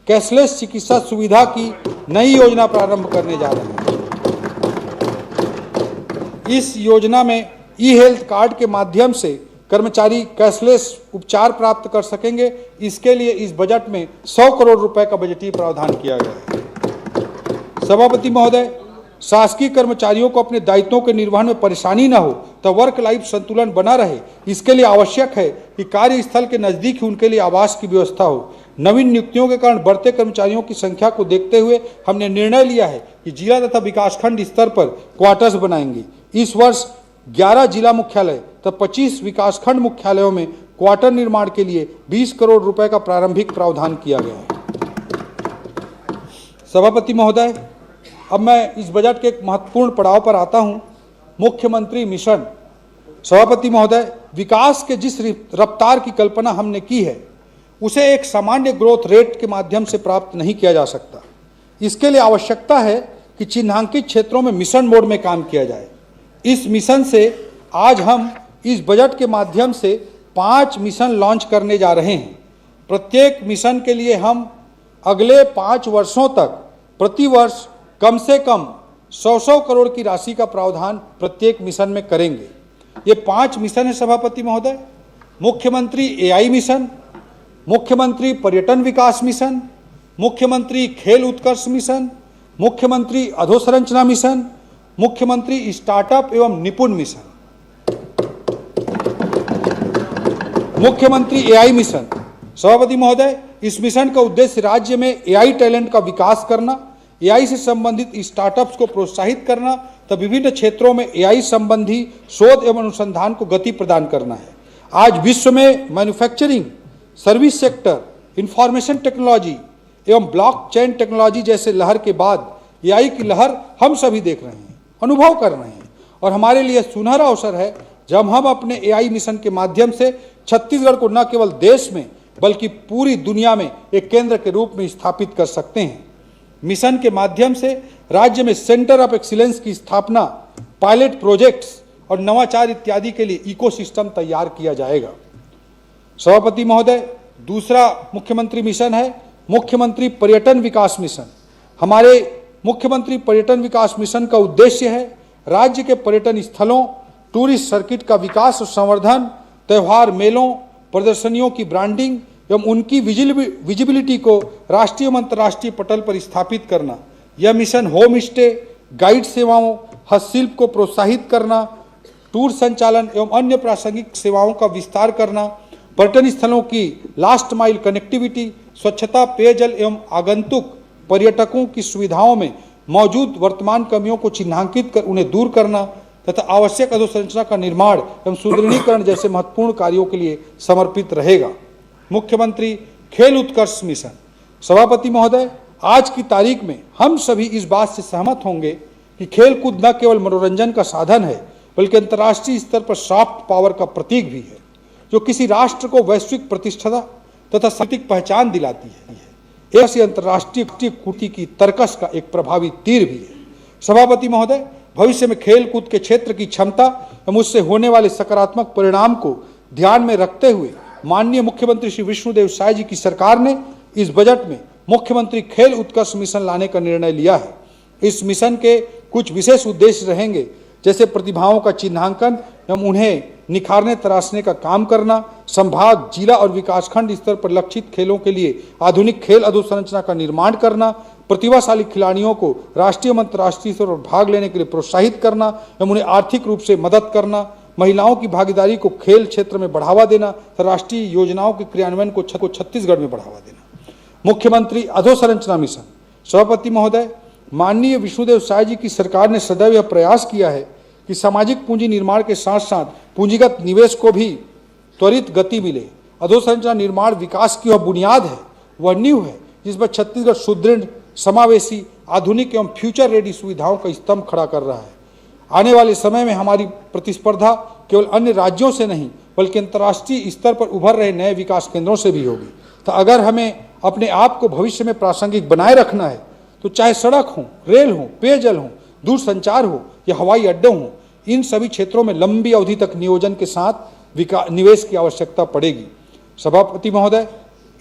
कैशलेस चिकित्सा सुविधा की नई योजना प्रारंभ करने जा रहे हैं। इस योजना में ई-हेल्थ कार्ड के माध्यम से कर्मचारी कैशलेस उपचार प्राप्त कर सकेंगे। इसके लिए इस बजट में 100 करोड़ रुपए का बजटीय प्रावधान किया गया है। सभापति महोदय, शासकीय कर्मचारियों को अपने दायित्वों के निर्वहन में परेशानी न हो तो वर्क लाइफ संतुलन बना रहे, इसके लिए आवश्यक है कि कार्यस्थल के नजदीक ही उनके लिए आवास की व्यवस्था हो। नवीन नियुक्तियों के कारण बढ़ते कर्मचारियों की संख्या को देखते हुए हमने निर्णय लिया है कि जिला तथा विकासखंड स्तर पर क्वार्टर्स बनाएंगे। इस वर्ष 11 जिला मुख्यालय तथा 25 विकासखंड मुख्यालयों में क्वार्टर निर्माण के लिए 20 करोड़ रुपए का प्रारंभिक प्रावधान किया गया है। सभापति महोदय, अब मैं इस बजट के एक महत्वपूर्ण पड़ाव पर आता हूं, मुख्यमंत्री मिशन। सभापति महोदय, विकास के जिस रफ्तार की कल्पना हमने की है, उसे एक सामान्य ग्रोथ रेट के माध्यम से प्राप्त नहीं किया जा सकता। इसके लिए आवश्यकता है कि चिन्हांकित क्षेत्रों में मिशन मोड में काम किया जाए। इस मिशन से आज हम इस बजट के माध्यम से 5 मिशन लॉन्च करने जा रहे हैं। प्रत्येक मिशन के लिए हम अगले 5 वर्षों तक प्रति वर्ष कम से कम 100 करोड़ की राशि का प्रावधान प्रत्येक मिशन में करेंगे। ये 5 मिशन है सभापति महोदय। मुख्यमंत्री एआई मिशन, मुख्यमंत्री पर्यटन विकास मिशन, मुख्यमंत्री खेल उत्कर्ष मिशन, मुख्यमंत्री अधोसंरचना मिशन, मुख्यमंत्री स्टार्टअप एवं निपुण मिशन, मुख्यमंत्री एआई मिशन। सभापति महोदय, इस मिशन का उद्देश्य राज्य में एआई टैलेंट का विकास करना, एआई से संबंधित स्टार्टअप्स को प्रोत्साहित करना तथा विभिन्न क्षेत्रों में एआई संबंधी शोध एवं अनुसंधान को गति प्रदान करना है। आज विश्व में manufacturing, service sector, information technology एवं ब्लॉकचेन टेक्नोलॉजी जैसे लहर के बाद एआई की लहर हम सभी देख रहे हैं, अनुभव कर रहे हैं और हमारे लिए सुनहरा अवसर है जब हम अपने एआई मिशन के माध्यम से छत्तीसगढ़ को न केवल देश में बल्कि पूरी दुनिया में एक केंद्र के रूप में स्थापित कर सकते हैं। मिशन के माध्यम से राज्य में सेंटर ऑफ एक्सीलेंस की स्थापना, पायलट प्रोजेक्ट्स और नवाचार इत्यादि के लिए इकोसिस्टम तैयार किया जाएगा। सभापति महोदय, दूसरा मुख्यमंत्री मिशन है मुख्यमंत्री पर्यटन विकास मिशन। हमारे मुख्यमंत्री पर्यटन विकास मिशन का उद्देश्य है राज्य के पर्यटन स्थलों, टूरिस्ट सर्किट का विकास और संवर्धन, त्यौहार मेलों, प्रदर्शनियों की ब्रांडिंग एवं उनकी विजिबिलिटी को राष्ट्रीय एवं अंतर्राष्ट्रीय पटल पर स्थापित करना। यह मिशन होम स्टे, गाइड सेवाओं, हस्तशिल्प को प्रोत्साहित करना, टूर संचालन एवं अन्य प्रासंगिक सेवाओं का विस्तार करना, पर्यटन स्थलों की लास्ट माइल कनेक्टिविटी, स्वच्छता, पेयजल एवं आगंतुक पर्यटकों की सुविधाओं में मौजूद वर्तमान कमियों को चिन्हांकित कर उन्हें दूर करना तथा आवश्यक अधोसंरचना का निर्माण एवं सुदृढ़ीकरण जैसे महत्वपूर्ण कार्यों के लिए समर्पित रहेगा। मुख्यमंत्री खेल उत्कर्ष मिशन। सभापति महोदय, आज की तारीख में हम सभी इस बात से सहमत होंगे कि खेल कूद न केवल मनोरंजन का साधन है बल्कि अंतर्राष्ट्रीय स्तर पर सॉफ्ट पावर का प्रतीक भी है, जो किसी राष्ट्र को वैश्विक प्रतिष्ठा तथा सांस्कृतिक पहचान दिलाती है। ऐसी अंतर्राष्ट्रीय कूटनीति की तर्कस का एक प्रभावी तीर भी है। सभापति महोदय, भविष्य में खेल कूद के क्षेत्र की क्षमता एवं उससे होने वाले सकारात्मक परिणाम को ध्यान में रखते हुए माननीय मुख्यमंत्री श्री विष्णुदेव साय जी की सरकार ने इस बजट में मुख्यमंत्री खेल उत्कर्ष मिशन लाने का निर्णय लिया है। इस मिशन के कुछ विशेष उद्देश्य रहेंगे, जैसे प्रतिभाओं का चिन्हांकन एवं उन्हें निखारने तराशने का काम करना, संभाग, जिला और विकासखंड स्तर पर लक्षित खेलों के लिए आधुनिक खेल अधोसंरचना का निर्माण करना, प्रतिभाशाली खिलाड़ियों को राष्ट्रीय एवं अंतर्राष्ट्रीय स्तर पर भाग लेने के लिए प्रोत्साहित करना एवं उन्हें आर्थिक रूप से मदद करना, महिलाओं की भागीदारी को खेल क्षेत्र में बढ़ावा देना तथा राष्ट्रीय योजनाओं के क्रियान्वयन को छत्तीसगढ़ में बढ़ावा देना। मुख्यमंत्री अधोसंरचना मिशन। सभापति महोदय, माननीय विष्णुदेव साय जी की सरकार ने सदैव यह प्रयास किया है कि सामाजिक पूंजी निर्माण के साथ साथ पूंजीगत निवेश को भी त्वरित गति मिले। अधोसंरचना निर्माण विकास की वह बुनियाद है, वह नींव है जिस पर छत्तीसगढ़ सुदृढ़, समावेशी, आधुनिक एवं फ्यूचर रेडी सुविधाओं का स्तंभ खड़ा कर रहा है। आने वाले समय में हमारी प्रतिस्पर्धा केवल अन्य राज्यों से नहीं बल्कि अंतर्राष्ट्रीय स्तर पर उभर रहे नए विकास केंद्रों से भी होगी। तो अगर हमें अपने आप को भविष्य में प्रासंगिक बनाए रखना है तो चाहे सड़क हो, रेल हो, पेयजल हो, दूरसंचार हो या हवाई अड्डे हो, इन सभी क्षेत्रों में लंबी अवधि तक नियोजन के साथ निवेश की आवश्यकता पड़ेगी। सभापति महोदय,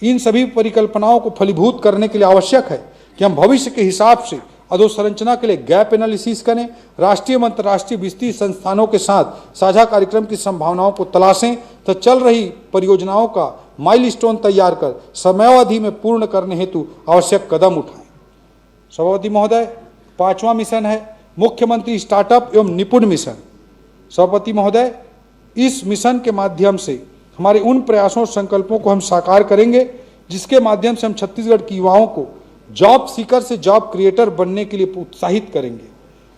इन सभी परिकल्पनाओं को फलीभूत करने के लिए आवश्यक है कि हम भविष्य के हिसाब से अधोसंरचना के लिए गैप एनालिसिस करें, राष्ट्रीय एवं अंतर्राष्ट्रीय वित्तीय संस्थानों के साथ साझा कार्यक्रम की संभावनाओं को तलाशें तो चल रही परियोजनाओं का माइलस्टोन तैयार कर समयावधि में पूर्ण करने हेतु आवश्यक कदम उठाएं। सभापति महोदय, 5वां मिशन है मुख्यमंत्री स्टार्टअप एवं निपुण मिशन। सभापति महोदय, इस मिशन के माध्यम से हमारे उन प्रयासों और संकल्पों को हम साकार करेंगे जिसके माध्यम से हम छत्तीसगढ़ के युवाओं को जॉब सीकर से जॉब क्रिएटर बनने के लिए उत्साहित करेंगे,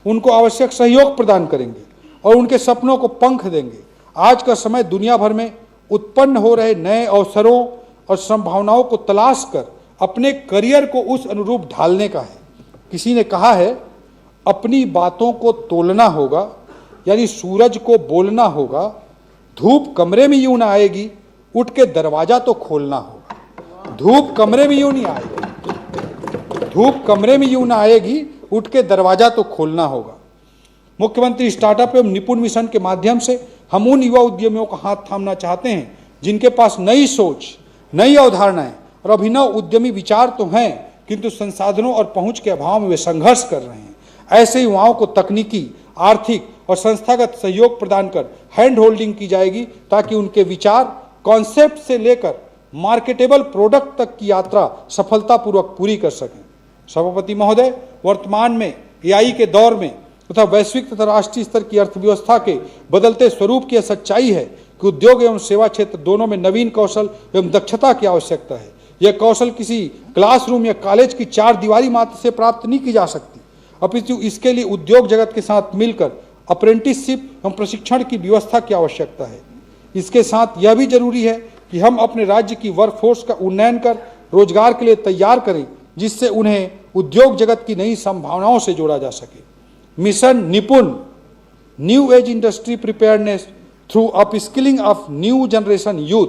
उनको आवश्यक सहयोग प्रदान करेंगे और उनके सपनों को पंख देंगे। आज का समय दुनिया भर में उत्पन्न हो रहे नए अवसरों और संभावनाओं को तलाश कर अपने करियर को उस अनुरूप ढालने का है। किसी ने कहा है, अपनी बातों को तोलना होगा, यानी सूरज को बोलना होगा, धूप कमरे में यूं ना आएगी, उठ के दरवाजा तो खोलना होगा। धूप कमरे में यूं नहीं आएगी, धूप कमरे में यूं ना आएगी, उठ के दरवाजा तो खोलना होगा। मुख्यमंत्री स्टार्टअप एवं निपुण मिशन के माध्यम से हम उन युवा उद्यमियों का हाथ थामना चाहते हैं जिनके पास नई सोच, नई अवधारणाएं और अभिनव उद्यमी विचार तो हैं, किंतु संसाधनों और पहुंच के अभाव में वे संघर्ष कर रहे हैं। ऐसे युवाओं को तकनीकी, आर्थिक और संस्थागत सहयोग प्रदान कर हैंड होल्डिंग की जाएगी ताकि उनके विचार, कॉन्सेप्ट से लेकर मार्केटेबल प्रोडक्ट तक की यात्रा सफलतापूर्वक पूरी कर सकें। सभापति महोदय, वर्तमान में एआई के दौर में तथा वैश्विक तथा राष्ट्रीय स्तर की अर्थव्यवस्था के बदलते स्वरूप की सच्चाई है कि उद्योग एवं सेवा क्षेत्र दोनों में नवीन कौशल एवं दक्षता की आवश्यकता है। यह कौशल किसी क्लासरूम या कॉलेज की 4 दीवारी मात्र से प्राप्त नहीं की जा सकती, अपितु इसके लिए उद्योग जगत के साथ मिलकर अप्रेंटिसशिप एवं प्रशिक्षण की व्यवस्था की आवश्यकता है। इसके साथ यह भी जरूरी है कि हम अपने राज्य की वर्कफोर्स का उन्नयन कर रोजगार के लिए तैयार करें, जिससे उन्हें उद्योग जगत की नई संभावनाओं से जोड़ा जा सके। मिशन निपुण, new age industry preparedness through upskilling of new generation youth,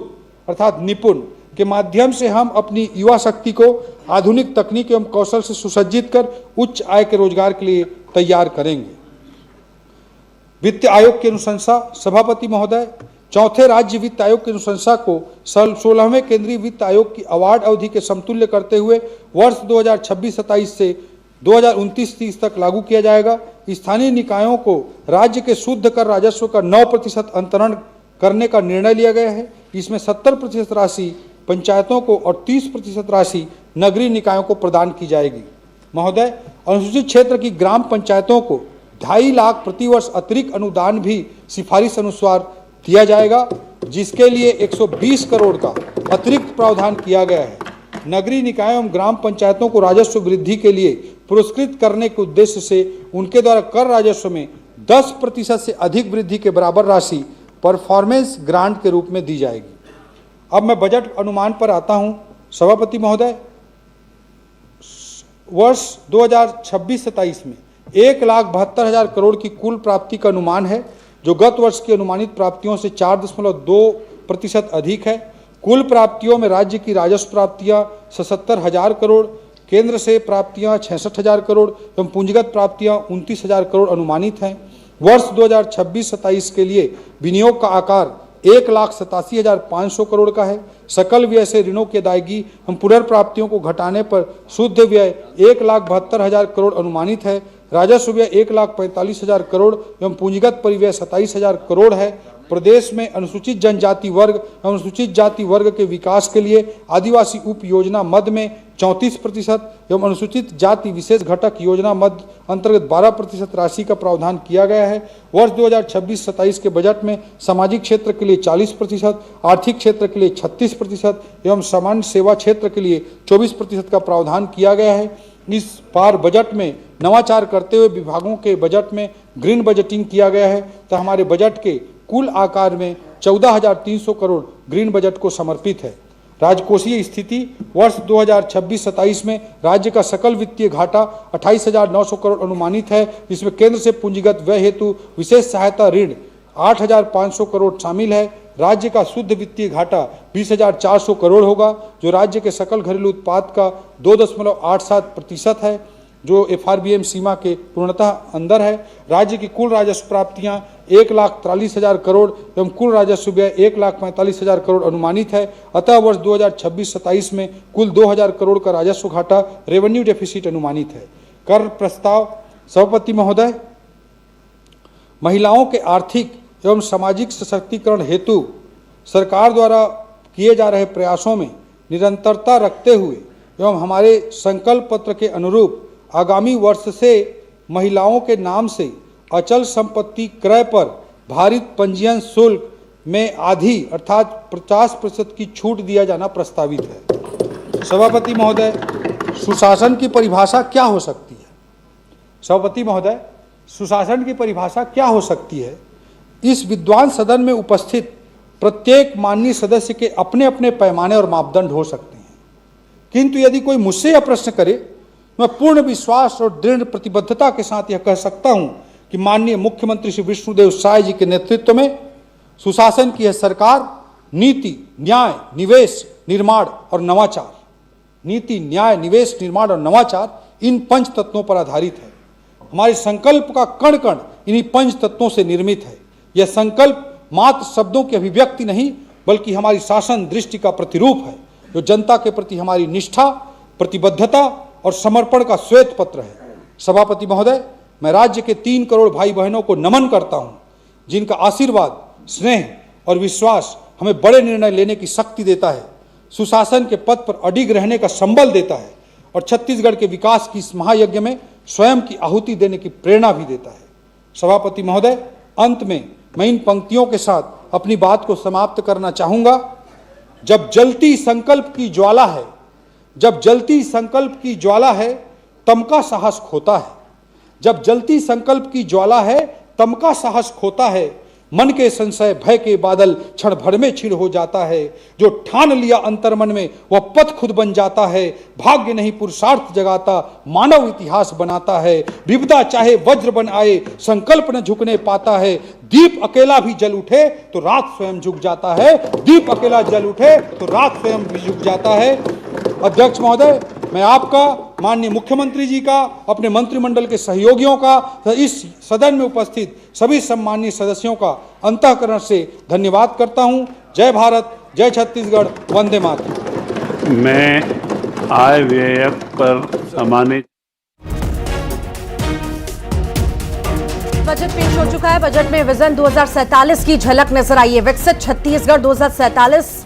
अर्थात निपुण के माध्यम से हम अपनी युवा शक्ति को आधुनिक तकनीक एवं कौशल से सुसज्जित कर उच्च आय के रोजगार के लिए तैयार करेंगे। वित्त आयोग की अनुशंसा। सभापति महोदय, चौथे राज्य वित्त आयोग की अनुशंसा को 16वें केंद्रीय वित्त आयोग की अवार्ड अवधि के समतुल्य करते हुए वर्ष 2026-27 से 2029-30 तक लागू किया जाएगा। स्थानीय निकायों को राज्य के शुद्ध कर राजस्व का 9% अंतरण करने का निर्णय लिया गया है। इसमें 70% राशि पंचायतों को और 30% राशि नगरीय निकायों को प्रदान की जाएगी। महोदय, अनुसूचित क्षेत्र की ग्राम पंचायतों को 2.5 लाख प्रतिवर्ष अतिरिक्त अनुदान भी सिफारिश अनुसार दिया जाएगा, जिसके लिए 120 करोड़ का अतिरिक्त प्रावधान किया गया है। नगरीय निकायों एवं ग्राम पंचायतों को राजस्व वृद्धि के लिए पुरस्कृत करने के उद्देश्य से उनके द्वारा कर राजस्व में 10% से अधिक वृद्धि के बराबर राशि परफॉर्मेंस ग्रांट के रूप में दी जाएगी। अब मैं बजट अनुमान पर आता हूं। सभापति महोदय, वर्ष 2026-27 में 1,72,000 करोड़ की कुल प्राप्ति का अनुमान है, जो गत वर्ष की अनुमानित प्राप्तियों से 4.2% अधिक है। कुल प्राप्तियों में राज्य की राजस्व प्राप्तियां 77,000 करोड़, केंद्र से प्राप्तियां 66,000 करोड़ एवं पूंजीगत प्राप्तियां 29,000 करोड़ अनुमानित हैं। वर्ष 2026-27 के लिए विनियोग का आकार 1,87,500 करोड़ का है। सकल व्यय से ऋणों की अदायगी एवं पुनर्प्राप्तियों को घटाने पर शुद्ध व्यय 1,72,000 करोड़ अनुमानित है। राजस्व व्यय 1,45,000 करोड़ एवं पूंजीगत परिव्यय 27,000 करोड़ है। प्रदेश में अनुसूचित जनजाति वर्ग एवं अनुसूचित जाति वर्ग के विकास के लिए आदिवासी उप योजना मद में 34% एवं अनुसूचित जाति विशेष घटक योजना मद अंतर्गत 12% राशि का प्रावधान किया गया है। वर्ष 2026-27 के बजट में सामाजिक क्षेत्र के लिए 40%, आर्थिक क्षेत्र के लिए 36% एवं सामान्य सेवा क्षेत्र के लिए 24% का प्रावधान किया गया है। इस बार बजट में नवाचार करते हुए विभागों के बजट में ग्रीन बजटिंग किया गया है, तो हमारे बजट के कुल आकार में 14,300 करोड़ ग्रीन बजट को समर्पित है। राजकोषीय स्थिति। वर्ष 2026-27 में राज्य का सकल वित्तीय घाटा 28,900 करोड़ अनुमानित है, जिसमें केंद्र से पूंजीगत व्यय हेतु विशेष सहायता ऋण 8,500 करोड़ शामिल है। राज्य का शुद्ध वित्तीय घाटा 20,400 करोड़ होगा, जो राज्य के सकल घरेलू उत्पाद का 2.87% है, जो FRBM सीमा के पूर्णतः अंदर है। राज्य की कुल राजस्व प्राप्तियां 1,43,000 करोड़ एवं कुल राजस्व व्यय 1,45,000 करोड़ अनुमानित है। अतः वर्ष 2026-27 में कुल 2,000 करोड़ का राजस्व घाटा रेवेन्यू डेफिसिट अनुमानित है। कर प्रस्ताव। सभापति महोदय, महिलाओं के आर्थिक एवं सामाजिक सशक्तिकरण हेतु सरकार द्वारा किए जा रहे प्रयासों में निरंतरता रखते हुए एवं हमारे संकल्प पत्र के अनुरूप आगामी वर्ष से महिलाओं के नाम से अचल संपत्ति क्रय पर भारित पंजीयन शुल्क में आधी अर्थात 50% की छूट दिया जाना प्रस्तावित है। सभापति महोदय, सुशासन की परिभाषा क्या हो सकती है? सभापति महोदय, सुशासन की परिभाषा क्या हो सकती है? इस विद्वान सदन में उपस्थित प्रत्येक माननीय सदस्य के अपने अपने पैमाने और मापदंड हो सकते हैं, किंतु यदि कोई मुझसे यह प्रश्न करे, मैं पूर्ण विश्वास और दृढ़ प्रतिबद्धता के साथ यह कह सकता हूं कि माननीय मुख्यमंत्री श्री विष्णुदेव साय जी के नेतृत्व में सुशासन की यह सरकार नीति, न्याय, निवेश, निर्माण और नवाचार, नीति, न्याय, निवेश, निर्माण और नवाचार, इन 5 तत्वों पर आधारित है। हमारे संकल्प का कण कण इन्हीं 5 तत्वों से निर्मित है। यह संकल्प मात्र शब्दों की अभिव्यक्ति नहीं बल्कि हमारी शासन दृष्टि का प्रतिरूप है, जो जनता के प्रति हमारी निष्ठा, प्रतिबद्धता और समर्पण का श्वेत पत्र है। सभापति महोदय, मैं राज्य के 3 करोड़ भाई बहनों को नमन करता हूं, जिनका आशीर्वाद, स्नेह और विश्वास हमें बड़े निर्णय लेने की शक्ति देता है, सुशासन के पथ पर अडिग रहने का संबल देता है और छत्तीसगढ़ के विकास की इस महायज्ञ में स्वयं की आहुति देने की प्रेरणा भी देता है। सभापति महोदय, अंत में मैं इन पंक्तियों के साथ अपनी बात को समाप्त करना चाहूंगा। जब जलती संकल्प की ज्वाला है, जब जलती संकल्प की ज्वाला है, तम का साहस खोता है। जब जलती संकल्प की ज्वाला है, तम का साहस खोता है। मन के संशय भय के बादल क्षण भर में छिड़ हो जाता है। जो ठान लिया अंतर्मन में वह पथ खुद बन जाता है। भाग्य नहीं पुरुषार्थ जगाता, मानव इतिहास बनाता है। विपदा चाहे वज्र बन आए, संकल्प न झुकने पाता है। दीप अकेला भी जल उठे तो रात स्वयं झुक जाता है। दीप अकेला जल उठे तो रात स्वयं भी झुक जाता है। अध्यक्ष महोदय, मैं आपका, माननीय मुख्यमंत्री जी का, अपने मंत्रिमंडल के सहयोगियों का, इस सदन में उपस्थित सभी सम्माननीय सदस्यों का अंतःकरण से धन्यवाद करता हूं। जय भारत, जय छत्तीसगढ़, वंदे मातरम।
मैं आय व्यय पर सम्मानित
बजट पेश हो चुका है। बजट में विजन 2047 की झलक नजर आई है। विकसित छत्तीसगढ़ 2047